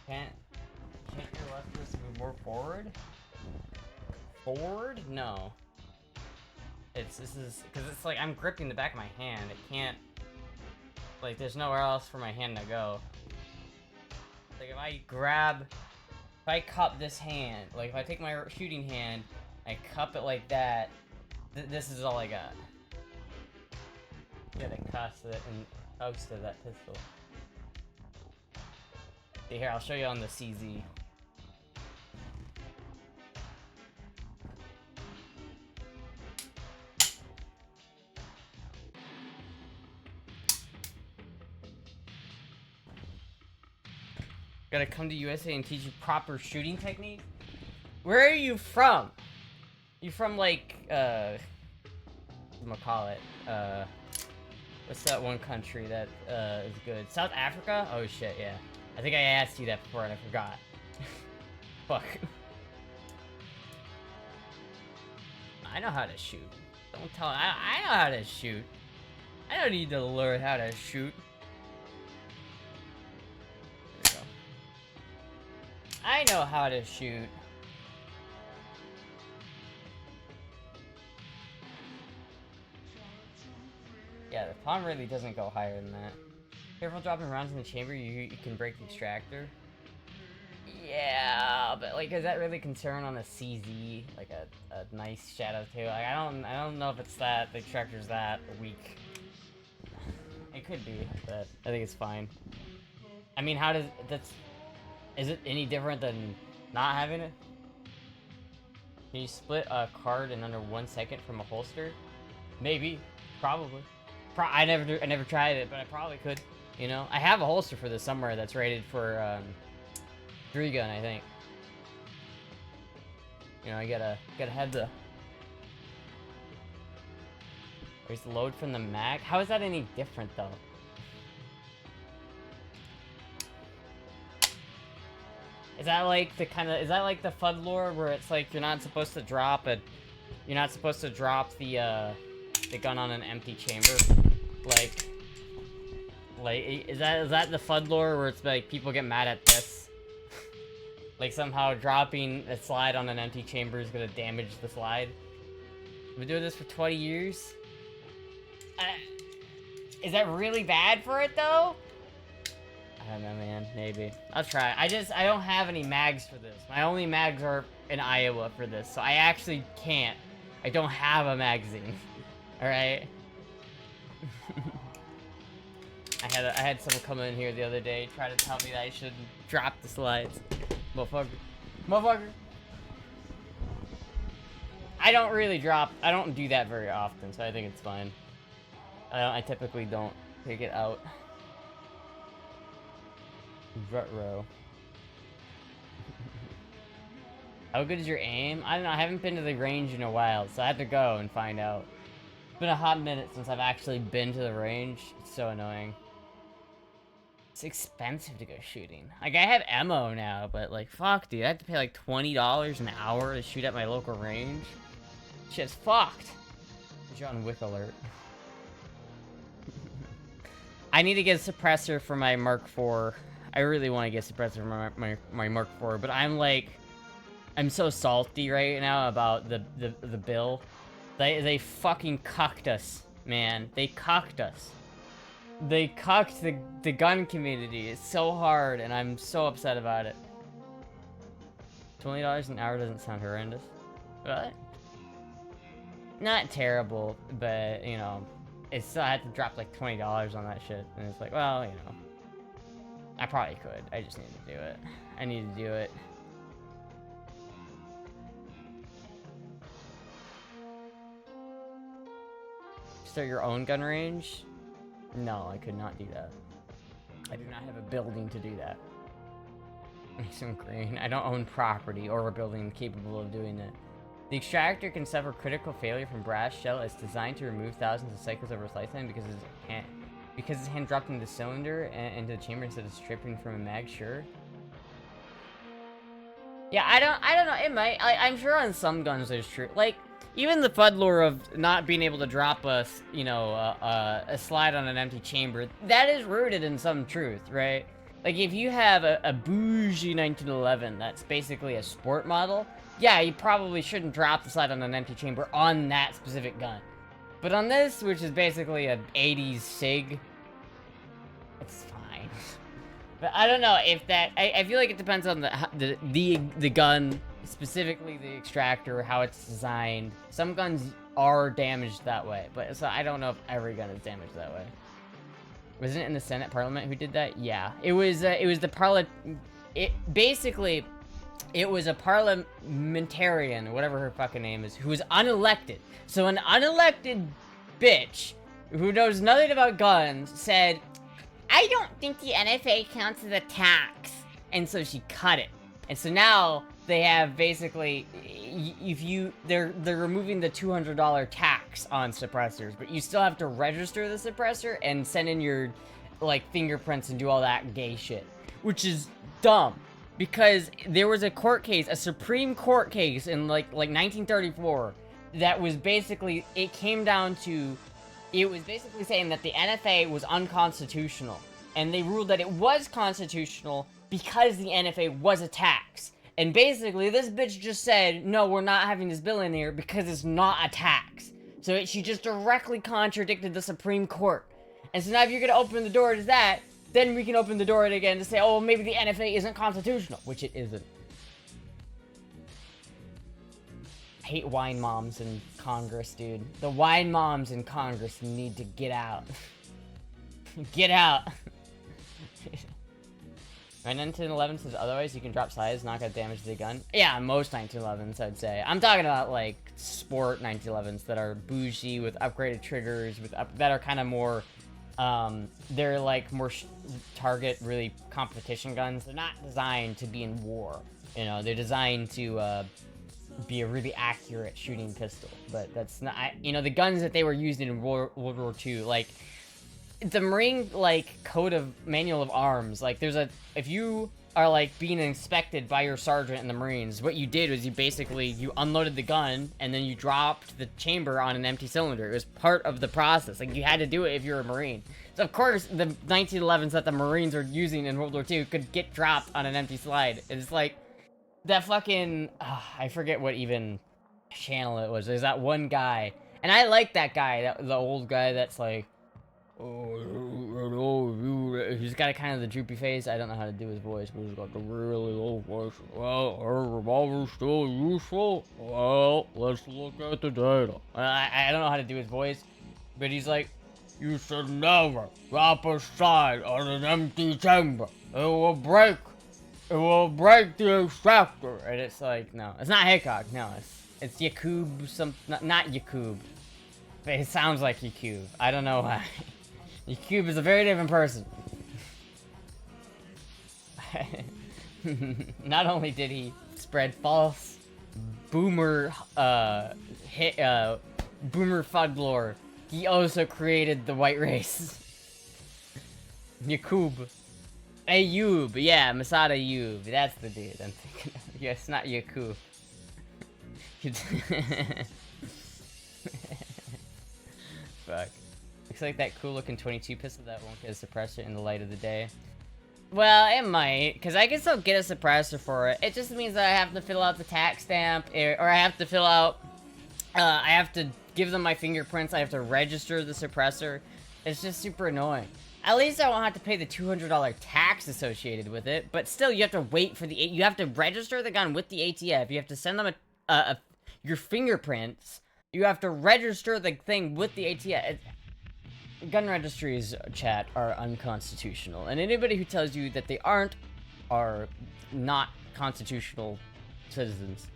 Can't your left wrist move more forward? Forward? No. This is because it's like I'm gripping the back of my hand. It can't, like, there's nowhere else for my hand to go. Like if I cup this hand, like if I take my shooting hand, I cup it like that, this is all I got. Gotta cast it and ousted that pistol. Here, I'll show you on the CZ. Gotta come to USA and teach you proper shooting techniques? Where are you from? You from like, what's call it? What's that one country that is good? South Africa? Oh shit, yeah. I think I asked you that before and I forgot. Fuck. I know how to shoot. Don't tell me. I know how to shoot. I don't need to learn how to shoot. There we go. I know how to shoot. Yeah, the palm really doesn't go higher than that. Careful dropping rounds in the chamber, you can break the extractor. Yeah, but like, is that really concern on a CZ? Like a nice shadow too? Like, I don't know if it's that the extractor's that weak. It could be, but I think it's fine. I mean, is it any different than not having it? Can you split a card in under 1 second from a holster? Maybe, probably. I never tried it, but I probably could. You know, I have a holster for this somewhere that's rated for 3-gun, I think. You know, I gotta have the. Where's the load from the mag? How is that any different though? Is that like the FUD lore where it's like you're not supposed to drop the gun on an empty chamber? Like, is that the FUD lore where it's like people get mad at this? Like somehow dropping a slide on an empty chamber is gonna damage the slide? I've been doing this for 20 years. Is that really bad for it though? I don't know, man. Maybe. I'll try. I don't have any mags for this. My only mags are in Iowa for this, so I actually can't. I don't have a magazine. Alright? I had someone come in here the other day try to tell me that I should drop the slides. Motherfucker. I don't really drop. I don't do that very often, so I think it's fine. I typically don't take it out. Rut-row. How good is your aim? I don't know. I haven't been to the range in a while, so I have to go and find out. It's been a hot minute since I've actually been to the range. It's so annoying. It's expensive to go shooting. Like, I have ammo now, but like, fuck, dude. I have to pay like $20 an hour to shoot at my local range. Shit's fucked. John Wick alert. I need to get a suppressor for my Mark IV. I really want to get a suppressor for my Mark IV, but I'm like... I'm so salty right now about the bill. They fucking cucked us, man. They cucked us. They cucked the gun community. It's so hard, and I'm so upset about it. $20 an hour doesn't sound horrendous. What? Not terrible, but, you know, it's still, I had to drop like $20 on that shit. And it's like, well, you know, I probably could. I just need to do it. I need to do it. Start your own gun range? No, I could not do that. I do not have a building to do that. Some green. I don't own property or a building capable of doing that. The extractor can suffer critical failure from brass shell. It's designed to remove thousands of cycles over its lifetime because it's hand dropped into the cylinder and into the chamber instead of stripping from a mag. Sure. Yeah, I don't know. It might. I'm sure on some guns there's true. Like, even the FUD lore of not being able to drop a slide on an empty chamber, that is rooted in some truth, right? Like, if you have a bougie 1911 that's basically a sport model, yeah, you probably shouldn't drop the slide on an empty chamber on that specific gun. But on this, which is basically an 80s SIG, it's fine. But I don't know if that... I feel like it depends on the gun, specifically the extractor, how it's designed. Some guns are damaged that way, but so I don't know if every gun is damaged that way. Wasn't it in the Senate Parliament who did that? Yeah, it was the it was a parliamentarian, whatever her fucking name is, who was unelected. So an unelected bitch who knows nothing about guns said, I don't think the NFA counts as a tax, and so she cut it. And so now they have basically, they're removing the $200 tax on suppressors, but you still have to register the suppressor and send in your, like, fingerprints and do all that gay shit, which is dumb, because there was a court case, a Supreme Court case in like 1934, that was basically, it was basically saying that the NFA was unconstitutional, and they ruled that it was constitutional because the NFA was a tax. And basically, this bitch just said, no, we're not having this bill in here because it's not a tax. So she just directly contradicted the Supreme Court. And so now if you're going to open the door to that, then we can open the door again to say, oh, maybe the NFA isn't constitutional, which it isn't. I hate wine moms in Congress, dude. The wine moms in Congress need to get out. Get out. My 1911 says otherwise, you can drop size, not gonna damage the gun. Yeah, most 1911s, I'd say. I'm talking about, like, sport 1911s that are bougie with upgraded triggers, that are kind of more, they're, like, more target, really competition guns. They're not designed to be in war, you know? They're designed to, be a really accurate shooting pistol. But that's not, you know, the guns that they were using in World War II, like, the Marine, like, code of manual of arms, like, if you are, like, being inspected by your sergeant in the Marines, what you did was you unloaded the gun, and then you dropped the chamber on an empty cylinder. It was part of the process. Like, you had to do it if you're a Marine. So, of course, the 1911s that the Marines are using in World War II could get dropped on an empty slide. It's like, that fucking, I forget what even channel it was. There's that one guy, and I like that guy, the old guy that's like, he's got a kind of the droopy face. I don't know how to do his voice, but he's got the really low voice. Well, our revolver's still useful. Well, let's look at the data. I don't know how to do his voice, but he's like, you should never drop a slide on an empty chamber. It will break the extractor. And it's like, no, it's not Hickok. No, It's Yakub, not Yakub. But it sounds like Yakub. I don't know why. Yakub is a very different person. Not only did he spread false boomer boomer folklore, he also created the white race. Yakub. Ayub, yeah, Masad Ayub. That's the dude I'm thinking of. Yeah, it's not Yakub. Fuck. Looks like that cool looking 22 pistol that won't get a suppressor in the light of the day. Well, it might, because I can still get a suppressor for it. It just means that I have to fill out the tax stamp, or I have to fill out, I have to give them my fingerprints, I have to register the suppressor. It's just super annoying. At least I won't have to pay the $200 tax associated with it, but still you have to wait for you have to register the gun with the ATF, you have to send them your fingerprints, you have to register the thing with the ATF. Gun registries, chat, are unconstitutional, and anybody who tells you that they aren't are not constitutional citizens.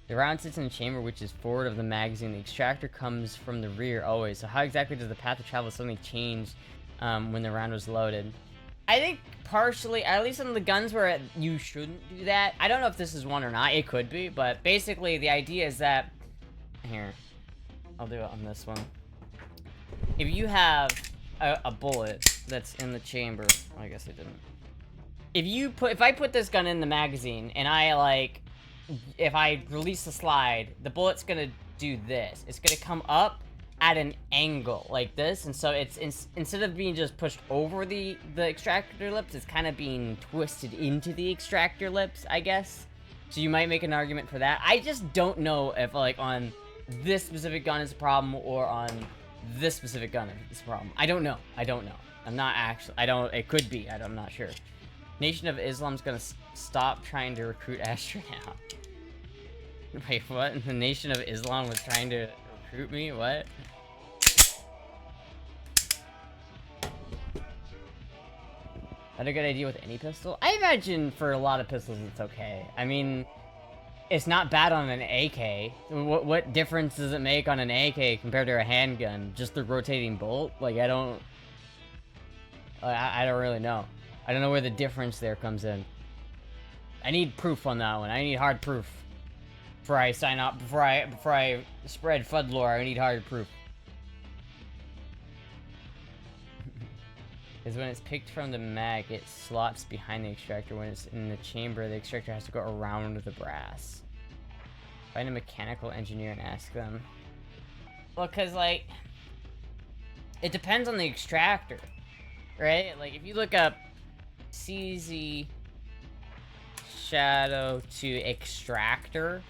The round sits in a chamber which is forward of the magazine. The extractor comes from the rear always. So how exactly does the path of travel suddenly change when the round was loaded? I think partially, at least on the guns where you shouldn't do that. I don't know if this is one or not. It could be, but basically the idea is that... Here, I'll do it on this one. If you have a bullet that's in the chamber... I guess I didn't. If I put this gun in the magazine and if I release the slide, the bullet's gonna do this. It's gonna come up at an angle like this, and so it's instead of being just pushed over the extractor lips, it's kind of being twisted into the extractor lips, I guess. So you might make an argument for that. I just don't know if on this specific gun is a problem or on this specific gun is a problem. I don't know. I'm not actually. It could be. I'm not sure. Nation of Islam's gonna stop trying to recruit Astra now. Wait, what? The Nation of Islam was trying to recruit me? What? Not a good idea with any pistol? I imagine for a lot of pistols it's okay. I mean, it's not bad on an AK. What difference does it make on an AK compared to a handgun? Just the rotating bolt? Like, I don't really know. I don't know where the difference there comes in. I need proof on that one. I need hard proof. Before I sign up, before I spread FUD lore, I need hard proof. Is when it's picked from the mag, it slots behind the extractor. When it's in the chamber, the extractor has to go around the brass. Find a mechanical engineer and ask them. Well, cause like, it depends on the extractor, right? Like if you look up CZ Shadow to extractor.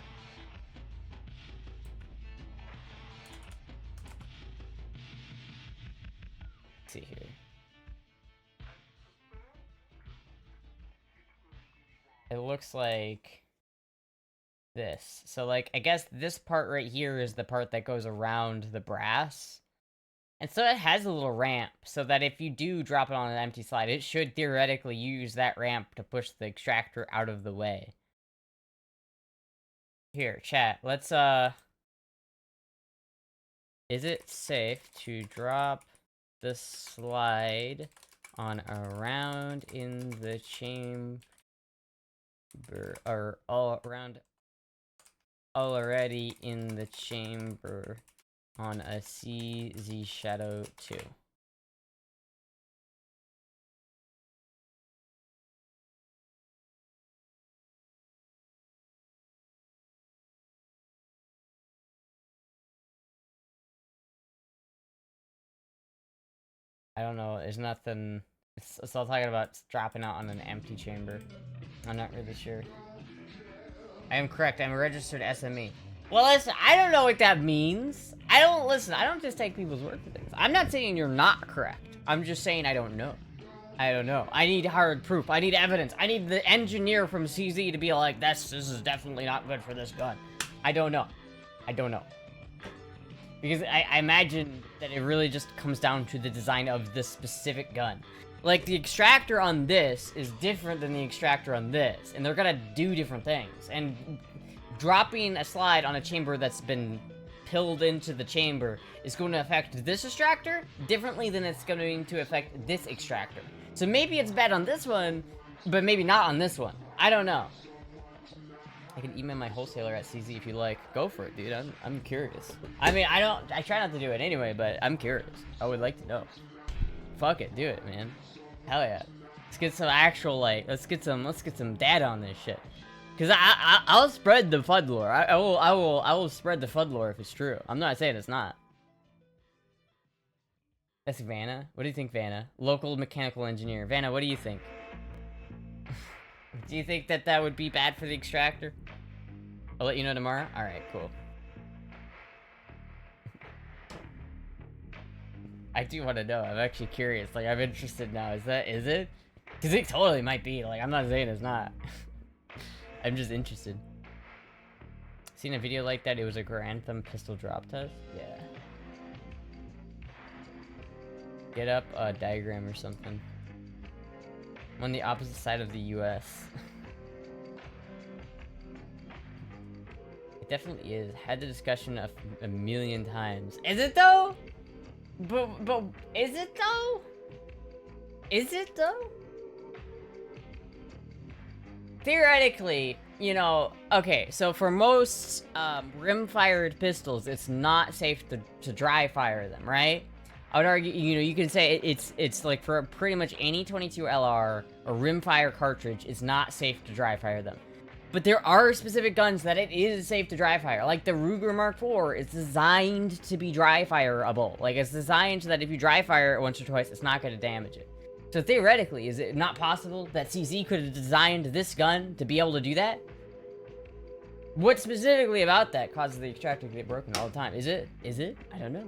Let's see here. It looks like this. So like, I guess this part right here is the part that goes around the brass. And so it has a little ramp, so that if you do drop it on an empty slide, it should theoretically use that ramp to push the extractor out of the way. Here, chat, let's, is it safe to drop the slide on around in the chamber, or all around already in the chamber on a CZ Shadow 2? I don't know, there's nothing, it's all talking about dropping out on an empty chamber. I'm not really sure. I am correct, I'm a registered SME. Well, listen, I don't know what that means. I don't just take people's word for things. I'm not saying you're not correct. I'm just saying I don't know. I don't know. I need hard proof. I need evidence. I need the engineer from CZ to be like, this is definitely not good for this gun. I don't know. I don't know. Because I imagine that it really just comes down to the design of this specific gun. Like, the extractor on this is different than the extractor on this, and they're gonna do different things. And dropping a slide on a chamber that's been pilled into the chamber is going to affect this extractor differently than it's going to affect this extractor. So maybe it's bad on this one, but maybe not on this one. I don't know. I can email my wholesaler at CZ if you like. Go for it, dude. I'm curious. I mean, I try not to do it anyway, but I'm curious. I would like to know. Fuck it, do it, man. Hell yeah. Let's get some actual, like, let's get some data on this shit. Cause I'll spread the FUD lore. I will spread the FUD lore if it's true. I'm not saying it's not. That's Vanna. What do you think, Vanna? Local mechanical engineer. Vanna, what do you think? Do you think that would be bad for the extractor? I'll let you know tomorrow. All right, cool. I do want to know. I'm actually curious. Like, I'm interested now. Is it? Because it totally might be. Like, I'm not saying it's not. I'm just interested. Seen a video like that? It was a Grantham pistol drop test? Yeah. Get up a diagram or something. I'm on the opposite side of the US. It definitely is. Had the discussion a million times. Is it though? But is it though? Is it though? Theoretically, you know, okay, so for most rim-fired pistols, it's not safe to dry fire them, right? I would argue, you know, you can say it's like for pretty much any 22 LR or rimfire cartridge, it's not safe to dry fire them. But there are specific guns that it is safe to dry fire. Like the Ruger Mark IV, it's designed to be dry fireable. Like it's designed so that if you dry fire it once or twice, it's not going to damage it. So theoretically, is it not possible that CZ could have designed this gun to be able to do that? What specifically about that causes the extractor to get broken all the time? Is it? I don't know.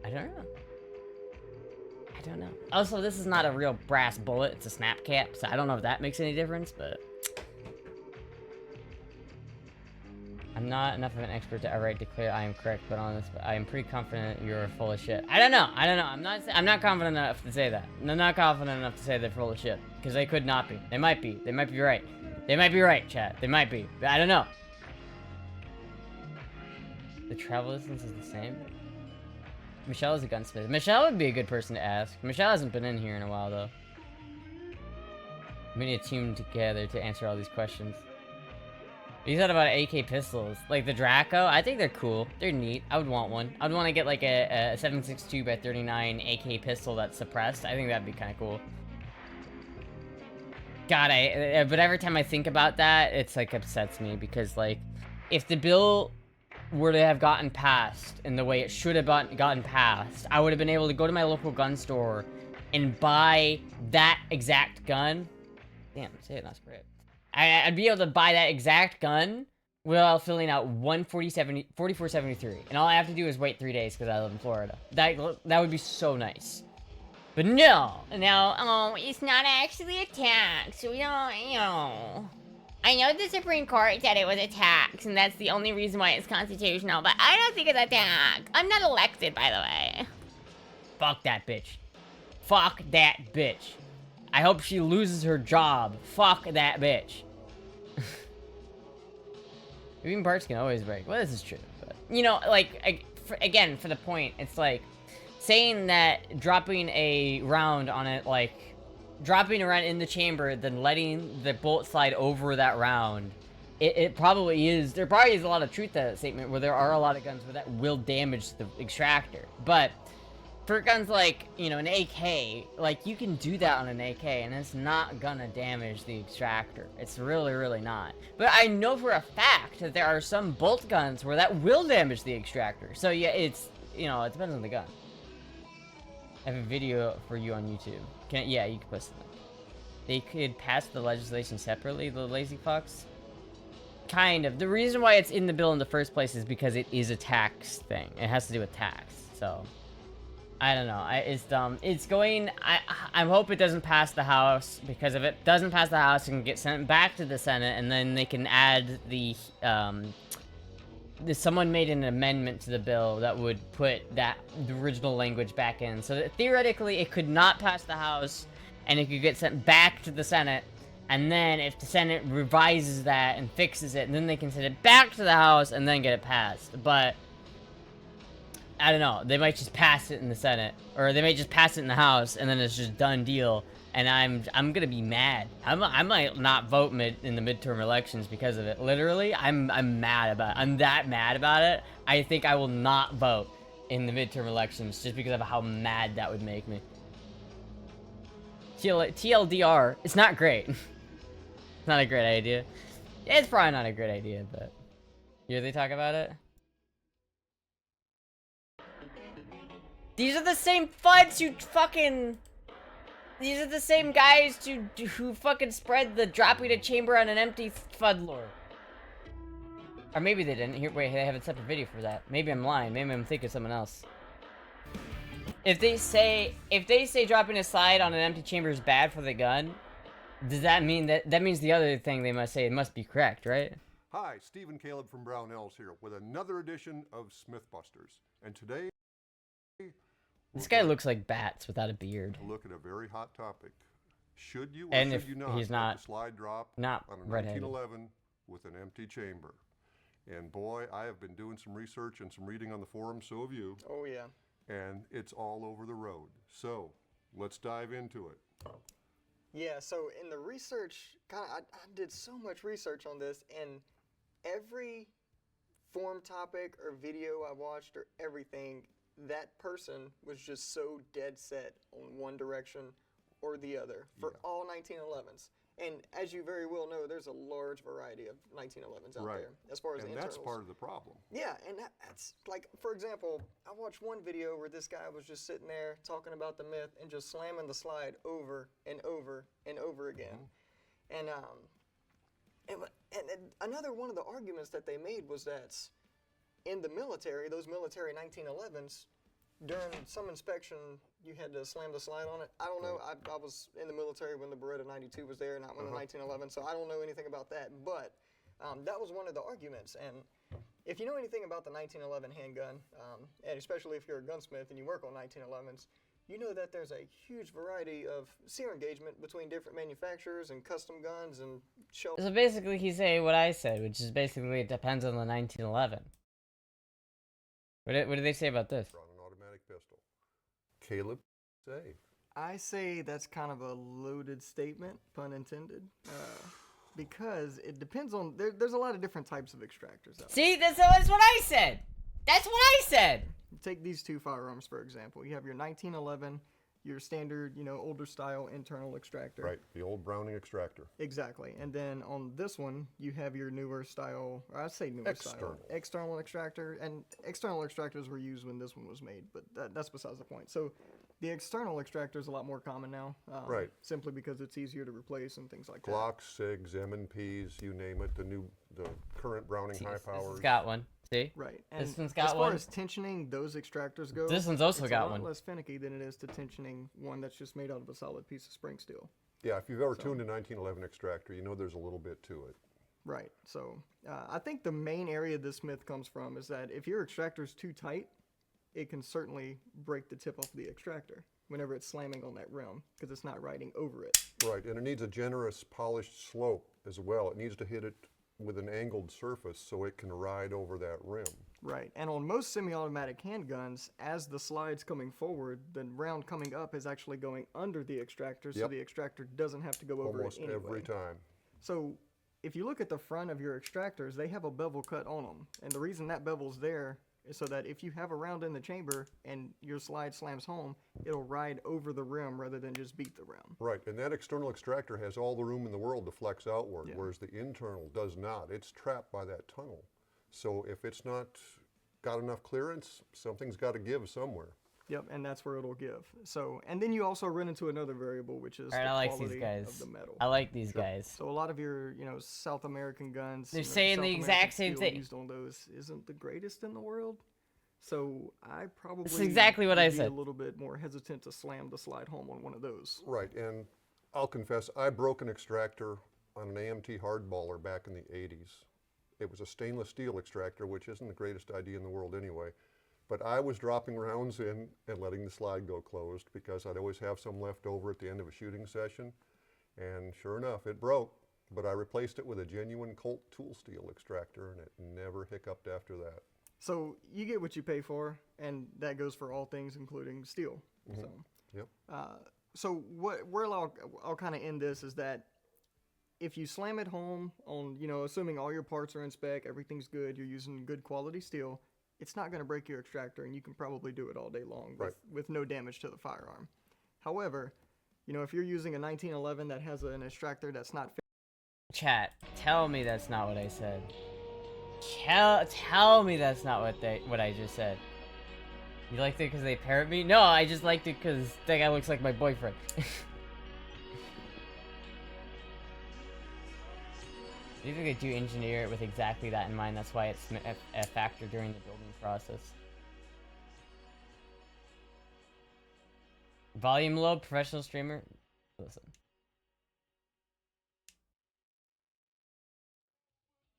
I don't know. Also, this is not a real brass bullet. It's a snap cap, so I don't know if that makes any difference, but... I'm not enough of an expert to outright declare I am correct, but I am pretty confident you're full of shit. I don't know. I'm not confident enough to say that. I'm not confident enough to say they're full of shit, because they could not be. They might be. They might be right. They might be right, chat. They might be. But I don't know. The travel distance is the same? Michelle is a gunsmith. Michelle would be a good person to ask. Michelle hasn't been in here in a while, though. We need a team together to answer all these questions. What do you thought about AK pistols? Like the Draco? I think they're cool. They're neat. I would want one. I would want to get like a 7.62x39 AK pistol that's suppressed. I think that'd be kind of cool. God, but every time I think about that, it's like upsets me because like, if the bill were to have gotten passed in the way it should have gotten passed, I would have been able to go to my local gun store and buy that exact gun. Damn, say it, not spray it. I'd be able to buy that exact gun while filling out 4473, and all I have to do is wait 3 days because I live in Florida. That would be so nice. But no, now, oh, it's not actually a tax, so we don't, you know. I know the Supreme Court said it was a tax, and that's the only reason why it's constitutional, but I don't think it's a tax. I'm not elected, by the way. Fuck that bitch. Fuck that bitch. I hope she loses her job. Fuck that bitch. Even parts can always break. Well, this is true, but... You know, like, again, for the point, it's like... Saying that dropping a round on it, like... Dropping a round in the chamber, then letting the bolt slide over that round... It probably is... There probably is a lot of truth to that statement, where there are a lot of guns where that will damage the extractor. But... For guns like, you know, an AK, like, you can do that on an AK, and it's not gonna damage the extractor. It's really, really not. But I know for a fact that there are some bolt guns where that will damage the extractor. So, yeah, it's, you know, it depends on the gun. I have a video for you on YouTube. Yeah, you can post it. They could pass the legislation separately, the lazy fucks? Kind of. The reason why it's in the bill in the first place is because it is a tax thing. It has to do with tax, so... I don't know. It's dumb. It's going... I hope it doesn't pass the House, because if it doesn't pass the House, it can get sent back to the Senate, and then they can add the... someone made an amendment to the bill that would put the original language back in, so that theoretically it could not pass the House, and it could get sent back to the Senate, And then if the Senate revises that and fixes it, and then they can send it back to the House and then get it passed. But I don't know. They might just pass it in the Senate, or they might just pass it in the House, and then it's just done deal. And I'm gonna be mad. I might not vote in the midterm elections because of it. Literally, I'm mad about it. I'm that mad about it. I think I will not vote in the midterm elections just because of how mad that would make me. TLDR, it's not great. It's not a great idea. It's probably not a great idea, but you hear they talk about it? These are the same FUDs who fucking... These are the same guys who fucking spread the dropping a chamber on an empty FUD lore. Or maybe they didn't. Here, wait, they have a separate video for that. Maybe I'm lying. Maybe I'm thinking of someone else. If they say dropping a slide on an empty chamber is bad for the gun, does that mean that means the other thing they must say it must be correct, right? Hi, Steve and Caleb from Brownells here with another edition of Smithbusters. And today, This guy looks like Bats without a beard. Look at a very hot topic. Should you or And should if you not he's let not- the slide drop not on a redheaded. 1911 with an empty chamber? And boy, I have been doing some research and some reading on the forum, so have you. Oh yeah. And it's all over the road. So let's dive into it. Yeah, so in the research, I did so much research on this, and every forum topic or video I watched or everything, that person was just so dead set on one direction or the other for all 1911s. And as you very well know, there's a large variety of 1911s out there as far as and internals. that's part of the problem. Yeah, and that's like, for example, I watched one video where this guy was just sitting there talking about the myth and just slamming the slide over and over and over again. And another one of the arguments that they made was that in the military, those military 1911s, during some inspection, you had to slam the slide on it. I don't know. I was in the military when the Beretta 92 was there, not when the 1911, so I don't know anything about that. But that was one of the arguments. And if you know anything about the 1911 handgun, and especially if you're a gunsmith and you work on 1911s, you know that there's a huge variety of sear engagement between different manufacturers and custom guns and shell. So basically, he's saying what I said, which is basically it depends on the 1911. What did they say about this? On an automatic pistol. Caleb, say. I say that's kind of a loaded statement, pun intended, because it depends on, there's a lot of different types of extractors out there. See, that's what I said. That's what I said. Take these two firearms, for example. You have your 1911, your standard, older style internal extractor. Right, the old Browning extractor. Exactly. And then on this one, you have your newer style, or I'd say newer style. External extractor. And external extractors were used when this one was made, but that's besides the point. So the external extractor is a lot more common now. Right. Simply because it's easier to replace and things like that. Glocks, SIGs, M&Ps, you name it, the current Browning high powers. This has got one. See? Right. And This one's got as far one. as tensioning those extractors go, This one's also it's got a lot one. less finicky than it is to tensioning one that's just made out of a solid piece of spring steel. Yeah, if you've ever tuned a 1911 extractor, you know there's a little bit to it. Right. So I think the main area this myth comes from is that if your extractor's too tight, it can certainly break the tip off the extractor whenever it's slamming on that rim because it's not riding over it. Right, and it needs a generous polished slope as well. It needs to hit it with an angled surface so it can ride over that rim. Right, and on most semi-automatic handguns, as the slide's coming forward, the round coming up is actually going under the extractor, so the extractor doesn't have to go over Almost it anyway. every time. So if you look at the front of your extractors, they have a bevel cut on them, and the reason that bevel's there is so that if you have a round in the chamber and your slide slams home, it'll ride over the rim rather than just beat the rim. Right, and that external extractor has all the room in the world to flex outward, whereas the internal does not. It's trapped by that tunnel. So if it's not got enough clearance, something's got to give somewhere. Yep, and that's where it'll give. So, and then you also run into another variable, which is Alright, the I like quality these guys. of the metal. I like these guys. So a lot of your, South American guns, They're saying the South exact American same steel thing. used on those isn't the greatest in the world. So I probably That's exactly what would I be said. a little bit more hesitant to slam the slide home on one of those. Right, and I'll confess, I broke an extractor on an AMT hardballer back in the 80s. It was a stainless steel extractor, which isn't the greatest idea in the world anyway. But I was dropping rounds in and letting the slide go closed because I'd always have some left over at the end of a shooting session. And sure enough, it broke, but I replaced it with a genuine Colt tool steel extractor, and it never hiccuped after that. So you get what you pay for, and that goes for all things, including steel. So, Yep. so where I'll kind of end this is that if you slam it home on, you know, assuming all your parts are in spec, everything's good, you're using good quality steel, it's not going to break your extractor, and you can probably do it all day long with no damage to the firearm. However, you know, if you're using a 1911 that has an extractor that's not Chat, tell me that's not what I said. Tell me that's not what I just said. You liked it because they parrot me? No, I just liked it because that guy looks like my boyfriend. Do you think they do engineer it with exactly that in mind? That's why it's a factor during the building process. Volume low, professional streamer. Listen.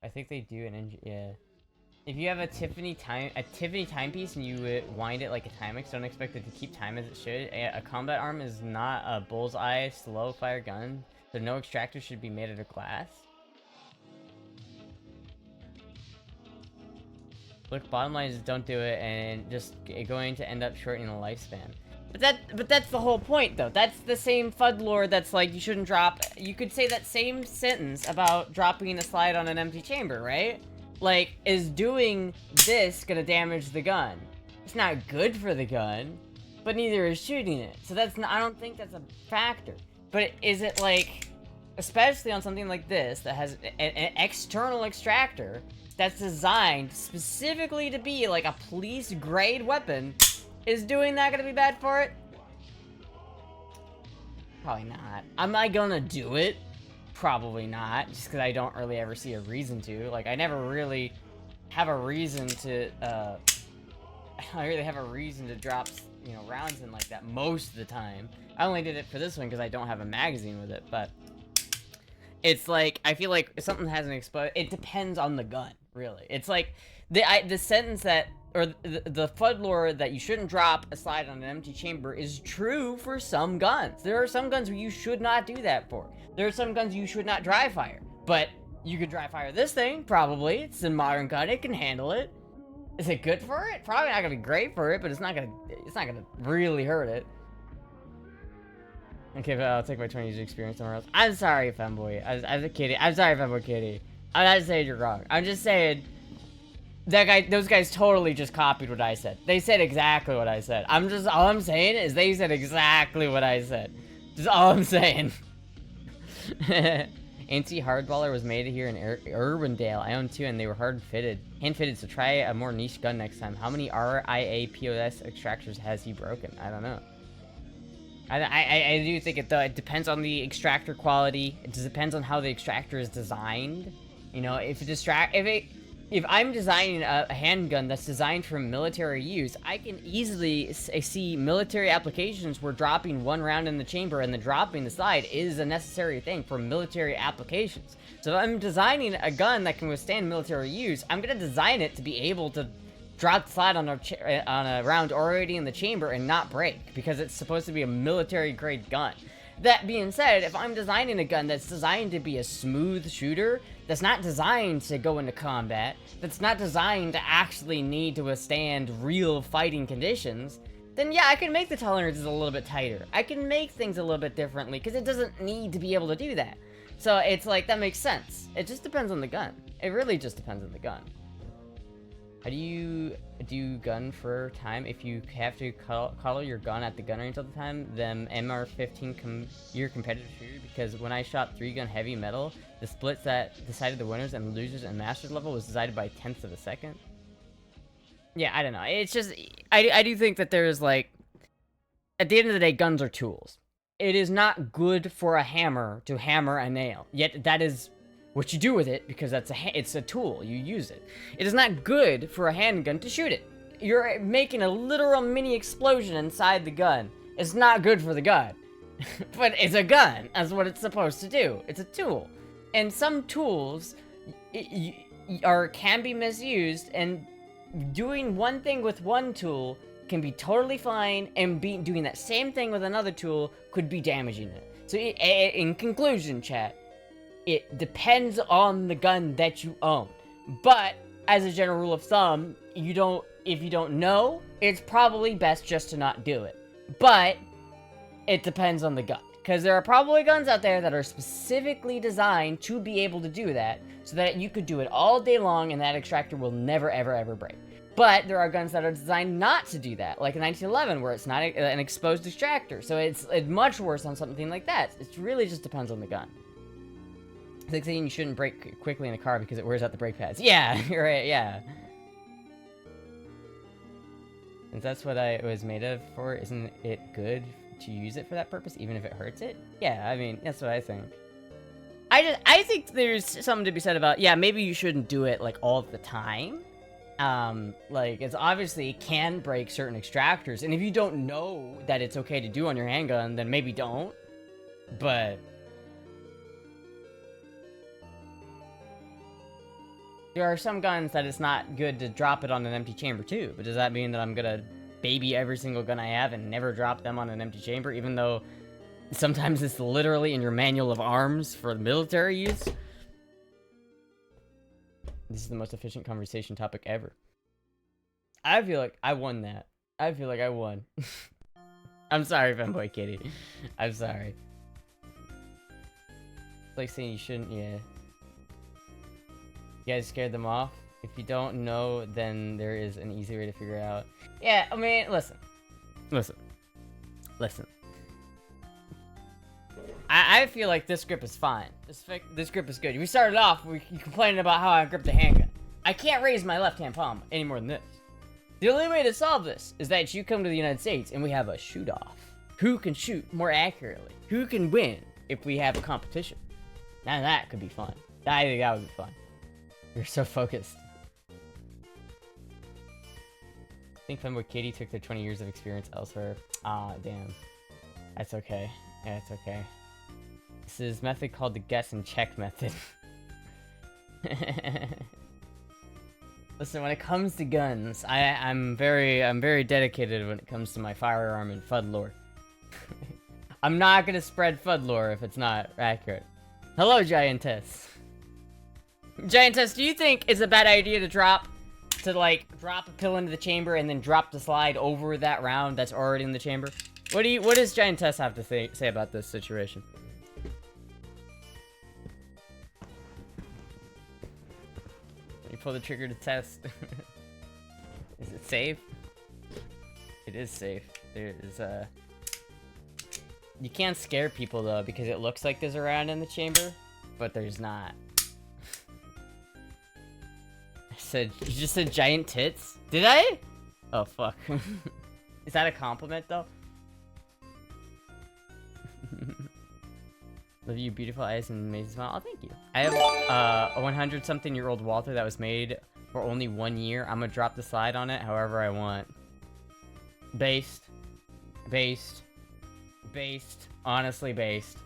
I think they do an yeah. If you have a Tiffany timepiece and you wind it like a Timex, don't expect it to keep time as it should. A combat arm is not a bullseye slow fire gun, so no extractor should be made out of glass. Look, bottom line is don't do it, and just going to end up shortening the lifespan. But that's the whole point, though. That's the same FUD lore that's like you shouldn't drop. You could say that same sentence about dropping a slide on an empty chamber, right? Like, is doing this gonna damage the gun? It's not good for the gun, but neither is shooting it. So that's not, I don't think that's a factor. But is it like, especially on something like this that has an external extractor that's designed specifically to be like a police grade weapon, is doing that gonna be bad for it? Probably not. Am I gonna do it? Probably not, just because I don't really ever see a reason to. Like, I never really have a reason to, I don't really have a reason to drop, you know, rounds in like that most of the time. I only did it for this one because I don't have a magazine with it, but it's like, I feel like if something hasn't exploded, it depends on the gun, really. It's like, the sentence that, or the FUD lore that you shouldn't drop a slide on an empty chamber is true for some guns. There are some guns where you should not do that for. There are some guns you should not dry fire. But you could dry fire this thing, probably. It's a modern gun, it can handle it. Is it good for it? Probably not gonna be great for it, but it's not gonna really hurt it. Okay, but I'll take my 20 years experience somewhere else. I'm sorry, Femboy. I was a kitty. I'm sorry, Femboy Kitty. I'm not saying you're wrong. I'm just saying those guys totally just copied what I said. They said exactly what I said. All I'm saying is they said exactly what I said. Just all I'm saying. Anti-hardballer was made here in Urbandale. I own two and they were hand-fitted, so try a more niche gun next time. How many RIA POS extractors has he broken? I don't know. I do think it, though, it depends on the extractor quality. It just depends on how the extractor is designed. You know, if I'm designing a handgun that's designed for military use, I can easily see military applications where dropping one round in the chamber and then dropping the slide is a necessary thing for military applications. So if I'm designing a gun that can withstand military use, I'm going to design it to be able to drop the slide on a round already in the chamber and not break, because it's supposed to be a military grade gun. That being said, if I'm designing a gun that's designed to be a smooth shooter, that's not designed to go into combat, that's not designed to actually need to withstand real fighting conditions, then yeah, I can make the tolerances a little bit tighter. I can make things a little bit differently, because it doesn't need to be able to do that. So it's like, that makes sense. It just depends on the gun. It really just depends on the gun. How do you do gun for time? If you have to color your gun at the gun range all the time, then MR15 your competitive shooter, because when I shot 3-gun heavy metal, the splits that decided the winners and losers and masters level was decided by tenths of a second. Yeah, I don't know. It's just, I do think that there's like, at the end of the day, guns are tools. It is not good for a hammer to hammer a nail, yet that is what you do with it, because it's a tool, you use it. It is not good for a handgun to shoot it. You're making a literal mini explosion inside the gun. It's not good for the gun. But it's a gun, that's what it's supposed to do. It's a tool. And some tools can be misused, and doing one thing with one tool can be totally fine, and doing that same thing with another tool could be damaging it. So in conclusion, chat, it depends on the gun that you own. But as a general rule of thumb, if you don't know, it's probably best just to not do it. But it depends on the gun. Because there are probably guns out there that are specifically designed to be able to do that, so that you could do it all day long and that extractor will never, ever, ever break. But there are guns that are designed not to do that, like a 1911, where it's not an exposed extractor. So it's much worse on something like that. It really just depends on the gun. It's like saying you shouldn't brake quickly in a car because it wears out the brake pads. Yeah, you're right, yeah. And that's what it was made of for. Isn't it good to use it for that purpose, even if it hurts it? Yeah, I mean, that's what I think. I think there's something to be said about, yeah, maybe you shouldn't do it, like, all the time. Like, it's obviously, it can break certain extractors, and if you don't know that it's okay to do on your handgun, then maybe don't. But there are some guns that it's not good to drop it on an empty chamber too. But does that mean that I'm gonna baby every single gun I have and never drop them on an empty chamber, even though sometimes it's literally in your manual of arms for military use? This is the most efficient conversation topic ever. I feel like I won that. I feel like I won. I'm sorry, Femboy Kitty. I'm sorry. It's like saying you shouldn't, yeah. You guys scared them off? If you don't know, then there is an easy way to figure it out. Yeah, I mean, listen. I feel like this grip is fine. This grip is good. We started off, you complaining about how I gripped a handgun. I can't raise my left-hand palm any more than this. The only way to solve this is that you come to the United States and we have a shoot-off. Who can shoot more accurately? Who can win if we have a competition? Now that could be fun. I think that would be fun. You're so focused. I think Femboy Kitty took their 20 years of experience elsewhere. Ah, damn. That's okay. Yeah, it's okay. This is method called the guess and check method. Listen, when it comes to guns, I'm very dedicated when it comes to my firearm and FUD lore. I'm not gonna spread FUD lore if it's not accurate. Hello, Giantess. Giantess, do you think it's a bad idea to drop a pill into the chamber and then drop the slide over that round that's already in the chamber? What does Giantess have to say about this situation? You pull the trigger to test. Is it safe? It is safe. There's you can't scare people though because it looks like there's a round in the chamber, but there's not. You just said giant tits? Did I? Oh, fuck. Is that a compliment, though? Love you, beautiful eyes and amazing smile. Oh, thank you. I have a 100-something-year-old Walther that was made for only 1 year. I'm gonna drop the slide on it however I want. Based. Honestly based.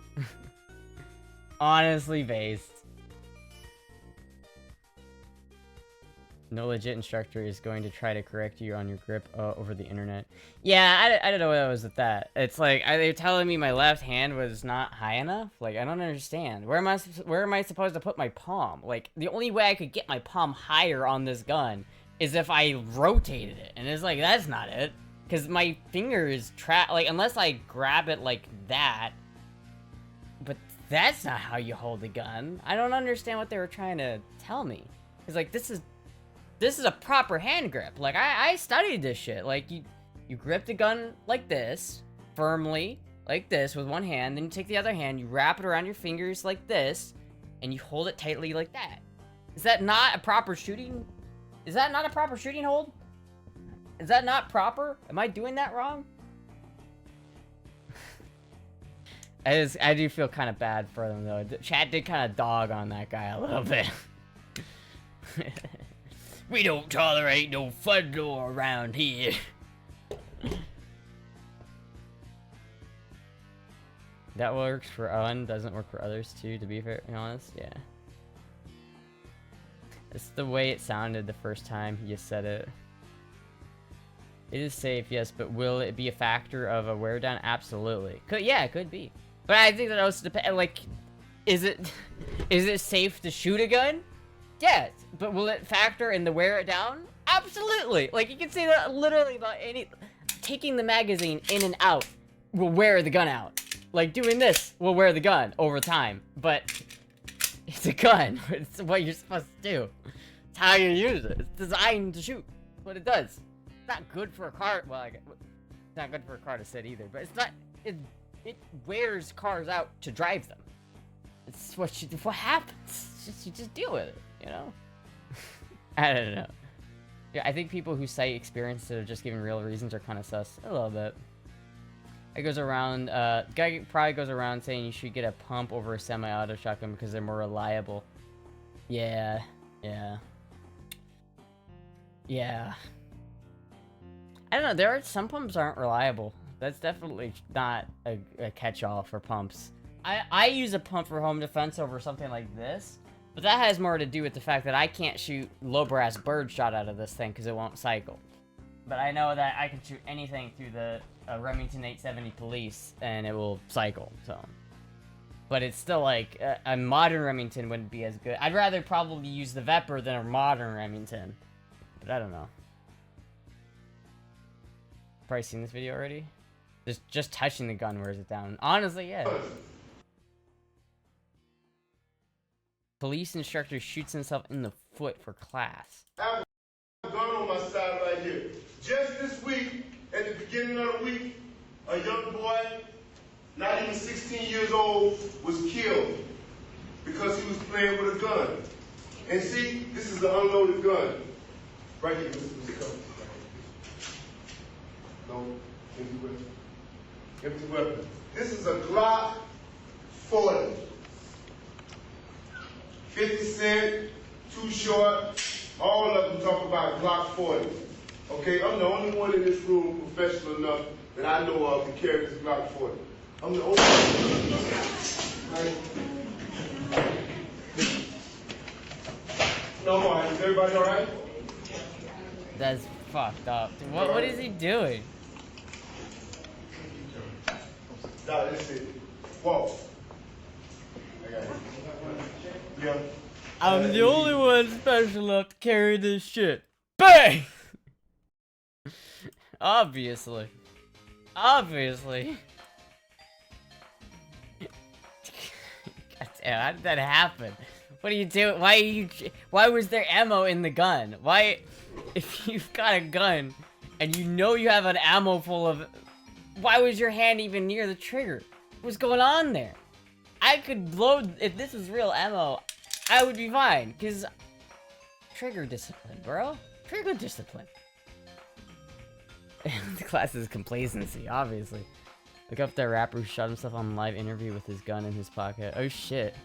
Honestly based. No legit instructor is going to try to correct you on your grip over the internet. Yeah, I don't know what that was with that. It's like, they're telling me my left hand was not high enough? Like, I don't understand. Where am I supposed to put my palm? Like, the only way I could get my palm higher on this gun is if I rotated it. And it's like, that's not it. Because my finger is trapped, like, unless I grab it like that. But that's not how you hold a gun. I don't understand what they were trying to tell me. It's like, this is a proper hand grip. Like, I studied this shit. Like, you grip the gun like this, firmly, like this, with one hand, then you take the other hand, you wrap it around your fingers like this, and you hold it tightly like that. Is that not a proper shooting? Is that not a proper shooting hold? Is that not proper? Am I doing that wrong? I do feel kind of bad for them, though. Chat did kind of dog on that guy a little bit. We don't tolerate no FUD lore around here. That works for one, doesn't work for others too, to be fair, honest, yeah. It's the way it sounded the first time you said it. It is safe, yes, but will it be a factor of a wear down? Absolutely. Yeah, it could be. But I think that also depends. Like, is it safe to shoot a gun? Yes. But will it factor in the wear it down? Absolutely. Like, you can say that literally about any. Taking the magazine in and out will wear the gun out. Like, doing this will wear the gun over time. But it's a gun. It's what you're supposed to do. It's how you use it. It's designed to shoot. That's what it does. It's not good for a car. Well, it's not good for a car to sit either. But it's not. It wears cars out to drive them. It's what happens. It's just, you just deal with it, you know? I don't know. Yeah, I think people who cite experience instead of just giving real reasons are kind of sus. A little bit. It goes around, guy probably goes around saying you should get a pump over a semi-auto shotgun because they're more reliable. Yeah. I don't know, there are some pumps aren't reliable. That's definitely not a catch-all for pumps. I use a pump for home defense over something like this, but that has more to do with the fact that I can't shoot low brass bird shot out of this thing because it won't cycle. But I know that I can shoot anything through the Remington 870 Police and it will cycle, so. But it's still like, a modern Remington wouldn't be as good. I'd rather probably use the Vepr than a modern Remington. But I don't know. Probably seen this video already? Just touching the gun wears it down. Honestly, yeah. Police instructor shoots himself in the foot for class. I have a gun on my side right here. Just this week, at the beginning of the week, a young boy, not even 16 years old, was killed because he was playing with a gun. And see, this is an unloaded gun. Right here, this is the gun. No, empty weapon. Empty weapon. This is a Glock 40. 50 Cent, Too Short, all of them talk about Glock 40. Okay, I'm the only one in this room professional enough that I know of to carry this Glock 40. I'm the only one. Right. No more. Is everybody all right? That's fucked up. What is he doing? No, that's it. Whoa. I got it. Yeah. I'm the only one special enough to carry this shit. Bang! Obviously. God damn, how did that happen? What are you doing? Why was there ammo in the gun? Why, if you've got a gun and you know you have an ammo full of, why was your hand even near the trigger? What's going on there? I could load, if this was real ammo, I would be fine, because trigger discipline, bro. Trigger discipline. The class is complacency, obviously. Look up that rapper who shot himself on a live interview with his gun in his pocket. Oh shit.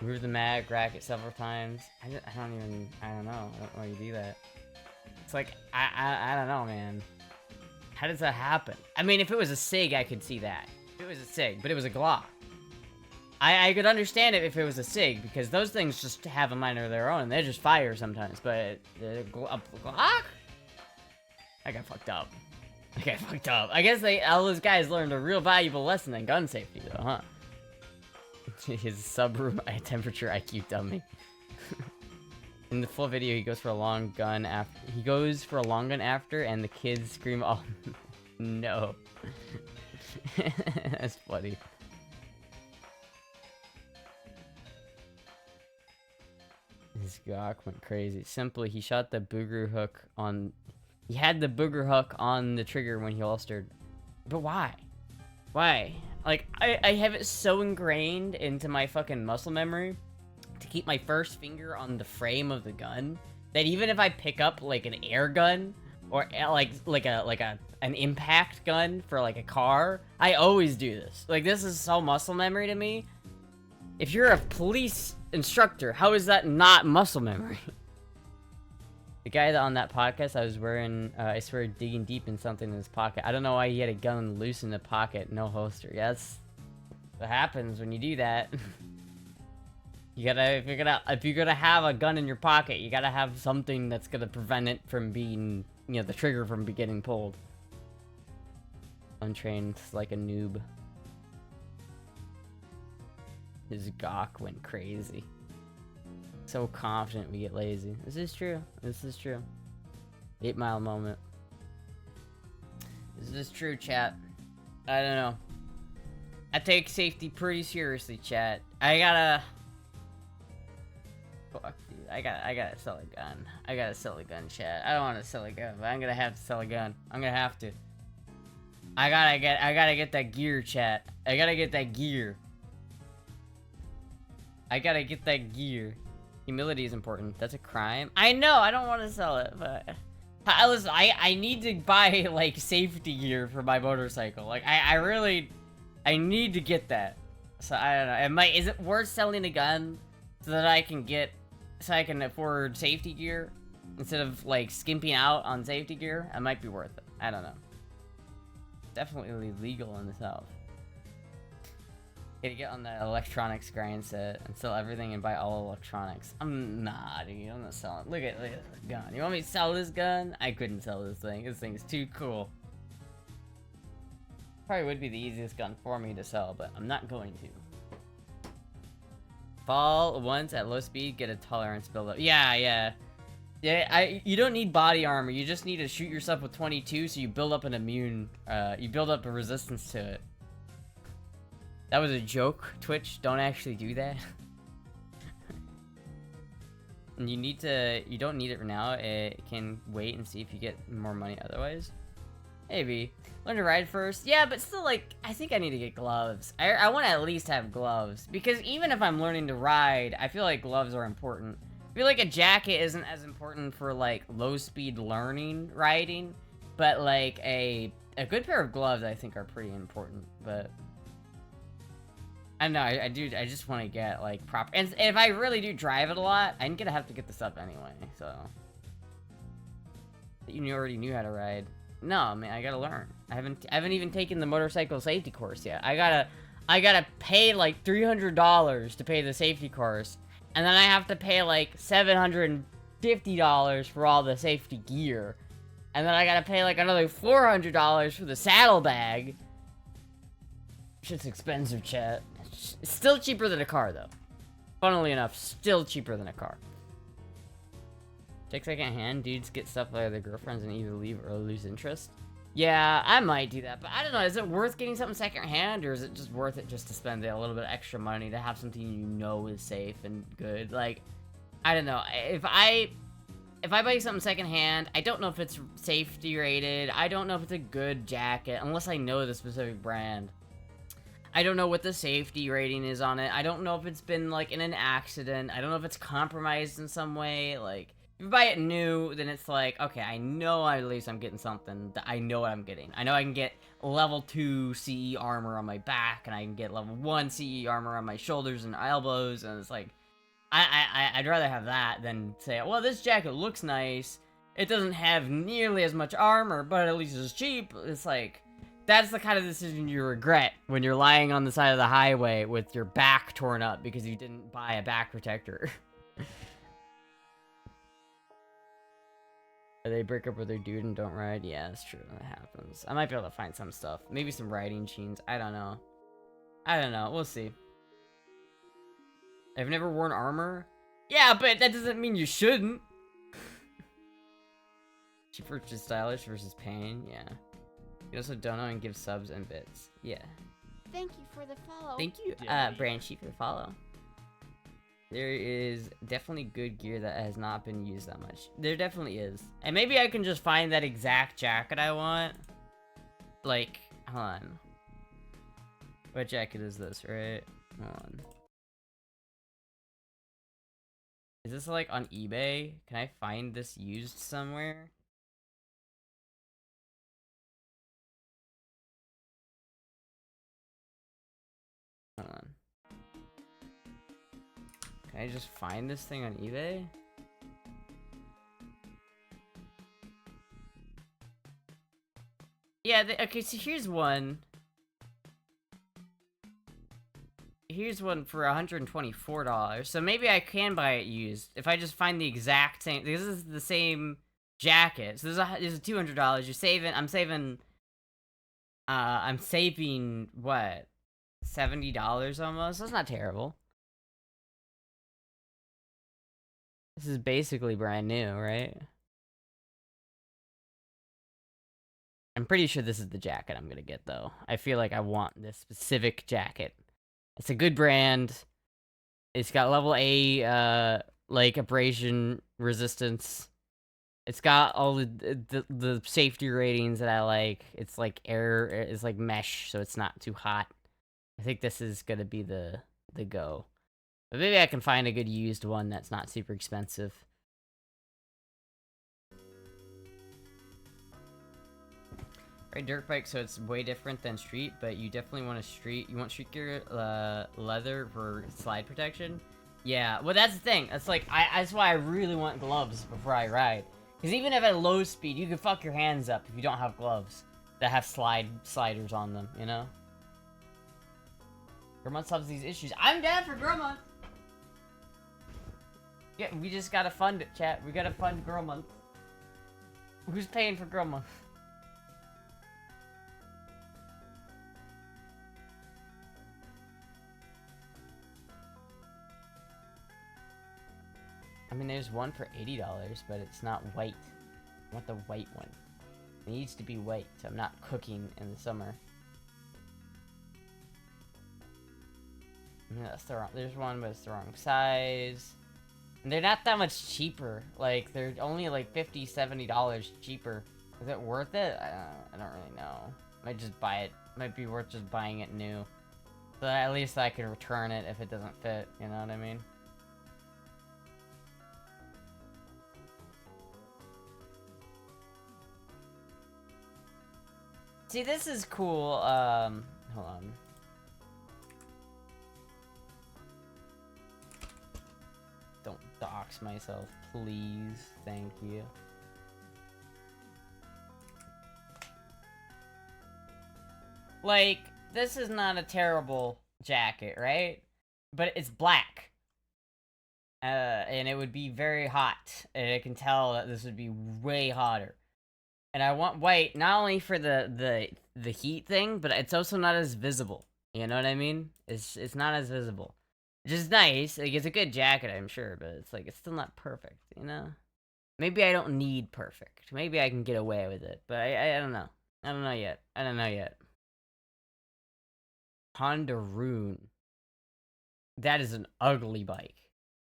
Move the mag, rack it several times. I don't know. I don't know why you do that. It's like, I don't know, man. How does that happen? I mean, if it was a SIG, I could see that. If it was a SIG, but it was a Glock. I could understand it if it was a SIG, because those things just have a mind of their own, and they just fire sometimes, but a Glock? I got fucked up. I guess all those guys learned a real valuable lesson in gun safety, though, huh? His subroom temperature IQ dummy. In the full video, he goes for a long gun after. And the kids scream, "Oh no!" That's funny. His Glock went crazy. Simply, he shot the booger hook on. He had the booger hook on the trigger when he holstered. But why? Why? Like, I have it so ingrained into my fucking muscle memory to keep my first finger on the frame of the gun that even if I pick up like an air gun or an impact gun for like a car, I always do this. Like, this is so muscle memory to me. If you're a police instructor, how is that not muscle memory? The guy that on that podcast I was wearing, I swear, digging deep in something in his pocket. I don't know why he had a gun loose in the pocket, no holster. Yeah, that's what happens when you do that. You gotta, if you're gonna have a gun in your pocket, you gotta have something that's gonna prevent it from being, the trigger from getting pulled. Untrained like a noob. His gawk went crazy. So confident we get lazy. This is true. This is true. 8 Mile moment. This is true, chat. I don't know. I take safety pretty seriously, chat. I gotta... Fuck, dude. I gotta sell a gun. I gotta sell a gun, chat. I don't want to sell a gun, but I'm gonna have to sell a gun. I'm gonna have to. I gotta get that gear, chat. I gotta get that gear. I gotta get that gear. Humility is important. That's a crime. I know, I don't want to sell it, but... I need to buy, like, safety gear for my motorcycle. Like, I need to get that. So, I don't know. Is it worth selling a gun so that I can afford safety gear? Instead of, like, skimping out on safety gear? It might be worth it. I don't know. Definitely legal in the South. Gotta get on the electronics grind set and sell everything and buy all electronics. Nah, dude, I'm not selling. Look at this gun. You want me to sell this gun? I couldn't sell this thing. This thing's too cool. Probably would be the easiest gun for me to sell, but I'm not going to. Fall once at low speed, get a tolerance build up. Yeah. You don't need body armor. You just need to shoot yourself with 22, so you build up an immune. You build up a resistance to it. That was a joke, Twitch. Don't actually do that. And you don't need it for now. It can wait and see if you get more money otherwise. Maybe. Learn to ride first. Yeah, but still, like, I think I need to get gloves. I want to at least have gloves. Because even if I'm learning to ride, I feel like gloves are important. I feel like a jacket isn't as important for, like, low-speed learning riding. But, like, a good pair of gloves, I think, are pretty important. But... I don't know, I just want to get, like, proper... And if I really do drive it a lot, I'm gonna have to get this up anyway, so... You already knew how to ride. No, man, I gotta learn. I haven't even taken the motorcycle safety course yet. I gotta pay, like, $300 to pay the safety course. And then I have to pay, like, $750 for all the safety gear. And then I gotta pay, like, another $400 for the saddlebag. Shit's expensive, chat. It's still cheaper than a car, though. Funnily enough, still cheaper than a car. Take second hand, dudes get stuff by their girlfriends and either leave or lose interest. Yeah, I might do that, but I don't know. Is it worth getting something second hand, or is it just worth it just to spend a little bit of extra money to have something you know is safe and good? Like, I don't know. If I buy something second hand, I don't know if it's safety rated. I don't know if it's a good jacket, unless I know the specific brand. I don't know what the safety rating is on it. I don't know if it's been, like, in an accident. I don't know if it's compromised in some way. Like, if you buy it new, then it's like, okay, I know at least I'm getting something that I know what I'm getting. I know I can get level 2 CE armor on my back, and I can get level 1 CE armor on my shoulders and elbows, and it's like, I'd rather have that than say, well, this jacket looks nice. It doesn't have nearly as much armor, but at least it's cheap. It's like... That's the kind of decision you regret when you're lying on the side of the highway with your back torn up because you didn't buy a back protector. They break up with their dude and don't ride? Yeah, that's true. That happens. I might be able to find some stuff. Maybe some riding jeans. I don't know. We'll see. I've never worn armor? Yeah, but that doesn't mean you shouldn't. Cheaper versus stylish versus pain? Yeah. You also don't know and give subs and bits. Yeah. Thank you for the follow. Thank you, Branchy, for the follow. There is definitely good gear that has not been used that much. There definitely is. And maybe I can just find that exact jacket I want. Like, hold on. What jacket is this, right? Hold on. Is this, like, on eBay? Can I find this used somewhere? Hold on. Can I just find this thing on eBay? Yeah, okay, so here's one. Here's one for $124. So maybe I can buy it used if I just find the exact same. This is the same jacket. So this is $200. You're saving. I'm saving I'm saving, what, $70 almost? That's not terrible. This is basically brand new, right? I'm pretty sure this is the jacket I'm gonna get, though. I feel like I want this specific jacket. It's a good brand. It's got level A, like, abrasion resistance. It's got all the safety ratings that I like. It's like it's like mesh, so it's not too hot. I think this is gonna be the go. But maybe I can find a good used one that's not super expensive. Right, dirt bike, so it's way different than street, but you definitely want you want street gear, leather for slide protection. Yeah, well that's the thing. That's like, that's why I really want gloves before I ride. Because even if at low speed, you can fuck your hands up if you don't have gloves that have sliders on them, you know? Girl Month solves these issues. I'm down for Girl Month! Yeah, we just gotta fund it, chat. We gotta fund Girl Month. Who's paying for Girl Month? I mean, there's one for $80, but it's not white. I want the white one. It needs to be white, so I'm not cooking in the summer. Yeah, that's the wrong. There's one, but it's the wrong size. And they're not that much cheaper. Like, they're only like $50, $70 cheaper. Is it worth it? I don't really know. Might just buy it. Might be worth just buying it new. So that at least I can return it if it doesn't fit. You know what I mean? See, this is cool. Hold on. Don't dox myself, please. Thank you. Like, this is not a terrible jacket, right? But it's black. And it would be very hot. And I can tell that this would be way hotter. And I want white, not only for the heat thing, but it's also not as visible. You know what I mean? It's not as visible. Which is nice. Like, it's a good jacket, I'm sure, but it's like, it's still not perfect, you know? Maybe I don't need perfect. Maybe I can get away with it, but I don't know. I don't know yet. I don't know yet. Hondaroon. That is an ugly bike.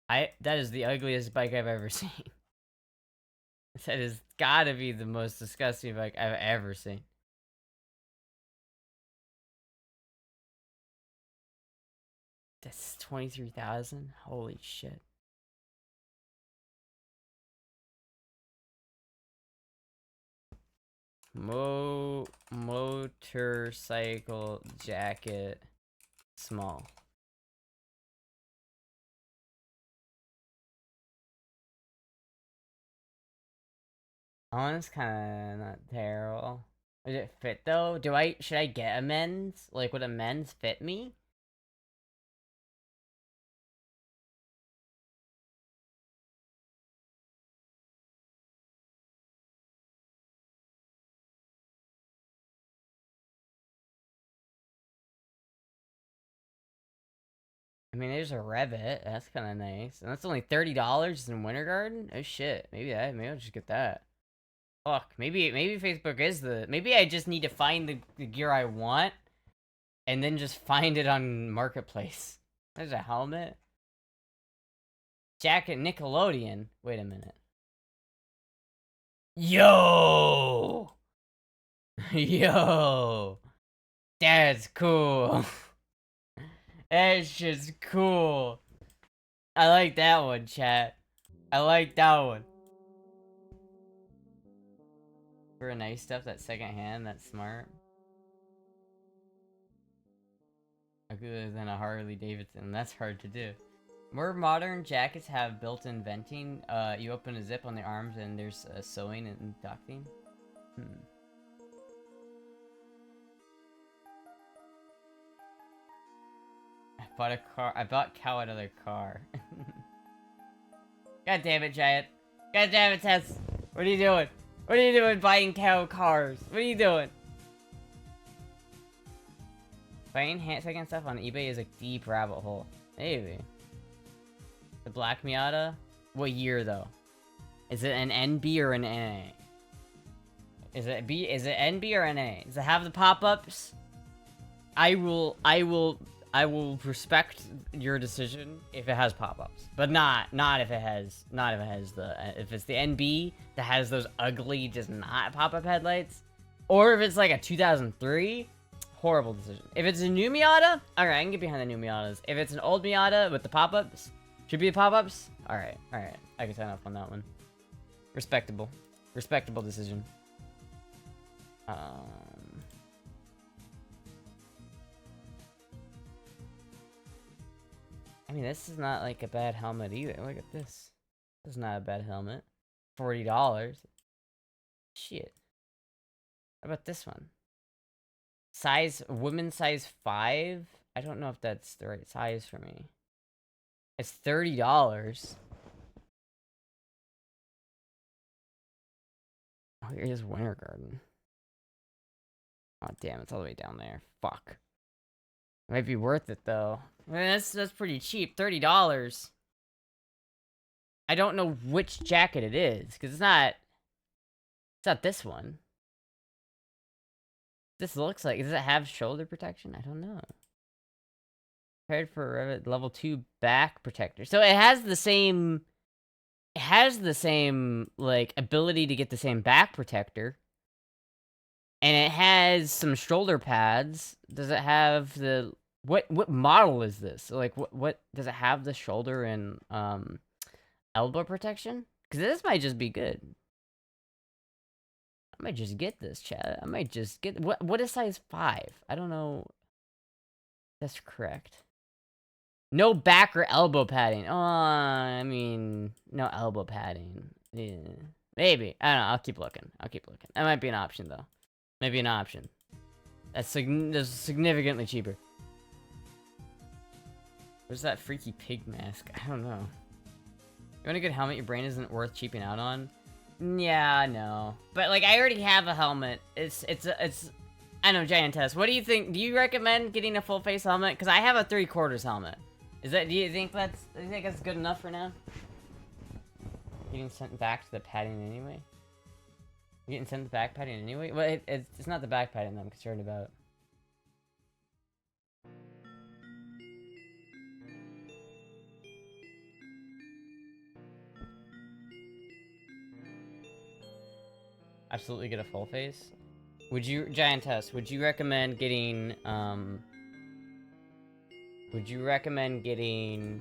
That is the ugliest bike I've ever seen. That has gotta be the most disgusting bike I've ever seen. That's 23,000? Holy shit. Motorcycle jacket small. Oh, that's kind of not terrible. Does it fit though? Should I get a men's? Like, would a men's fit me? I mean, there's a Revit. That's kind of nice. And that's only $30 in Winter Garden? Oh shit. Maybe I'll just get that. Fuck. Maybe Facebook is maybe I just need to find the gear I want. And then just find it on Marketplace. There's a helmet. Jacket Nickelodeon. Wait a minute. Yo! Yo! That's cool. That's just cool. I like that one, chat. I like that one. For a nice stuff that's secondhand, that's smart. Other than a Harley Davidson, that's hard to do. More modern jackets have built-in venting. You open a zip on the arms and there's sewing and ducting. I bought Cow another car. God damn it, Giant. God damn it, Tess. What are you doing? What are you doing buying Cow cars? What are you doing? Buying second stuff on eBay is a deep rabbit hole. Maybe. The Black Miata? What year though? Is it an NB or an NA? Is it NB or NA? Does it have the pop-ups? I will respect your decision if it has pop-ups, but not if it has if it's the NB that has those ugly just not pop-up headlights, or if it's like a 2003, horrible decision. If it's a new Miata, alright, I can get behind the new Miatas. If it's an old Miata with the pop-ups, should be the pop-ups. Alright, I can sign off on that one. Respectable decision. I mean, this is not like a bad helmet either. Look at this. This is not a bad helmet. $40. Shit. What about this one? Women's size 5? I don't know if that's the right size for me. It's $30. Oh, here's Winter Garden. Oh, damn, it's all the way down there. Fuck. It might be worth it, though. I mean, that's pretty cheap. $30. I don't know which jacket it is, because it's not this one. This looks like... Does it have shoulder protection? I don't know. Prepared for level 2 back protector. So it has the same... It has the same, like, ability to get the same back protector. And it has some shoulder pads. Does it have the... What model is this? Like, what... Does it have the shoulder and, elbow protection? Because this might just be good. I might just get this, chat. I might just get... What is size 5? I don't know... That's correct. No back or elbow padding. Oh, I mean... No elbow padding. Yeah. Maybe. I don't know. I'll keep looking. That might be an option, though. Maybe an option. That's significantly cheaper. Where's that freaky pig mask? I don't know. You want a good helmet your brain isn't worth cheaping out on? Yeah, no. But, like, I already have a helmet. It's... I know, Giantess. What do you think? Do you recommend getting a full face helmet? Because I have a 3/4 helmet. Do you think that's good enough for now? Getting sent back to the padding anyway? Getting sent the back padding anyway? Well, it's not the back padding that I'm concerned about. Absolutely get a full face. Would you, Giantess, would you recommend getting, Would you recommend getting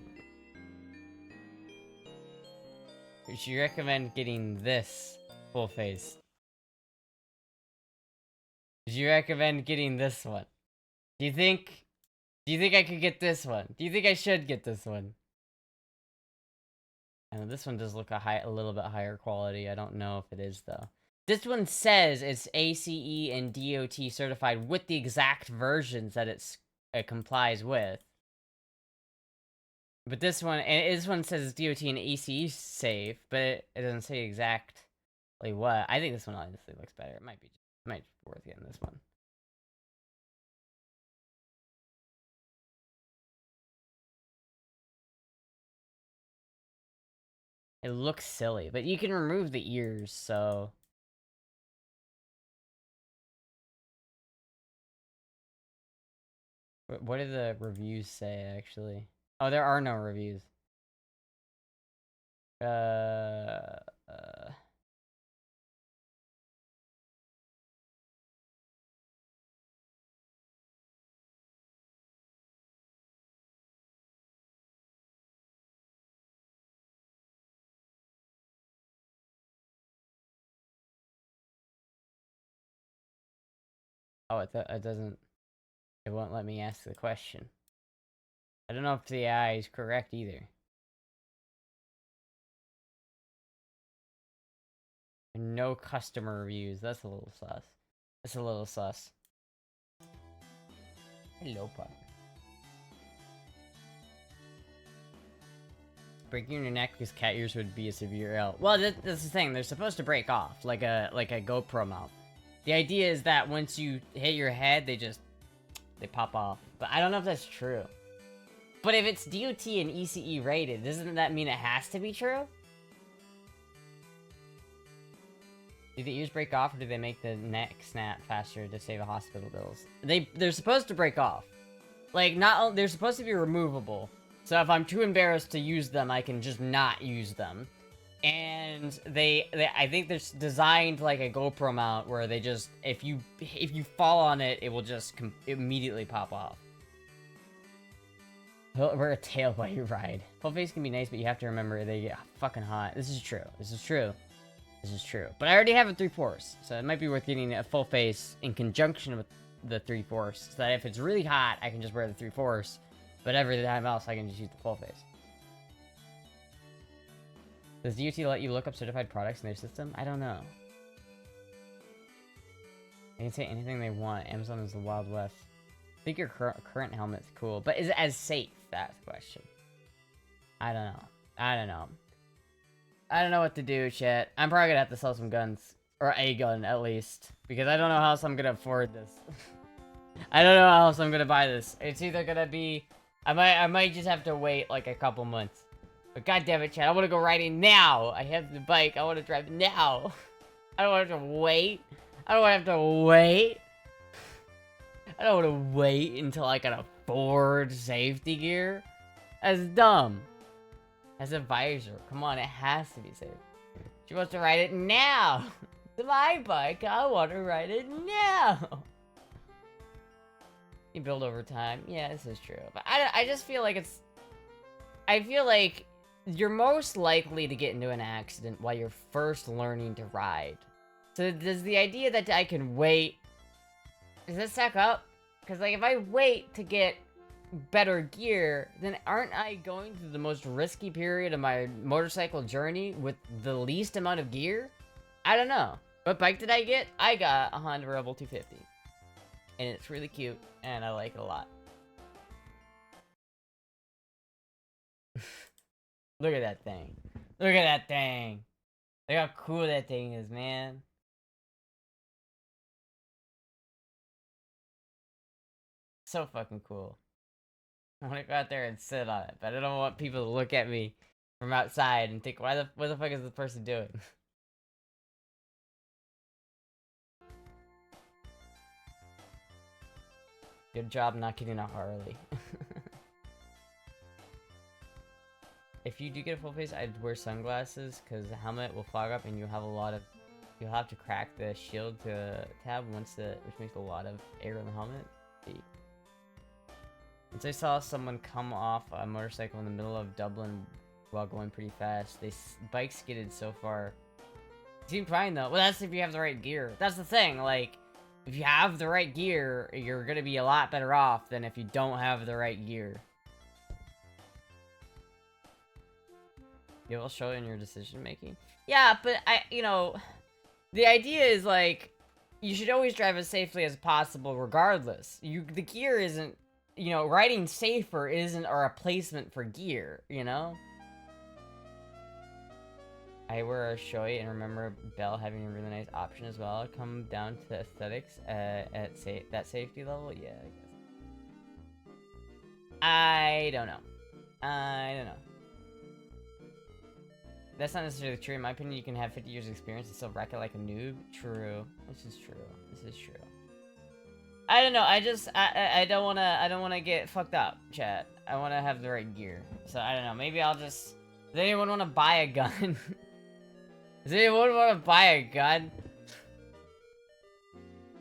this full face? Would you recommend getting this one? Do you think I could get this one? Do you think I should get this one? I know this one does look a little bit higher quality. I don't know if it is though. This one says it's ACE and DOT certified with the exact versions that it complies with. But this one says it's DOT and ACE safe, but it doesn't say exactly what. I think this one honestly looks better. It might be worth getting this one. It looks silly, but you can remove the ears, so... What do the reviews say, actually? Oh, there are no reviews. Oh, it doesn't... It won't let me ask the question. I don't know if the AI is correct either. No customer reviews. That's a little sus. Hello, pup. Breaking your neck because cat ears would be a severe ill. Well, that's the thing. They're supposed to break off like a GoPro mount. The idea is that once you hit your head, they just They pop off. But I don't know if that's true. But if it's DOT and ECE rated, doesn't that mean it has to be true? Do the ears break off, or do they make the neck snap faster to save hospital bills? They're supposed to break off. Like, they're supposed to be removable. So if I'm too embarrassed to use them, I can just not use them. And I think they're designed like a GoPro mount where they just, if you fall on it, it will just immediately pop off. Wear a tail while you ride. Full face can be nice, but you have to remember they get fucking hot. This is true. This is true. This is true. But I already have a 3/4, so it might be worth getting a full face in conjunction with the 3/4, so that if it's really hot, I can just wear the 3/4, but every time else, I can just use the full face. Does DOT let you look up certified products in their system? I don't know. They can say anything they want. Amazon is the Wild West. I think your current helmet's cool, but is it as safe? That's the question. I don't know. I don't know. I don't know what to do, chat. I'm probably gonna have to sell some guns. Or a gun, at least. Because I don't know how else I'm gonna afford this. I don't know how else I'm gonna buy this. It's either gonna be... I might just have to wait, like, a couple months. But goddammit, chat, I wanna go riding now! I have the bike, I wanna drive now! I don't want to wait! I don't want to have to wait! I don't want to wait until I can afford safety gear. That's dumb. As a visor. Come on, it has to be safe. She wants to ride it now! It's my bike, I want to ride it now! You build over time. Yeah, this is true. But I just feel like it's... I feel like you're most likely to get into an accident while you're first learning to ride. So does the idea that I can wait... Does that stack up? Because, like, if I wait to get better gear, then aren't I going through the most risky period of my motorcycle journey with the least amount of gear? I don't know. What bike did I get? I got a Honda Rebel 250. And it's really cute, and I like it a lot. Look at that thing. Look at that thing. Look how cool that thing is, man. So fucking cool. I want to go out there and sit on it, but I don't want people to look at me from outside and think, what the fuck is this person doing? Good job not getting a Harley. If you do get a full face, I'd wear sunglasses, because the helmet will fog up and you'll have to crack the shield tab which makes a lot of air in the helmet. Once I saw someone come off a motorcycle in the middle of Dublin while going pretty fast. Bike skidded so far. It seemed fine though. Well, that's if you have the right gear. That's the thing, like, if you have the right gear, you're gonna be a lot better off than if you don't have the right gear. It will show in your decision making. Yeah, but the idea is like, you should always drive as safely as possible regardless. The gear isn't, riding safer isn't a replacement for gear, I wear a showy and remember Bell having a really nice option as well. Come down to aesthetics at that safety level? Yeah, I guess. I don't know. That's not necessarily true. In my opinion, you can have 50 years experience and still wreck it like a noob. True. This is true. I don't know. I don't wanna get fucked up, chat. I wanna have the right gear. So I don't know. Maybe I'll just... Does anyone wanna buy a gun? Does anyone wanna buy a gun?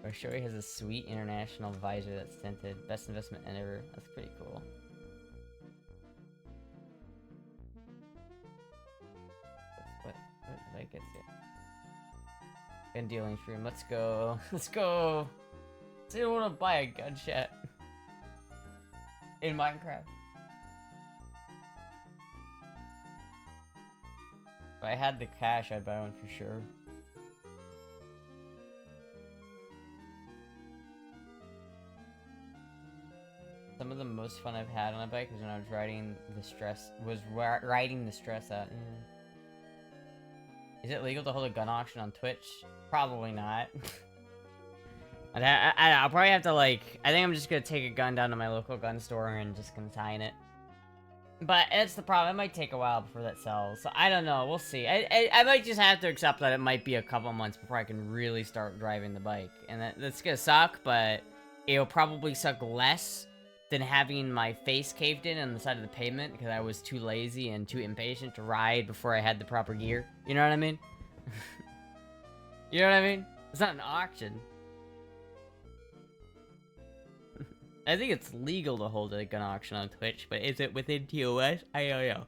Our Shoei has a sweet international visor that's tinted. Best investment ever. That's pretty cool. What did I get here? Gun dealing stream. Let's go. Let's go. Does anyone want to buy a gun, chat? In Minecraft. If I had the cash, I'd buy one for sure. Some of the most fun I've had on a bike was when I was riding the stress out. Yeah. Is it legal to hold a gun auction on Twitch? Probably not. I'll probably have to, like... I think I'm just gonna take a gun down to my local gun store and just consign it. But it's the problem. It might take a while before that sells. So I don't know. We'll see. I might just have to accept that it might be a couple months before I can really start driving the bike. And that's gonna suck, but it'll probably suck less than having my face caved in on the side of the pavement because I was too lazy and too impatient to ride before I had the proper gear. You know what I mean? You know what I mean? It's not an auction. I think it's legal to hold a gun auction on Twitch, but is it within TOS? I don't know.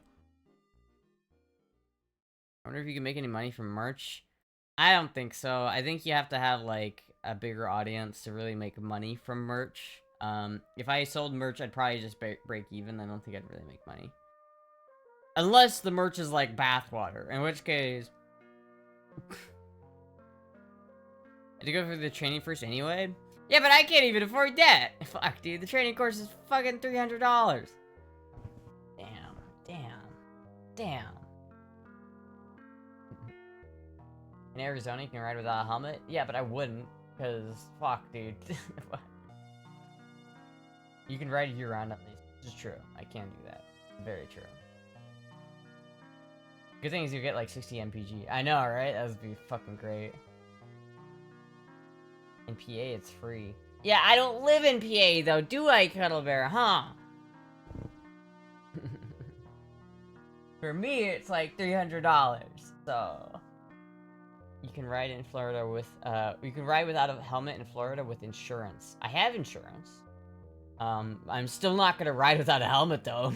I wonder if you can make any money from merch. I don't think so. I think you have to have, like, a bigger audience to really make money from merch. If I sold merch, I'd probably just break even. I don't think I'd really make money. Unless the merch is, like, bathwater, in which case... I had to go through the training first anyway? Yeah, but I can't even afford that. Fuck, dude. The training course is fucking $300. Damn. In Arizona, you can ride without a helmet? Yeah, but I wouldn't. Because, fuck, dude. You can ride year-round at least. This is true. I can do that. Very true. Good thing is you get, like, 60 MPG. I know, right? That would be fucking great. In PA, it's free. Yeah, I don't live in PA, though, do I, Cuddle Bear, huh? For me, it's like $300, so... You can ride in Florida with, you can ride without a helmet in Florida with insurance. I have insurance. I'm still not gonna ride without a helmet, though.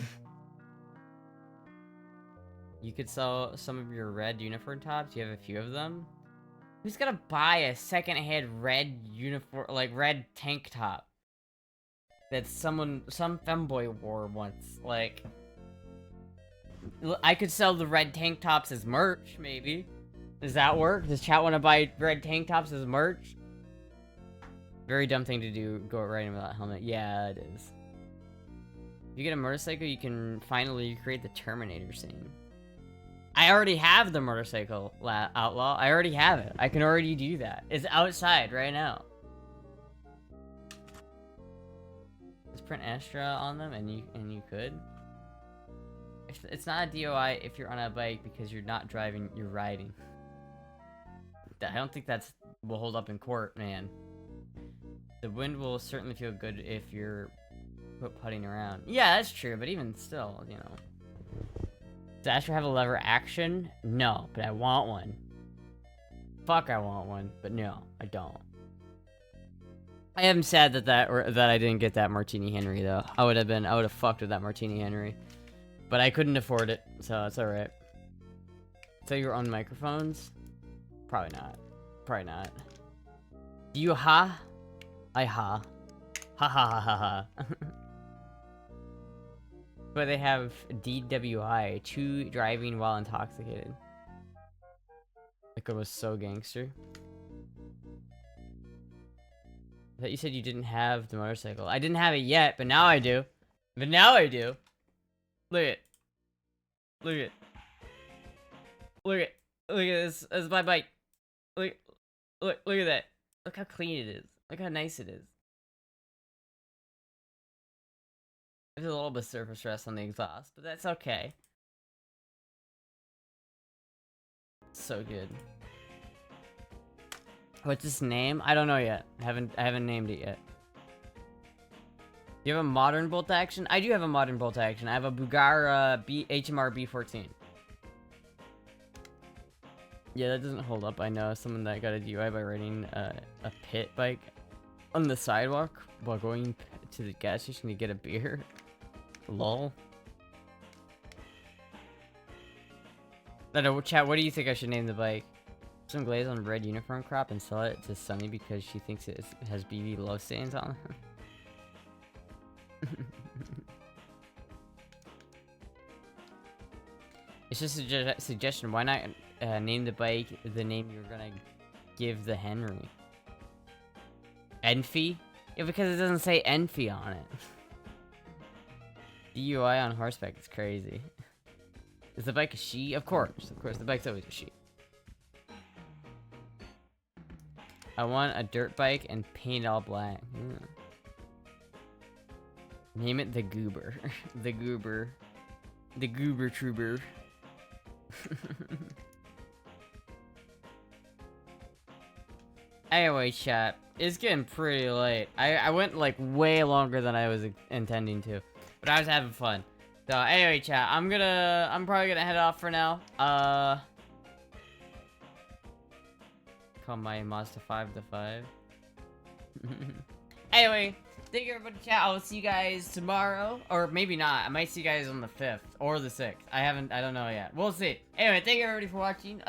You could sell some of your red uniform tops. You have a few of them. Who's gonna buy a second-hand red uniform, like red tank top that some femboy wore once? Like, I could sell the red tank tops as merch, maybe. Does that work? Does chat want to buy red tank tops as merch? Very dumb thing to do, go riding without a helmet. Yeah, it is. If you get a motorcycle, you can finally recreate the Terminator scene. I already have the motorcycle outlaw. I already have it. I can already do that. It's outside right now. Just print Astra on them, and you could. It's not a DOI if you're on a bike because you're not driving. You're riding. I don't think that's will hold up in court, man. The wind will certainly feel good if you're putting around. Yeah, that's true. But even still, you know. Does Astra have a lever action? No, but I want one. Fuck, I want one, but no, I don't. I am sad that I didn't get that Martini Henry though. I would have fucked with that Martini Henry, but I couldn't afford it, so it's all right. So your own microphones? Probably not. Probably not. Do you ha? I ha. Ha ha ha ha ha. But they have DWI, 2 driving while intoxicated. Like it was so gangster. I thought you said you didn't have the motorcycle. I didn't have it yet, but now I do. But now I do. Look at. Look at. Look at. Look at this. This is my bike. Look at that. Look how clean it is. Look how nice it is. There's a little bit of surface rust on the exhaust, but that's okay. So good. What's its name? I don't know yet. I haven't named it yet. Do you have a modern bolt action? I do have a modern bolt action. I have a Bugara HMR B14. Yeah, that doesn't hold up. I know someone that got a DUI by riding a pit bike on the sidewalk while going to the gas station to get a beer. Lol. I don't know, chat, what do you think I should name the bike? Some glaze on red uniform crop and sell it to Sunny because she thinks it has BB love stains on it. It's just a suggestion. Why not name the bike the name you're gonna give the Henry? Enfi? Yeah, because it doesn't say Enfi on it. DUI on horseback is crazy. Is the bike a she? Of course, the bike's always a she. I want a dirt bike and paint all black. Name it the Goober. The Goober. The Goober Trooper. Anyway, chat. It's getting pretty late. I went like way longer than I was intending to. But I was having fun. So anyway, chat. I'm probably gonna head off for now. Call my Mazda 5-5. Anyway, thank you everybody, chat. I will see you guys tomorrow, or maybe not. I might see you guys on the 5th or the 6th. I don't know yet. We'll see. Anyway, thank you everybody for watching.